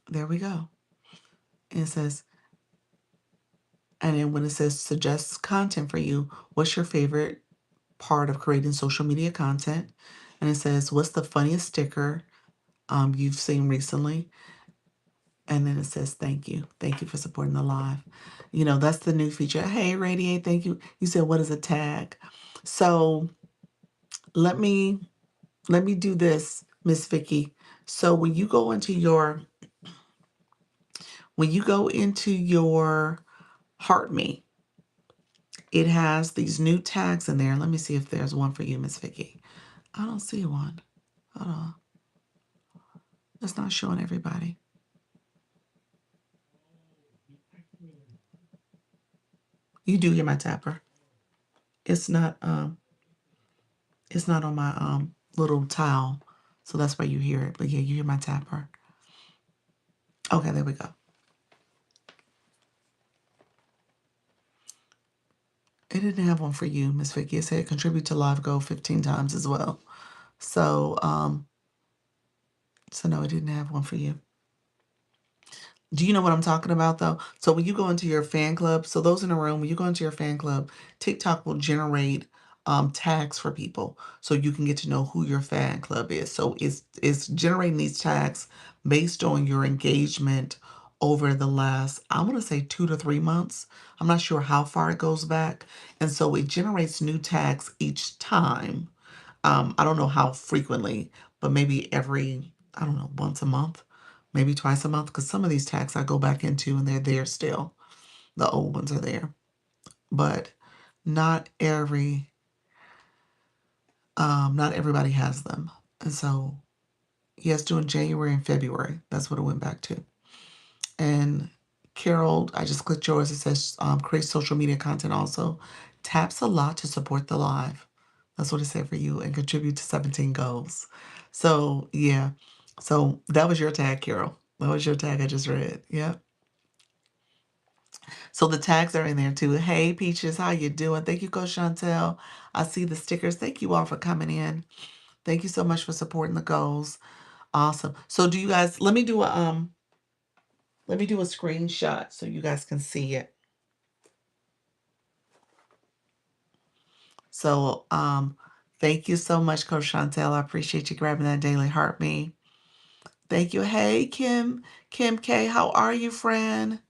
There we go. And it says, and then when it says suggests content for you, what's your favorite part of creating social media content? And it says, what's the funniest sticker you've seen recently? And then it says, thank you. Thank you for supporting the live. That's the new feature. Hey, Radiate, thank you. You said, what is a tag? So let me do this, Miss Vicky. So when you go into your Heart Me, it has these new tags in there. Let me see if there's one for you, Miss Vicky. I don't see one. Hold on. That's not showing everybody. You do hear my tapper. It's not on my little tile. So that's why you hear it. But yeah, you hear my tapper. Okay, there we go. It didn't have one for you, Miss Vicky. It said contribute to live goal 15 times as well. So no, it didn't have one for you. Do you know what I'm talking about though? So when you go into your fan club, so those in the room, when you go into your fan club, TikTok will generate tags for people so you can get to know who your fan club is. So it's generating these tags based on your engagement over the last, I want to say 2 to 3 months. I'm not sure how far it goes back. And so it generates new tags each time. I don't know how frequently, but maybe every, I don't know, once a month, maybe twice a month, because some of these tags I go back into and they're there still. The old ones are there, but not not everybody has them. And so, yes, doing January and February, that's what it went back to. And Carol, I just clicked yours. It says create social media content also. Taps a lot to support the live. That's what it said for you and contribute to 17 goals. So, yeah. So that was your tag, Carol. That was your tag I just read. Yeah. So the tags are in there too. Hey, Peaches, how you doing? Thank you, Coach Chantel. I see the stickers. Thank you all for coming in. Thank you so much for supporting the goals. Awesome. So do you guys, let me do a screenshot so you guys can see it. So thank you so much, Coach Chantel. I appreciate you grabbing that daily heart me. Thank you. Hey, Kim K, how are you, friend?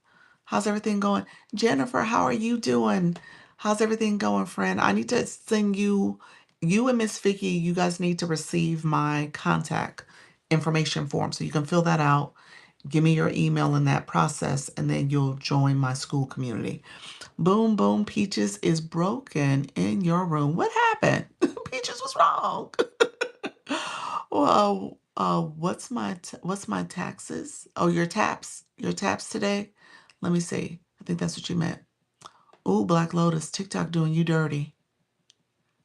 How's everything going? Jennifer, how are you doing? How's everything going, friend? I need to send you and Miss Vicky, you guys need to receive my contact information form. So you can fill that out. Give me your email in that process, and then you'll join my school community. Boom, boom, Peaches is broken in your room. What happened? Peaches was wrong. Well, what's my taxes? Oh, your taps today. Let me see. I think that's what you meant. Ooh, Black Lotus, TikTok doing you dirty.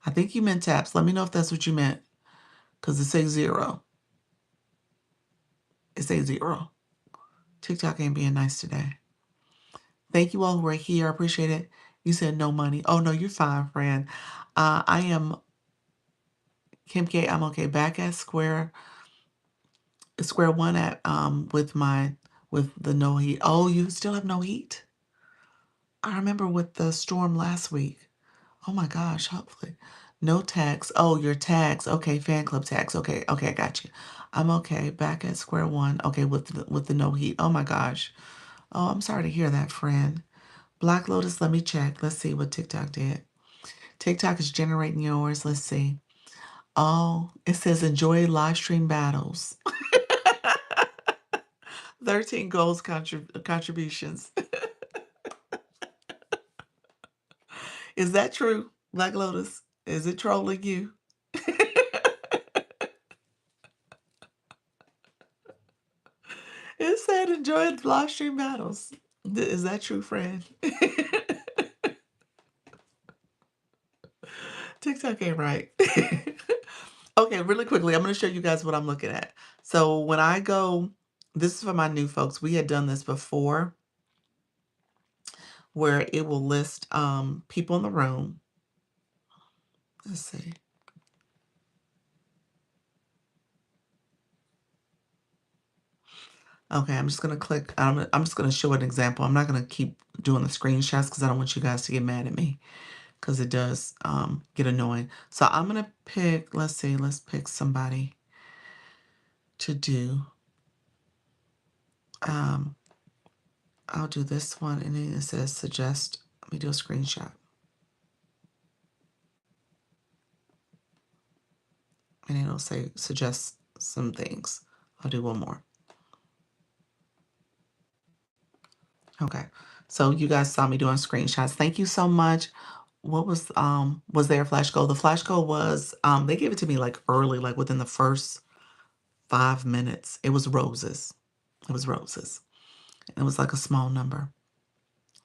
I think you meant taps. Let me know if that's what you meant, because it says zero. It says zero. TikTok ain't being nice today. Thank you all who are here. I appreciate it. You said no money. Oh no, you're fine, friend. I am Kim K. I'm okay. Back at square one at with the no heat. Oh, you still have no heat? I remember with the storm last week. Oh my gosh, hopefully. No tags. Oh, your tags. Okay, fan club tags. Okay, okay, I got you. I'm okay. Back at square one. Okay, with the no heat. Oh my gosh. Oh, I'm sorry to hear that, friend. Black Lotus, let me check. Let's see what TikTok did. TikTok is generating yours. Let's see. Oh, it says enjoy live stream battles. 13 goals contributions. Is that true, Black Lotus? Is it trolling you? It said enjoy live stream battles. Is that true, friend? TikTok ain't right. Okay, really quickly, I'm going to show you guys what I'm looking at. So when I go, this is for my new folks. We had done this before where it will list people in the room. Let's see. Okay, I'm just going to click. I'm just going to show an example. I'm not going to keep doing the screenshots because I don't want you guys to get mad at me, because it does get annoying. So I'm going to pick, let's pick somebody to do. I'll do this one, and then it says suggest. Let me do a screenshot. And it'll say suggest some things. I'll do one more. Okay. So you guys saw me doing screenshots. Thank you so much. What was there a flash goal? The flash goal was they gave it to me like early, like within the first 5 minutes. It was roses. It was roses. It was like a small number.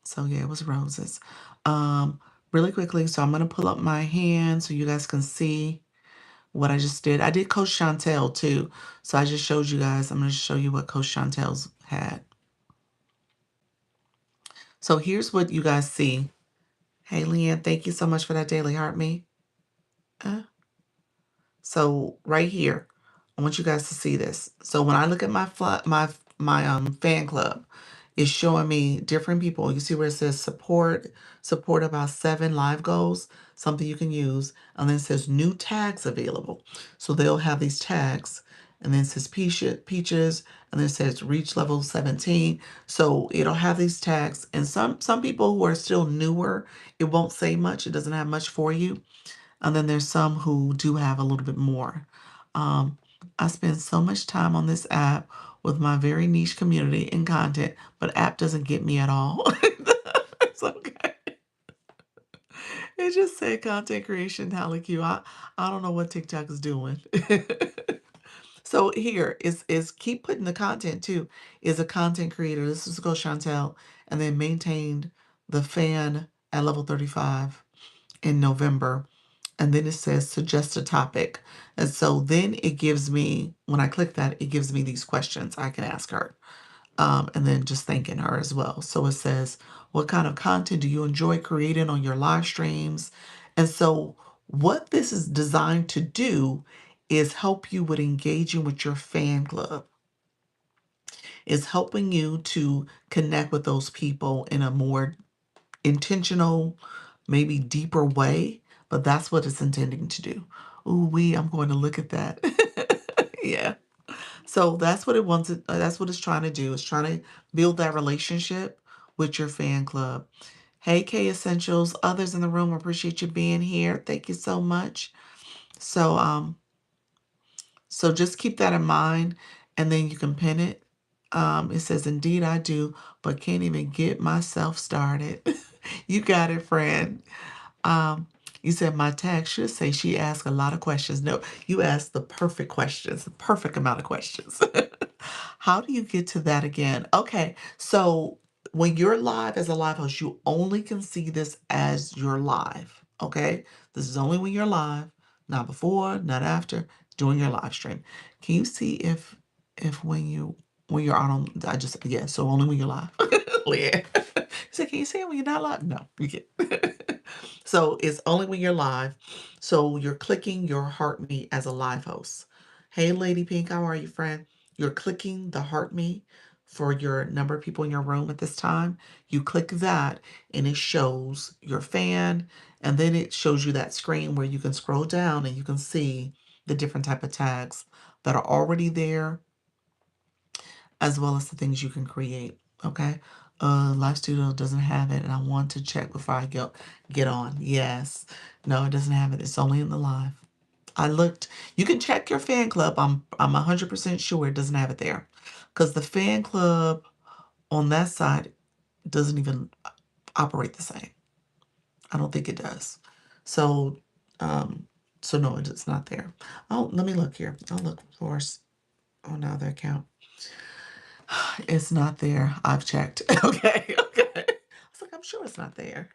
So yeah, it was roses. Really quickly, so I'm gonna pull up my hand so you guys can see what I just did. I did Coach Chantel too. So I just showed you guys. I'm gonna show you what Coach Chantel's had. So here's what you guys see. Hey, Leanne, thank you so much for that daily heart me. So right here, I want you guys to see this. So when I look at my fan club, it's showing me different people. You see where it says support about 7 live goals, something you can use. And then it says new tags available. So they'll have these tags. And then it says peaches, and then it says reach level 17. So it'll have these tags. And some people who are still newer, it won't say much. It doesn't have much for you. And then there's some who do have a little bit more. Um, I spend so much time on this app with my very niche community and content, but app doesn't get me at all. It's okay. It just said content creation, Haliq. I don't know what TikTok is doing. So here is keep putting the content too. Is a content creator. This is Go Chantel, and then maintained the fan at level 35 in November. And then it says suggest a topic. And so then it gives me, when I click that, it gives me these questions I can ask her. And then just thanking her as well. So it says, what kind of content do you enjoy creating on your live streams? And so what this is designed to do is help you with engaging with your fan club. It's helping you to connect with those people in a more intentional, maybe deeper way, but that's what it's intending to do. Ooh, I'm going to look at that. Yeah. So that's what it wants. That's what it's trying to do. It's trying to build that relationship with your fan club. Hey, K Essentials, others in the room, appreciate you being here. Thank you so much. So, so just keep that in mind, and then you can pin it. It says, "Indeed, I do, but can't even get myself started." You got it, friend. Um, you said my tag should say she asked a lot of questions. No, you asked the perfect questions, the perfect amount of questions. How do you get to that again? Okay, so when you're live as a live host, you only can see this as you're live. Okay, this is only when you're live, not before, not after, doing your live stream. Can you see if when you're on? I just yeah. So only when you're live. Yeah. So can you see it when you're not live? No, you can't. So it's only when you're live. So you're clicking your heart me as a live host. Hey, Lady Pink, how are you, friend? You're clicking the heart me for your number of people in your room at this time. You click that and it shows your fan, and then it shows you that screen where you can scroll down and you can see the different type of tags that are already there, as well as the things you can create. Okay. Live Studio doesn't have it, and I want to check before I get on. Yes. No, it doesn't have it. It's only in the live. I looked. You can check your fan club. I'm 100% sure it doesn't have it there. Because the fan club on that side doesn't even operate the same. I don't think it does. So um so no, it's not there. Oh, let me look here. I'll look for us on another account. It's not there. I've checked. Okay, okay. I was like, I'm sure it's not there.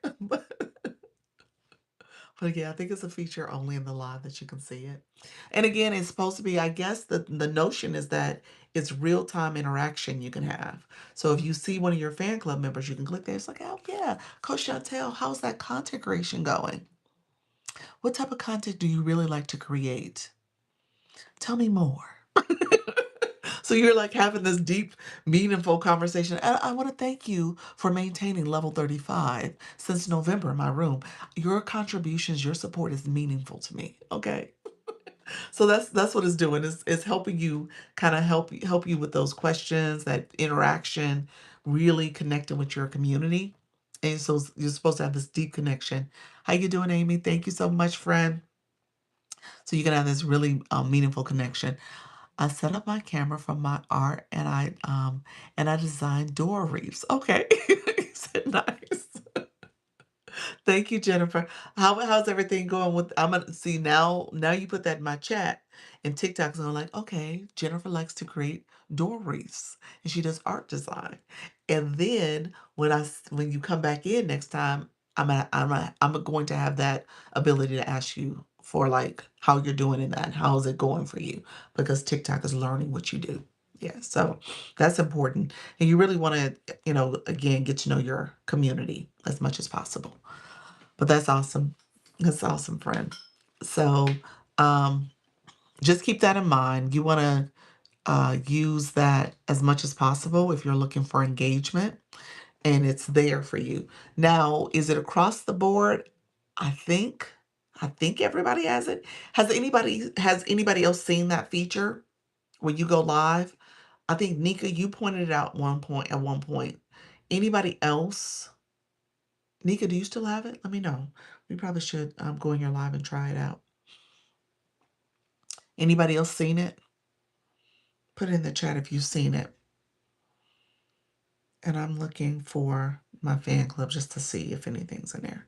But yeah, I think it's a feature only in the live that you can see it. And again, it's supposed to be, I guess the notion is that it's real-time interaction you can have. So if you see one of your fan club members, you can click there. It's like, oh yeah, Coach Chantel, how's that content creation going? What type of content do you really like to create? Tell me more. So you're like having this deep, meaningful conversation. And I want to thank you for maintaining level 35 since November in my room. Your contributions, your support is meaningful to me. Okay. So that's what it's doing. It's helping you kind of help you with those questions, that interaction, really connecting with your community. And so you're supposed to have this deep connection. How you doing, Amy? Thank you so much, friend. So you can have this really meaningful connection. I set up my camera from my art, and I designed door reefs. Okay. Is it nice? Thank you, Jennifer. How's everything going with I'm gonna see now you put that in my chat, and TikTok's gonna like, okay, Jennifer likes to create door wreaths and she does art design. And then when you come back in next time, I'm going to have that ability to ask you for like how you're doing in that. How is it going for you? Because TikTok is learning what you do. Yeah, so that's important. And you really want to, again, get to know your community as much as possible. But that's awesome. That's awesome, friend. So um, just keep that in mind. You want to use that as much as possible if you're looking for engagement and it's there for you. Now, is it across the board? I think I think everybody has it. Has anybody else seen that feature when you go live? I think Nika, you pointed it out at one point. Anybody else? Nika, do you still have it? Let me know. We probably should go in your live and try it out. Anybody else seen it? Put it in the chat if you've seen it. And I'm looking for my fan club just to see if anything's in there.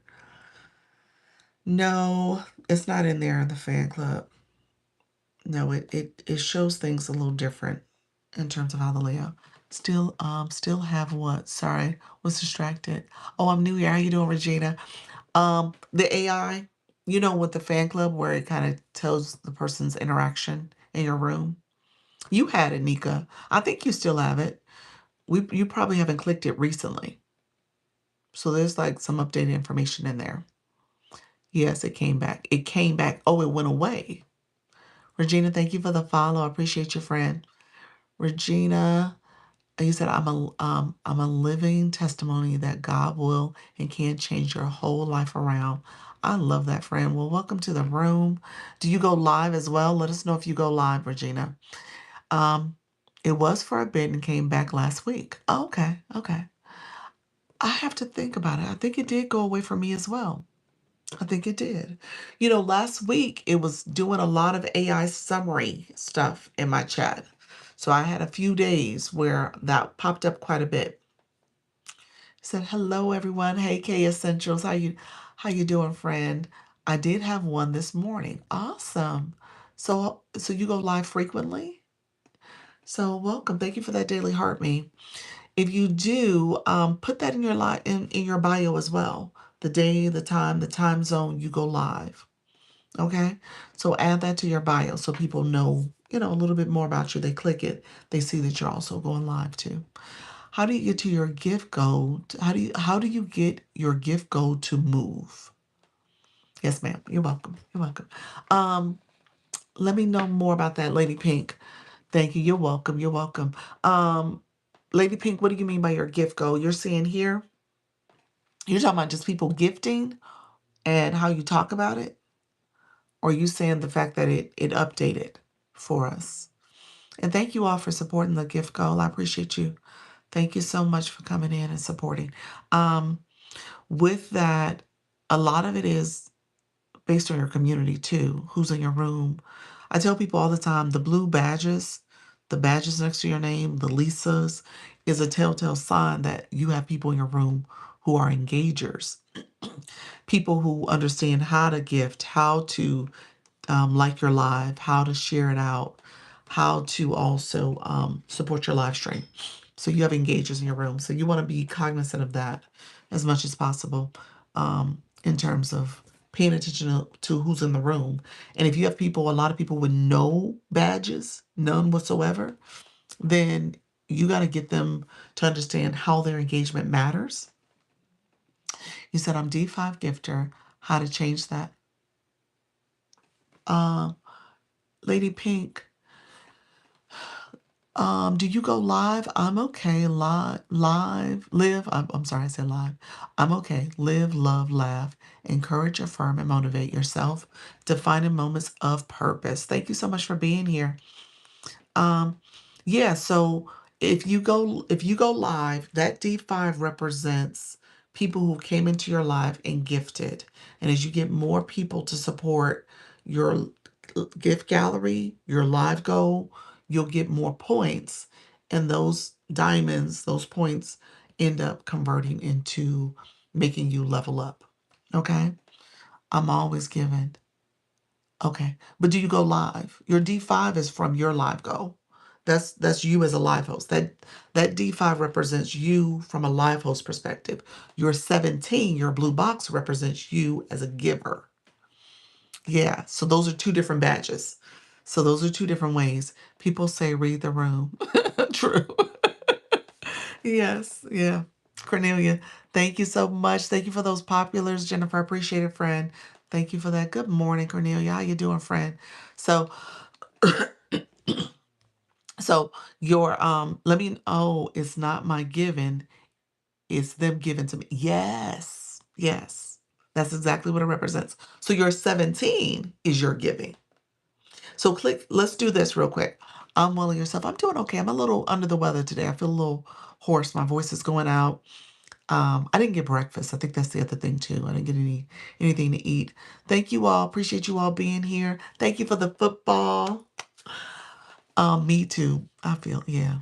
No, it's not in there in the fan club. No, it shows things a little different in terms of how the layout. Still have what? Sorry, was distracted. Oh, I'm new here. How you doing, Regina? The AI, with the fan club where it kind of tells the person's interaction in your room. You had it, Nika. I think you still have it. You probably haven't clicked it recently. So there's like some updated information in there. Yes, it came back. It came back. Oh, it went away. Regina, thank you for the follow. I appreciate your friend. Regina, you said I'm a living testimony that God will and can change your whole life around. I love that, friend. Well, welcome to the room. Do you go live as well? Let us know if you go live, Regina. Um, it was for a bit and came back last week. Oh, okay, okay. I have to think about it. I think it did go away from me as well. I think it did. Last week it was doing a lot of AI summary stuff in my chat. So I had a few days where that popped up quite a bit. Said hello everyone. Hey K Essentials. How you doing, friend? I did have one this morning. Awesome. So you go live frequently? So welcome. Thank you for that daily heart me. If you do, put that in your in your bio as well. The day, the time zone you go live. Okay. So add that to your bio so people know, a little bit more about you. They click it, they see that you're also going live too. How do you get to your gift goal? How do you get your gift goal to move? Yes, ma'am. You're welcome. You're welcome. Um, Let me know more about that, Lady Pink. Thank you. You're welcome. You're welcome. Um, Lady Pink, what do you mean by your gift goal? You're seeing here, you're talking about just people gifting and how you talk about it? Or are you saying the fact that it updated for us? And thank you all for supporting the gift goal. I appreciate you. Thank you so much for coming in and supporting. Um, with that, a lot of it is based on your community too, who's in your room. I tell people all the time the badges next to your name, the Lisas, is a telltale sign that you have people in your room who are engagers, people who understand how to gift, how to like your live, how to share it out, how to also support your live stream. So you have engagers in your room. So you want to be cognizant of that as much as possible in terms of paying attention to who's in the room. And if you have people, a lot of people with no badges, none whatsoever, then you got to get them to understand how their engagement matters. You said, I'm D5 gifter, how to change that. Um, Lady Pink, do you go live? I'm okay. Live. I'm sorry, I said live. I'm okay. Live, love, laugh, encourage, affirm, and motivate yourself. Defining moments of purpose. Thank you so much for being here. Um, yeah, so if you go live, that D5 represents people who came into your live and gifted. And as you get more people to support your gift gallery, your live goal, you'll get more points. And those diamonds, those points end up converting into making you level up. Okay? I'm always giving. Okay. But do you go live? Your D5 is from your live goal. That's you as a live host. That D5 represents you from a live host perspective. Your 17, your blue box represents you as a giver. Yeah. So those are two different badges. So those are two different ways. People say read the room. True. Yes. Yeah. Cornelia, thank you so much. Thank you for those populars, Jennifer. Appreciate it, friend. Thank you for that. Good morning, Cornelia. How you doing, friend? So, so your let me. Oh, it's not my giving. It's them giving to me. Yes, yes, that's exactly what it represents. So your 17 is your giving. So click. Let's do this real quick. Unwilling yourself. I'm doing okay. I'm a little under the weather today. I feel a little hoarse. My voice is going out. I didn't get breakfast. I think that's the other thing too. I didn't get anything to eat. Thank you all. Appreciate you all being here. Thank you for the football. Me too. I feel yeah.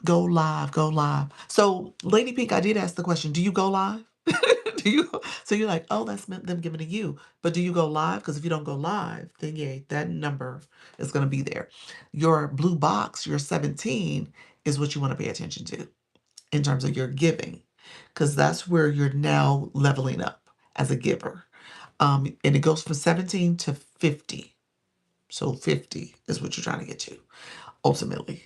Go live. Go live. So, Lady Pink, I did ask the question. Do you go live? Do you? So you're like, oh, that's them giving to you. But do you go live? Because if you don't go live, then yeah, that number is going to be there. Your blue box, your 17, is what you want to pay attention to in terms of your giving, because that's where you're now leveling up as a giver. And it goes from 17 to 50. So 50 is what you're trying to get to ultimately.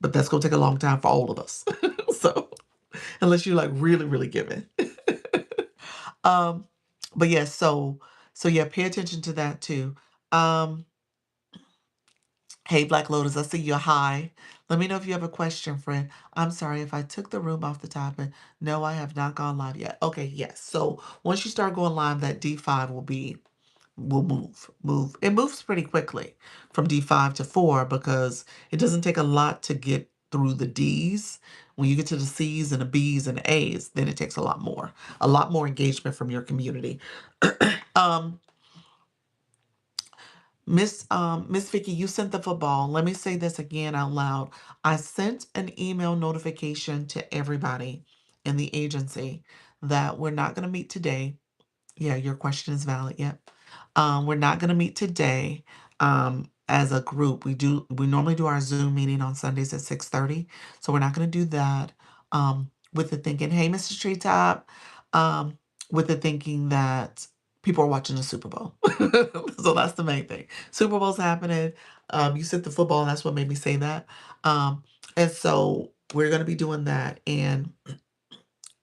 But that's going to take a long time for all of us. So unless you're like really, really giving. um, but yeah, so yeah, pay attention to that too. Um, Hey, Black Lotus, I see you. Hi. Let me know if you have a question, friend. I'm sorry if I took the room off the topic. No, I have not gone live yet. Okay, yes. So once you start going live, that D5 will move. It moves pretty quickly from D5 to 4 because it doesn't take a lot to get through the D's. When you get to the C's and the B's and the A's, then it takes a lot more engagement from your community. um, Miss Vicky, you sent the football. Let me say this again out loud. I sent an email notification to everybody in the agency that we're not going to meet today. Yeah, your question is valid. Yep. We're not going to meet today as a group. We normally do our Zoom meeting on Sundays at 6:30. So we're not going to do that with the thinking, hey, Mr. Treetop, um, with the thinking that people are watching the Super Bowl. So that's the main thing. Super Bowl's happening. You said the football, and that's what made me say that. And so we're going to be doing that. And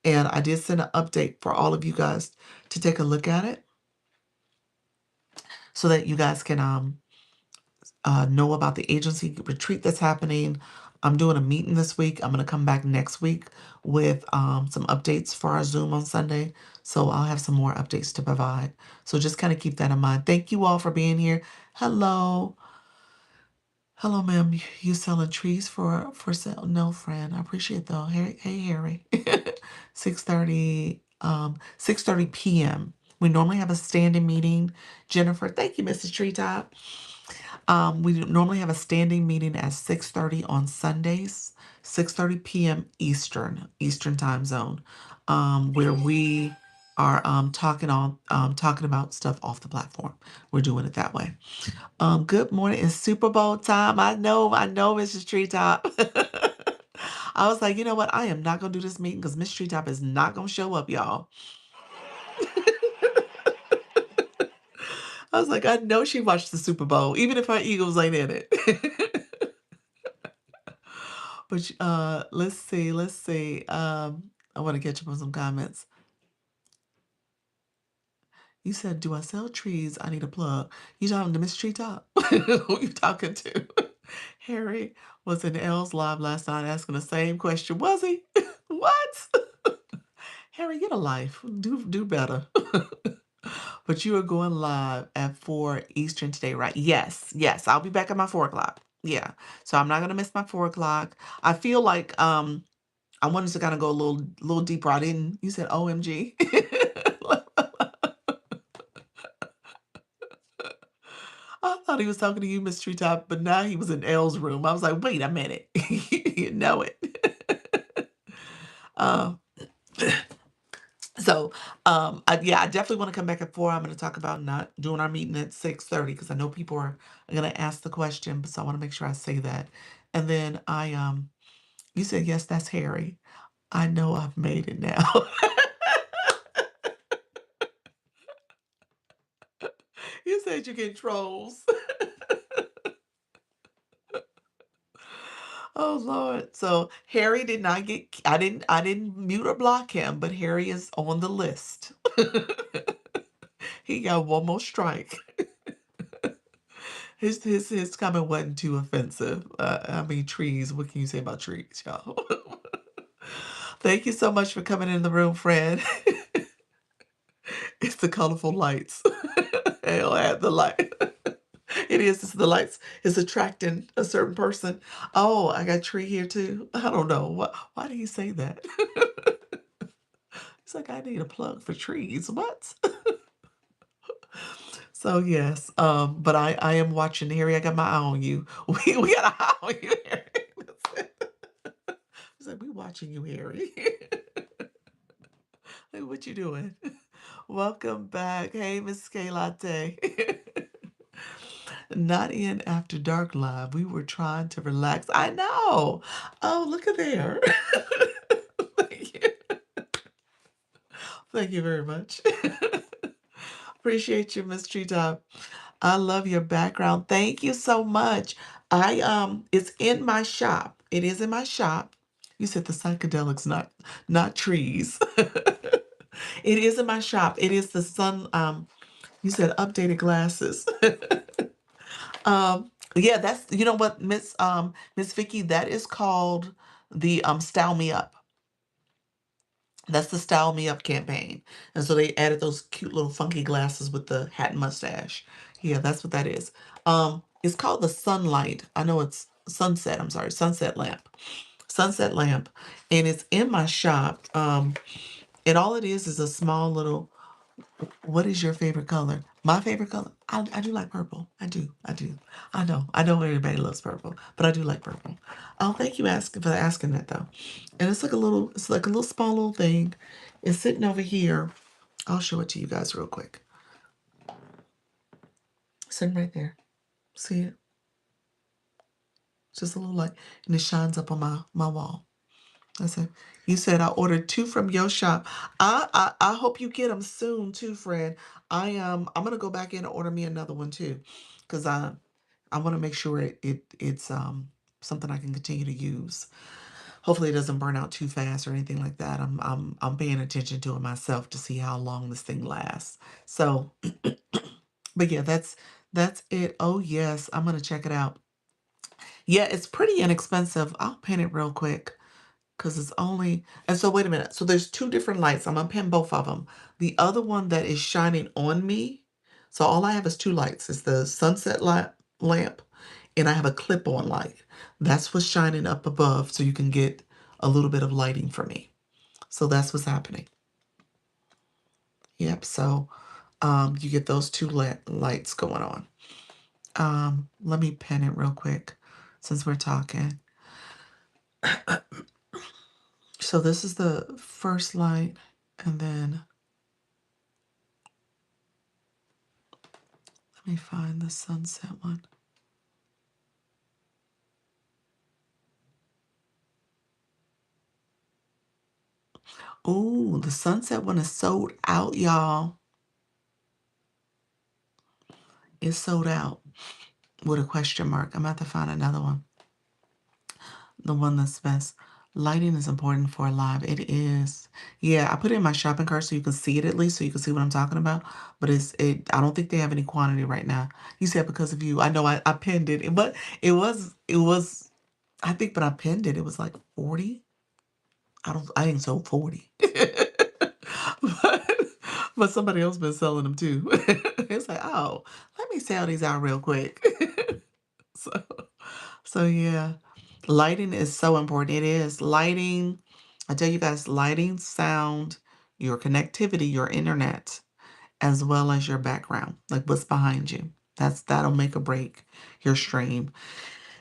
I did send an update for all of you guys to take a look at it so that you guys can know about the agency retreat that's happening. I'm doing a meeting this week. I'm going to come back next week with some updates for our Zoom on Sunday. So I'll have some more updates to provide. So just kind of keep that in mind. Thank you all for being here. Hello. Hello, ma'am. You selling trees for sale? No, friend. I appreciate though. Hey, Harry. 6:30 p.m. We normally have a standing meeting. Jennifer, thank you, Mrs. Treetop. We normally have a standing meeting at 6:30 on Sundays, 6:30 p.m. Eastern time zone, where we are talking about stuff off the platform. We're doing it that way. Good morning. It's Super Bowl time. I know, Mrs. Treetop. I was like, you know what? I am not gonna do this meeting because Miss Treetop is not gonna show up, y'all. I was like, I know she watched the Super Bowl, even if our Eagles ain't in it. But let's see. I want to catch up on some comments. You said, "Do I sell trees? I need a plug." You talking to Miss Treetop? Who you talking to? Harry was in L's live last night asking the same question. Was he? What? Harry, get a life. Do better. But you are going live at 4 Eastern today, right? Yes. I'll be back at my 4 o'clock. Yeah. So I'm not gonna miss my 4 o'clock. I feel like I wanted to kind of go a little deeper. I didn't. You said OMG. I thought he was talking to you, Miss Treetop, but now he was in L's room. I was like, wait a minute. You know it. um, so yeah, I definitely want to come back at 4. I'm going to talk about not doing our meeting at 6:30 because I know people are going to ask the question, but so I want to make sure I say that. And then you said yes, that's Harry. I know I've made it now. You said you get trolls. Oh Lord. So Harry did not get I didn't mute or block him, but Harry is on the list. He got one more strike. His comment wasn't too offensive. I mean trees, what can you say about trees, y'all? Thank you so much for coming in the room, Fred. It's the colorful lights. Hell at the light. It is. It's the lights. It's attracting a certain person. Oh, I got tree here too. I don't know. Why did he say that? He's like, I need a plug for trees. What? So yes. But I am watching Harry. I got my eye on you. We got an eye on you, Harry. He's like, we watching you, Harry. Like, what you doing? Welcome back. Hey, Miss K Latte. Not in After Dark Live. We were trying to relax. I know. Oh, look at there. Thank you. Thank you very much. Appreciate you, Miss Treetop. I love your background. Thank you so much. It's in my shop. It is in my shop. You said the psychedelics, not trees. It is in my shop. It is the sun. You said updated glasses. Yeah, that's, you know what, Miss Vicky, that is called the Style Me Up. That's the Style Me Up campaign. And so they added those cute little funky glasses with the hat and mustache. Yeah, that's what that is. It's called the Sunlight. I know it's Sunset, I'm sorry, Sunset Lamp. Sunset Lamp. And it's in my shop. And all it is a small little, what is your favorite color? My favorite color? I do like purple. I do. I do. I know. I know everybody loves purple, but I do like purple. Oh, thank you for asking that though. And it's like a little small little thing. It's sitting over here. I'll show it to you guys real quick. Sitting right there. See it? Just a little light. And it shines up on my wall. That's it. You said I ordered 2 from your shop. I hope you get them soon too, Fred. I'm gonna go back in and order me another one too, because I want to make sure it's something I can continue to use. Hopefully it doesn't burn out too fast or anything like that. I'm paying attention to it myself to see how long this thing lasts. So, but yeah, that's it. Oh yes, I'm gonna check it out. Yeah, it's pretty inexpensive. I'll pin it real quick. Because it's only, and so wait a minute. So there's 2 different lights. I'm gonna pin both of them. The other one that is shining on me, so all I have is 2 lights. It's the sunset light lamp, and I have a clip-on light. That's what's shining up above, so you can get a little bit of lighting for me. So that's what's happening. Yep. So you get those 2 lights going on. Let me pin it real quick since we're talking. So this is the first light, and then let me find the sunset one. Ooh, the sunset one is sold out, y'all. It's sold out with a question mark. I'm about to find another one. The one that's best. Lighting is important for a live. It is. Yeah, I put it in my shopping cart so you can see it at least, so you can see what I'm talking about. But I don't think they have any quantity right now. You said because of you. I know I pinned it. But it was I think when I pinned it, it was like 40. I ain't sold 40. but, but somebody else been selling them too. It's like, oh, let me sell these out real quick. so so yeah. Lighting is so important. It is. Lighting, I tell you guys, lighting, sound, your connectivity, your internet, as well as your background, like what's behind you. That'll make or break your stream.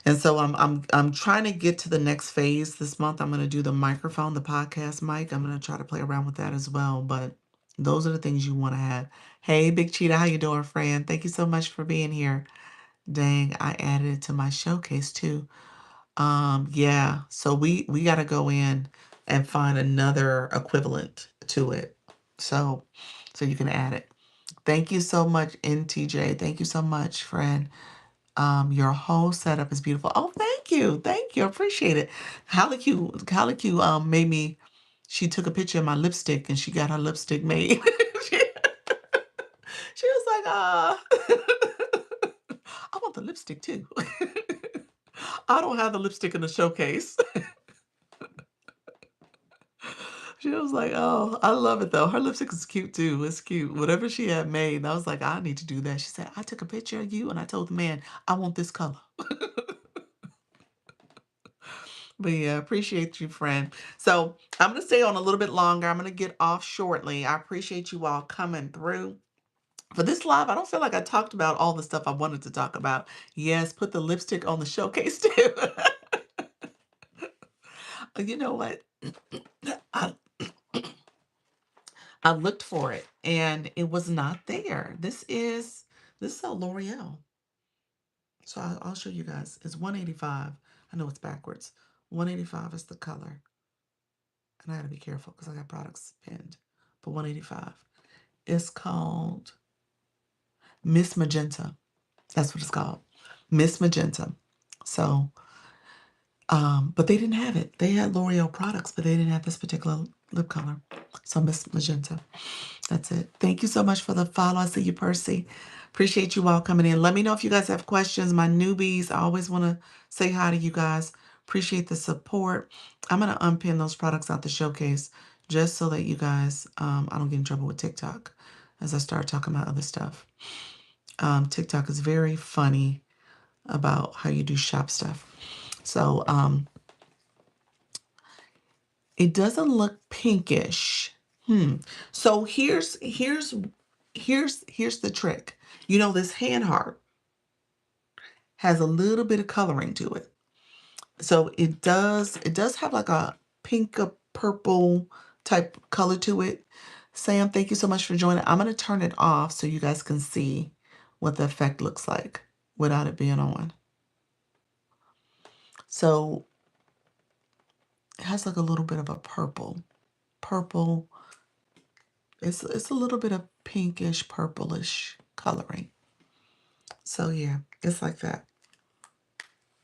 And so I'm trying to get to the next phase this month. I'm going to do the microphone, the podcast mic. I'm going to try to play around with that as well. But those are the things you want to have. Hey, Big Cheetah, how you doing, friend? Thank you so much for being here. Dang, I added it to my showcase too. Yeah. So we got to go in and find another equivalent to it. So you can add it. Thank you so much, NTJ. Thank you so much, friend. Your whole setup is beautiful. Oh, thank you. Thank you. Appreciate it. Hallie made me, she took a picture of my lipstick and she got her lipstick made. she, she was like, I want the lipstick too. I don't have the lipstick in the showcase. She was like, oh, I love it though. Her lipstick is cute too. It's cute. Whatever she had made. And I was like, I need to do that. She said, I took a picture of you and I told the man, I want this color. But yeah, appreciate you, friend. So I'm going to stay on a little bit longer. I'm going to get off shortly. I appreciate you all coming through. For this live, I don't feel like I talked about all the stuff I wanted to talk about. Yes, put the lipstick on the showcase too. You know what? I, I looked for it and it was not there. This is a L'Oreal. So I'll show you guys. It's 185. I know it's backwards. 185 is the color. And I gotta be careful because I got products pinned. But 185. It's called Miss Magenta. That's what it's called. Miss Magenta. So But they didn't have it. They had L'Oreal products, but they didn't have this particular lip color. So Miss Magenta. That's it. Thank you so much for the follow. I see you, Percy. Appreciate you all coming in. Let me know if you guys have questions. My newbies, I always want to say hi to you guys. Appreciate the support. I'm going to unpin those products out the showcase just so that you guys, I don't get in trouble with TikTok as I start talking about other stuff. TikTok is very funny about how you do shop stuff. So it doesn't look pinkish. So here's the trick. You know, this hand heart has a little bit of coloring to it. So it does have like a pink or purple type color to it. Sam, thank you so much for joining. I'm gonna turn it off so you guys can see what the effect looks like without it being on. So it has like a little bit of a purple. It's a little bit of pinkish, purplish coloring. So yeah, it's like that.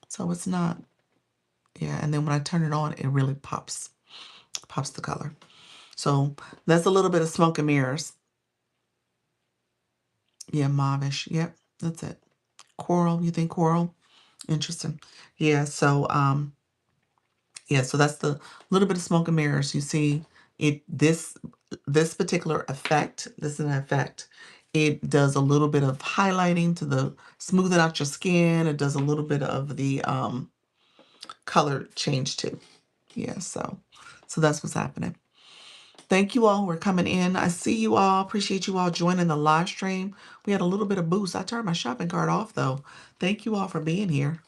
So it's not, yeah. And then when I turn it on, it really pops the color. So that's a little bit of smoke and mirrors. Yeah, mauvish. Yep, that's it. Coral, you think coral? Interesting. Yeah, so that's the little bit of smoke and mirrors. You see it this particular effect, this is an effect. It does a little bit of highlighting to the smoothing out your skin. It does a little bit of the color change too. Yeah, so that's what's happening. Thank you all who are coming in. I see you all. Appreciate you all joining the live stream. We had a little bit of boost. I turned my shopping cart off though. Thank you all for being here.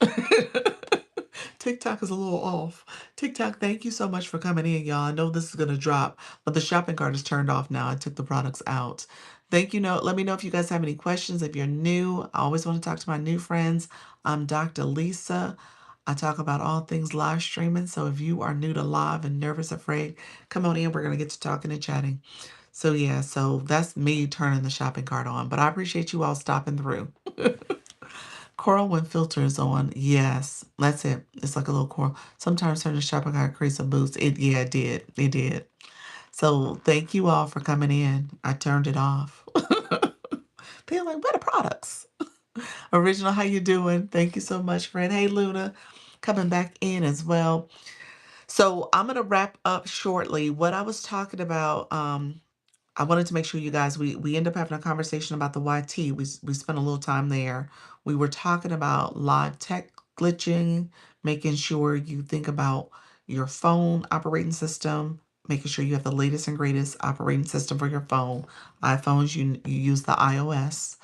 TikTok is a little off. TikTok, thank you so much for coming in, y'all. I know this is gonna drop, but the shopping cart is turned off now. I took the products out. Thank you. Let me know if you guys have any questions. If you're new, I always want to talk to my new friends. I'm Dr. Lisa. I talk about all things live streaming. So if you are new to live and nervous, afraid, come on in. We're gonna get to talking and chatting. So yeah, so that's me turning the shopping cart on. But I appreciate you all stopping through. Coral when filter is on. Yes, that's it. It's like a little coral. Sometimes turning the shopping cart creates a boost. It did. It did. So thank you all for coming in. I turned it off. They're like, where the products? Original, how you doing? Thank you so much, friend. Hey, Luna, coming back in as well. So I'm gonna wrap up shortly. What I was talking about, I wanted to make sure you guys, we end up having a conversation about the YT. We spent a little time there. We were talking about live tech glitching, making sure you think about your phone operating system, making sure you have the latest and greatest operating system for your phone. iPhones, you use the iOS.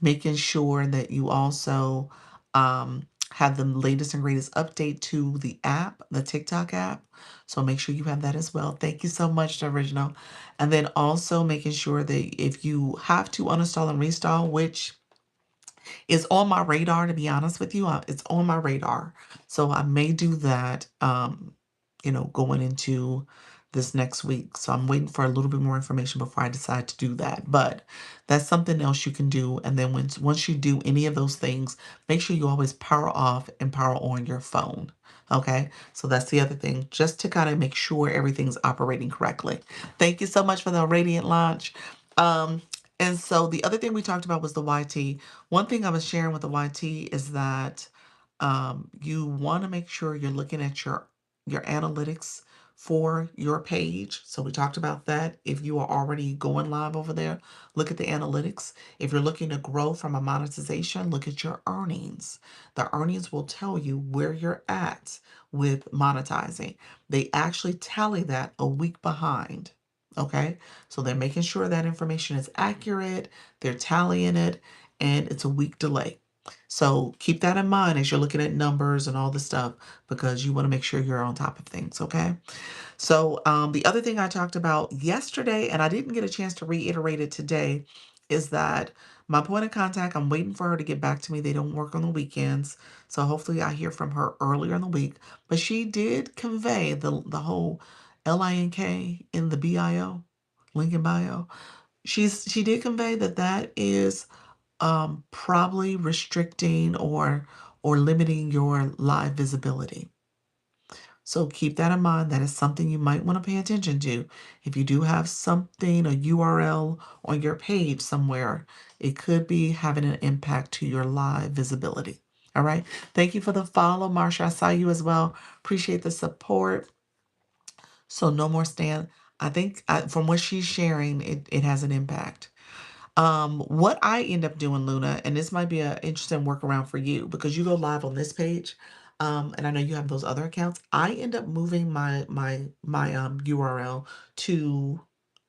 Making sure that you also have the latest and greatest update to the app, the TikTok app. So make sure you have that as well. Thank you so much, the original. And then also making sure that if you have to uninstall and reinstall, which is on my radar, to be honest with you, it's on my radar. So I may do that, going into this next week. So I'm waiting for a little bit more information before I decide to do that. But that's something else you can do. And then once you do any of those things, make sure you always power off and power on your phone. Okay, so that's the other thing, just to kind of make sure everything's operating correctly. Thank you so much for the radiant launch. Um, and so the other thing we talked about was the YT. One thing I was sharing with the YT is that you want to make sure you're looking at your analytics for your page. So we talked about that. If you are already going live over there, look at the analytics. If you're looking to grow from a monetization, look at your earnings. The earnings will tell you where you're at with monetizing. They actually tally that a week behind. Okay, so they're making sure that information is accurate, they're tallying it, and it's a week delay. So keep that in mind as you're looking at numbers and all this stuff because you want to make sure you're on top of things, okay? So the other thing I talked about yesterday, and I didn't get a chance to reiterate it today, is that my point of contact, I'm waiting for her to get back to me. They don't work on the weekends. So hopefully I hear from her earlier in the week. But she did convey the whole LINK in the BIO, link in bio. She did convey that is probably restricting or or limiting your live visibility. So keep that in mind. That is something you might want to pay attention to. If you do have something, a URL on your page somewhere, it could be having an impact to your live visibility. All right. Thank you for the follow, Marsha. I saw you as well. Appreciate the support. So no more stand. I think from what she's sharing, it has an impact. What I end up doing, Luna, and this might be an interesting workaround for you because you go live on this page, and I know you have those other accounts. I end up moving my URL to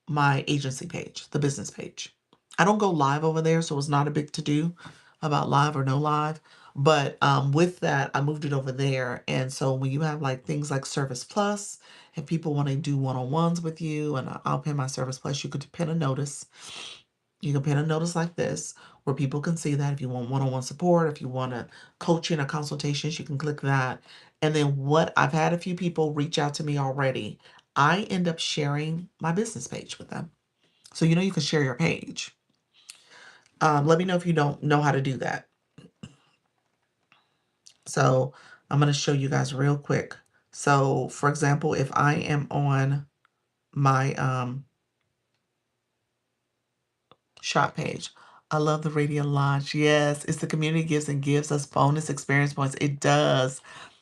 my agency page, the business page. I don't go live over there, so it's not a big to do about live or no live. But with that, I moved it over there, and so when you have like things like Service Plus, if people want to do one-on-ones with you, and I'll pin my Service Plus, you could pin a notice. You can pin a notice like this where people can see that if you want one-on-one support, if you want a coaching or consultations, you can click that. And then what I've had a few people reach out to me already. I end up sharing my business page with them. So you can share your page. Let me know if you don't know how to do that. So I'm going to show you guys real quick. So for example, if I am on my shop page. I love the radio launch. Yes, it's the community gives and gives us bonus experience points. It does.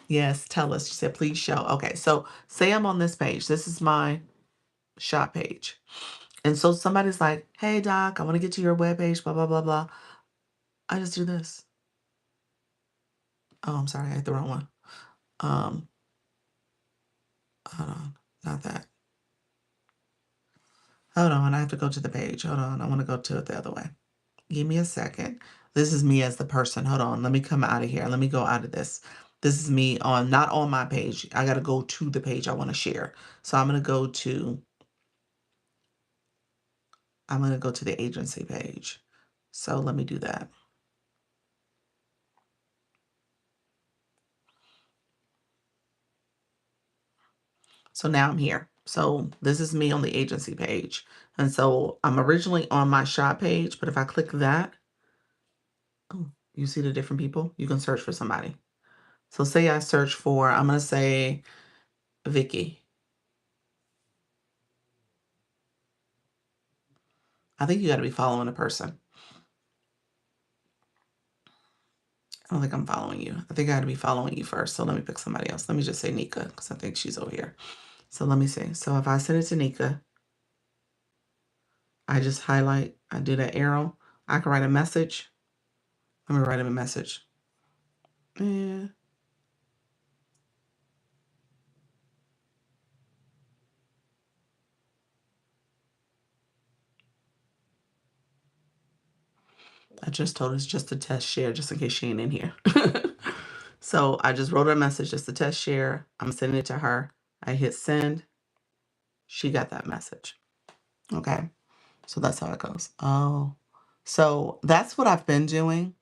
Yes, tell us. She said, please show. Okay, so say I'm on this page. This is my shop page. And so somebody's like, hey, Doc, I want to get to your webpage, blah, blah, blah, blah. I just do this. Oh, I'm sorry. I hit the wrong one. Um, Hold on. Not that. Hold on. I have to go to the page. Hold on. I want to go to it the other way. Give me a second. This is me as the person. Hold on. Let me come out of here. Let me go out of this. This is me not on my page. I got to go to the page I want to share. So I'm going to go to the agency page. So let me do that. So now I'm here. So this is me on the agency page. And so I'm originally on my shop page, but if I click that, oh, you see the different people? You can search for somebody. So say I search for, I'm going to say Vicky. I think you got to be following a person. I don't think I'm following you. I think I got to be following you first. So let me pick somebody else. Let me just say Nika because I think she's over here. So let me see. So if I send it to Nika, I just highlight, I do that arrow. I can write a message. Let me write him a message. Yeah. I just told her it's just a test share just in case she ain't in here. So I just wrote her a message, just a test share. I'm sending it to her. I hit send. She got that message. Okay. So that's how it goes. Oh, so that's what I've been doing.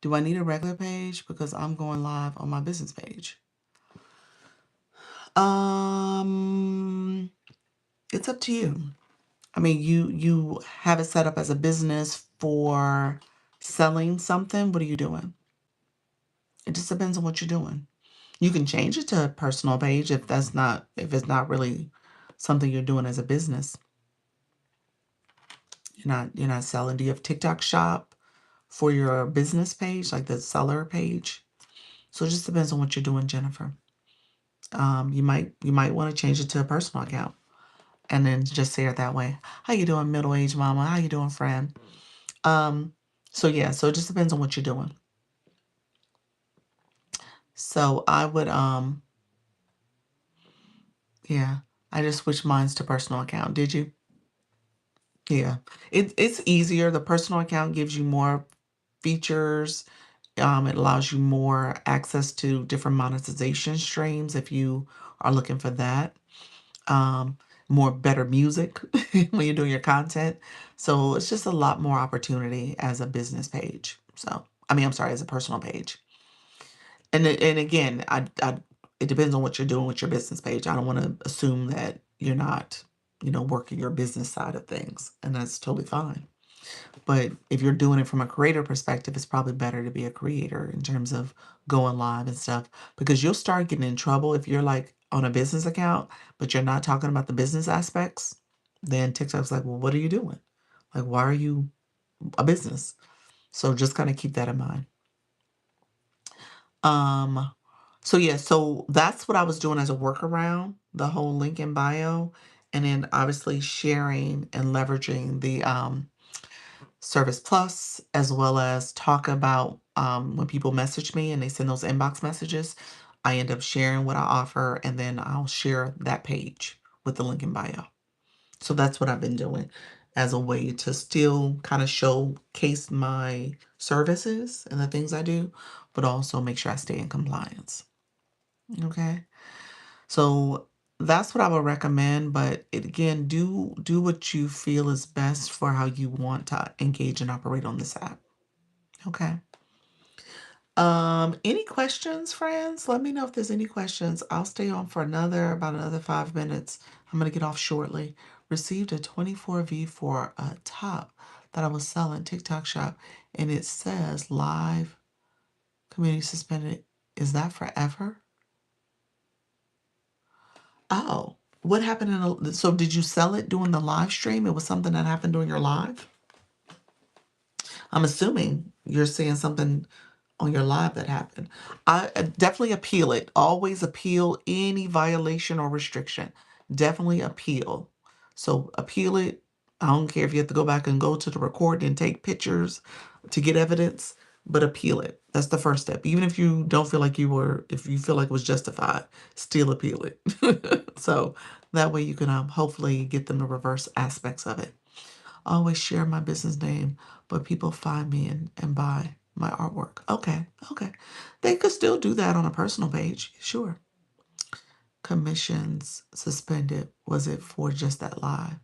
Do I need a regular page? Because I'm going live on my business page. It's up to you. I mean, you have it set up as a business for selling something. What are you doing? It just depends on what you're doing. You can change it to a personal page if it's not really something you're doing as a business. You're not selling. Do you have TikTok shop for your business page, like the seller page? So it just depends on what you're doing, Jennifer. You might want to change it to a personal account and then just say it that way. How you doing, middle-aged mama? How you doing, friend? Um, so yeah, so it just depends on what you're doing. So I would yeah, I just switched mine to personal account. Did you? Yeah. It's easier. The personal account gives you more features. It allows you more access to different monetization streams if you are looking for that. Um, More better music when you're doing your content. So it's just a lot more opportunity as a business page. So, I mean, I'm sorry, as a personal page. And again, it depends on what you're doing with your business page. I don't want to assume that you're not, working your business side of things, and that's totally fine. But if you're doing it from a creator perspective, it's probably better to be a creator in terms of going live and stuff, because you'll start getting in trouble if you're like on a business account, but you're not talking about the business aspects. Then TikTok's like, well, what are you doing? Like, why are you a business? So just kind of keep that in mind. Um, so yeah, so that's what I was doing as a workaround, the whole link in bio, and then obviously sharing and leveraging the Service Plus, as well as talk about when people message me and they send those inbox messages, I end up sharing what I offer, and then I'll share that page with the link in bio. So that's what I've been doing as a way to still kind of showcase my services and the things I do, but also make sure I stay in compliance. Okay. So that's what I would recommend. But again, do what you feel is best for how you want to engage and operate on this app. Okay. Any questions, friends? Let me know if there's any questions. I'll stay on for about another 5 minutes. I'm gonna get off shortly. Received a 24V for a top that I was selling TikTok shop, and it says live community suspended. Is that forever? Oh, what happened so did you sell it during the live stream? It was something that happened during your live? I'm assuming you're seeing something on your live that happened. I definitely appeal it. Always appeal any violation or restriction. Definitely appeal. So appeal it. I don't care if you have to go back and go to the recording and take pictures to get evidence, but appeal it. That's the first step. Even if you don't feel like if you feel like it was justified, still appeal it. So that way you can hopefully get them to reverse aspects of it. I always share my business name, but people find me and buy my artwork. Okay, okay. They could still do that on a personal page, sure. Commissions suspended. Was it for just that live?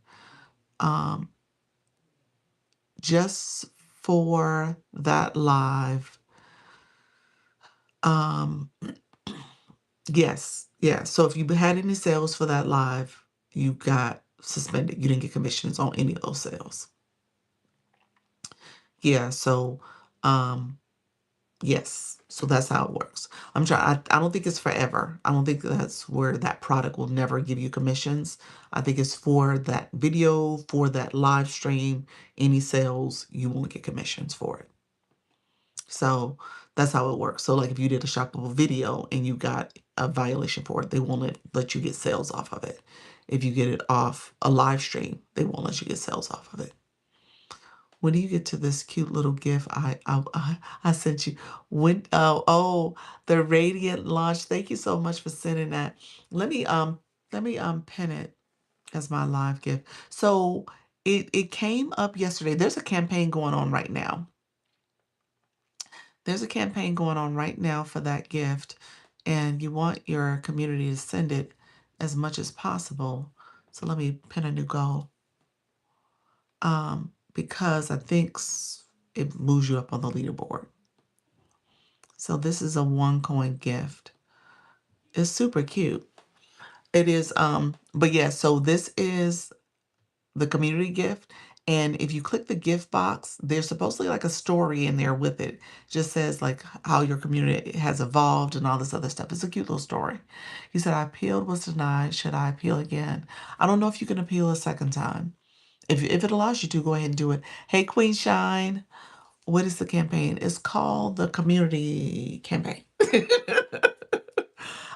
Um, just for that live. Um, yes, yeah. So if you had any sales for that live, you got suspended. You didn't get commissions on any of those sales. Yeah, so um yes, so that's how it works. I don't think it's forever. I don't think that's where that product will never give you commissions. I think it's for that video, for that live stream, any sales, you won't get commissions for it. So that's how it works. So like if you did a shoppable video and you got a violation for it, they won't let you get sales off of it. If you get it off a live stream, they won't let you get sales off of it. When you get to this cute little gift I sent you, the radiant launch. Thank you so much for sending that. Let me pin it as my live gift. So it came up yesterday. There's a campaign going on right now. There's a campaign going on right now for that gift, and you want your community to send it as much as possible. So let me pin a new goal. Because I think it moves you up on the leaderboard. So this is a 1 coin gift. It's super cute. It is, but yeah, so this is the community gift. And if you click the gift box, there's supposedly like a story in there with it. Just says like how your community has evolved and all this other stuff. It's a cute little story. He said, I appealed, was denied. Should I appeal again? I don't know if you can appeal a second time. If it allows you to, go ahead and do it. Hey, Queen Shine. What is the campaign? It's called the Community Campaign.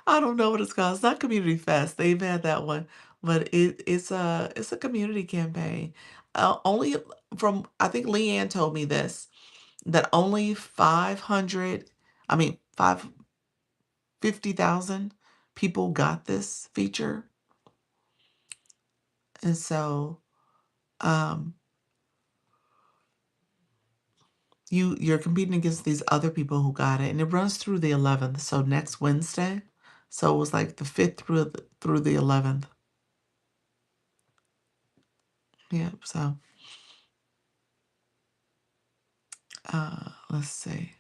I don't know what it's called. It's not Community Fest. They've had that one, but it's a community campaign. Only from I think Leanne told me this that only 500, I mean 550,000 people got this feature, and so um you're competing against these other people who got it, and it runs through the 11th, so next Wednesday. So it was like the 5th through the 11th. Yeah, so let's see.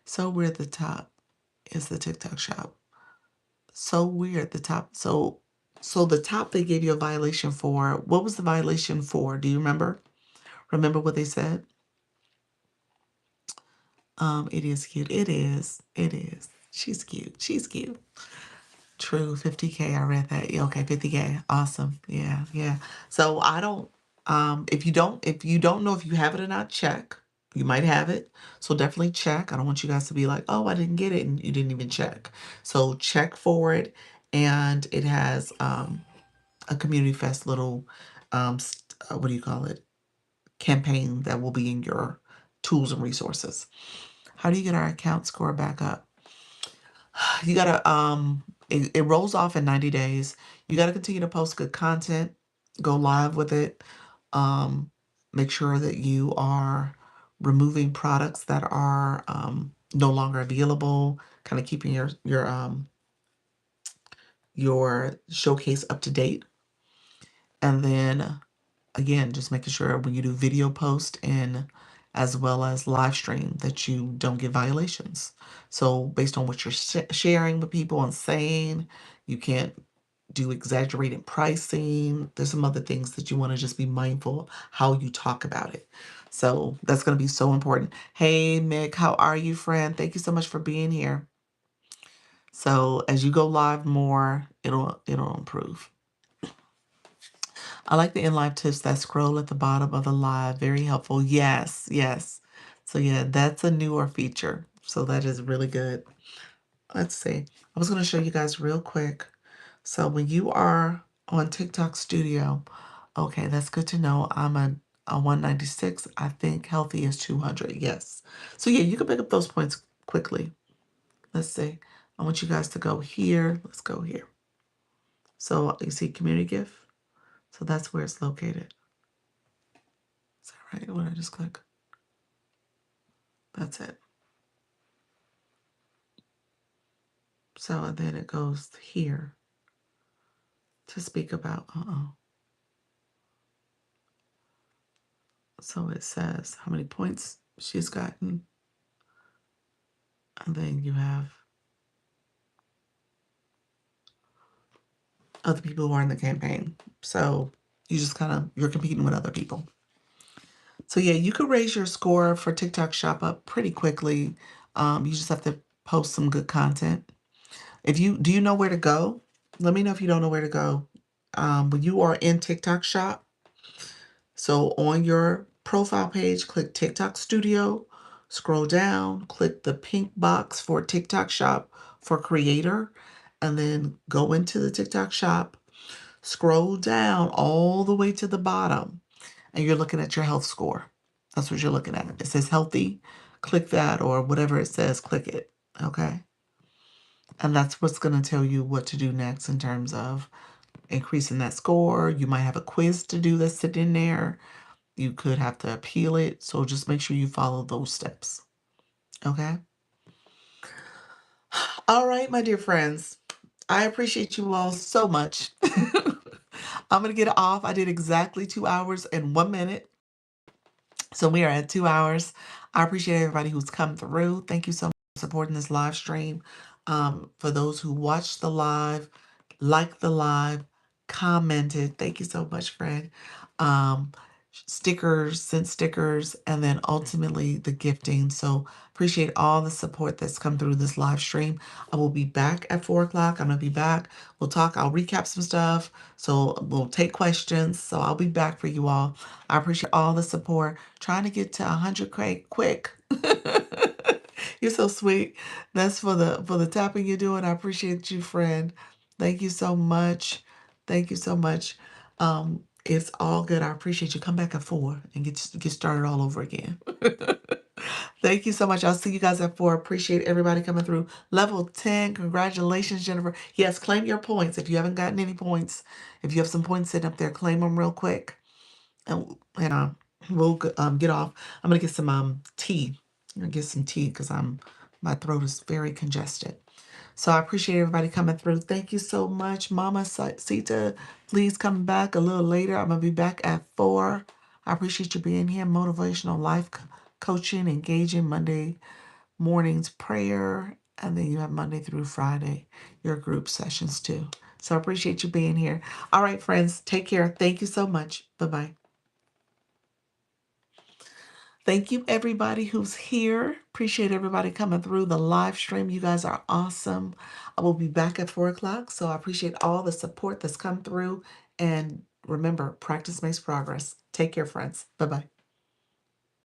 So we're at the top is the TikTok shop. So we're at the top. So the top they gave you a violation for. What was the violation for? Do you remember? Remember what they said? It is cute. It is. It is. She's cute. She's cute. True. 50K. I read that. Yeah, okay, 50K. Awesome. Yeah, yeah. So I don't if you don't know if you have it or not, check. You might have it. So definitely check. I don't want you guys to be like, "Oh, I didn't get it," and you didn't even check. So check for it. And it has a community fest little what do you call it? Campaign that will be in your tools and resources. How do you get our account score back up? You gotta it rolls off in 90 days. You gotta continue to post good content, go live with it. Um, Make sure that you are removing products that are no longer available, kind of keeping your showcase up to date. And then again, just making sure when you do video post and as well as live stream that you don't get violations. So based on what you're sharing with people and saying, you can't do exaggerated pricing. There's some other things that you want to just be mindful how you talk about it. So that's going to be so important. Hey Mick, how are you, friend? Thank you so much for being here. So as you go live more, it'll improve. I like the in live tips that scroll at the bottom of the live. Very helpful. Yes, yes. So yeah, that's a newer feature. So that is really good. Let's see. I was going to show you guys real quick. So when you are on TikTok Studio, okay, that's good to know. I'm a 196. I think healthy is 200. Yes. So yeah, you can pick up those points quickly. Let's see. I want you guys to go here. Let's go here. So you see community gift. So that's where it's located. Is that right? What did I just click? That's it. So then it goes here to speak about, So it says how many points she's gotten. And then you have other people who are in the campaign. So you just you're competing with other people. So yeah, you could raise your score for TikTok Shop up pretty quickly. You just have to post some good content. Do you know where to go? Let me know if you don't know where to go. When you are in TikTok Shop, so on your profile page, click TikTok Studio, scroll down, click the pink box for TikTok Shop for Creator, and then go into the TikTok Shop, scroll down all the way to the bottom, and you're looking at your health score. That's what you're looking at. It says healthy, click that, or whatever it says, click it, okay? And that's what's going to tell you what to do next in terms of increasing that score. You might have a quiz to do that's sitting there. You could have to appeal it. So just make sure you follow those steps. Okay? All right, my dear friends. I appreciate you all so much. I'm going to get off. I did exactly 2 hours and 1 minute. So we are at 2 hours. I appreciate everybody who's come through. Thank you so much for supporting this live stream. For those who watched the live, liked the live, commented. Thank you so much, friend. Um, Stickers, sent stickers, and then ultimately the gifting. So appreciate all the support that's come through this live stream. I will be back at 4 o'clock. I'm gonna be back. We'll talk. I'll recap some stuff. So we'll take questions. So I'll be back for you all. I appreciate all the support. Trying to get to 100K quick. You're so sweet. That's for the tapping you're doing. I appreciate you, friend. Thank you so much. Thank you so much. It's all good. I appreciate you. Come back at 4 and get started all over again. Thank you so much. I'll see you guys at 4. Appreciate everybody coming through. Level 10. Congratulations, Jennifer. Yes, claim your points. If you haven't gotten any points, if you have some points sitting up there, claim them real quick. And we'll get off. I'm gonna get some tea. I'm gonna get some tea because my throat is very congested. So I appreciate everybody coming through. Thank you so much, Mama Sita. Please come back a little later. I'm gonna be back at 4. I appreciate you being here. Motivational life coaching, engaging Monday mornings prayer, and then you have Monday through Friday your group sessions too. So I appreciate you being here. All right, friends, take care. Thank you so much. Bye bye. Thank you, everybody who's here. Appreciate everybody coming through the live stream. You guys are awesome. I will be back at 4 o'clock. So I appreciate all the support that's come through. And remember, practice makes progress. Take care, friends. Bye bye.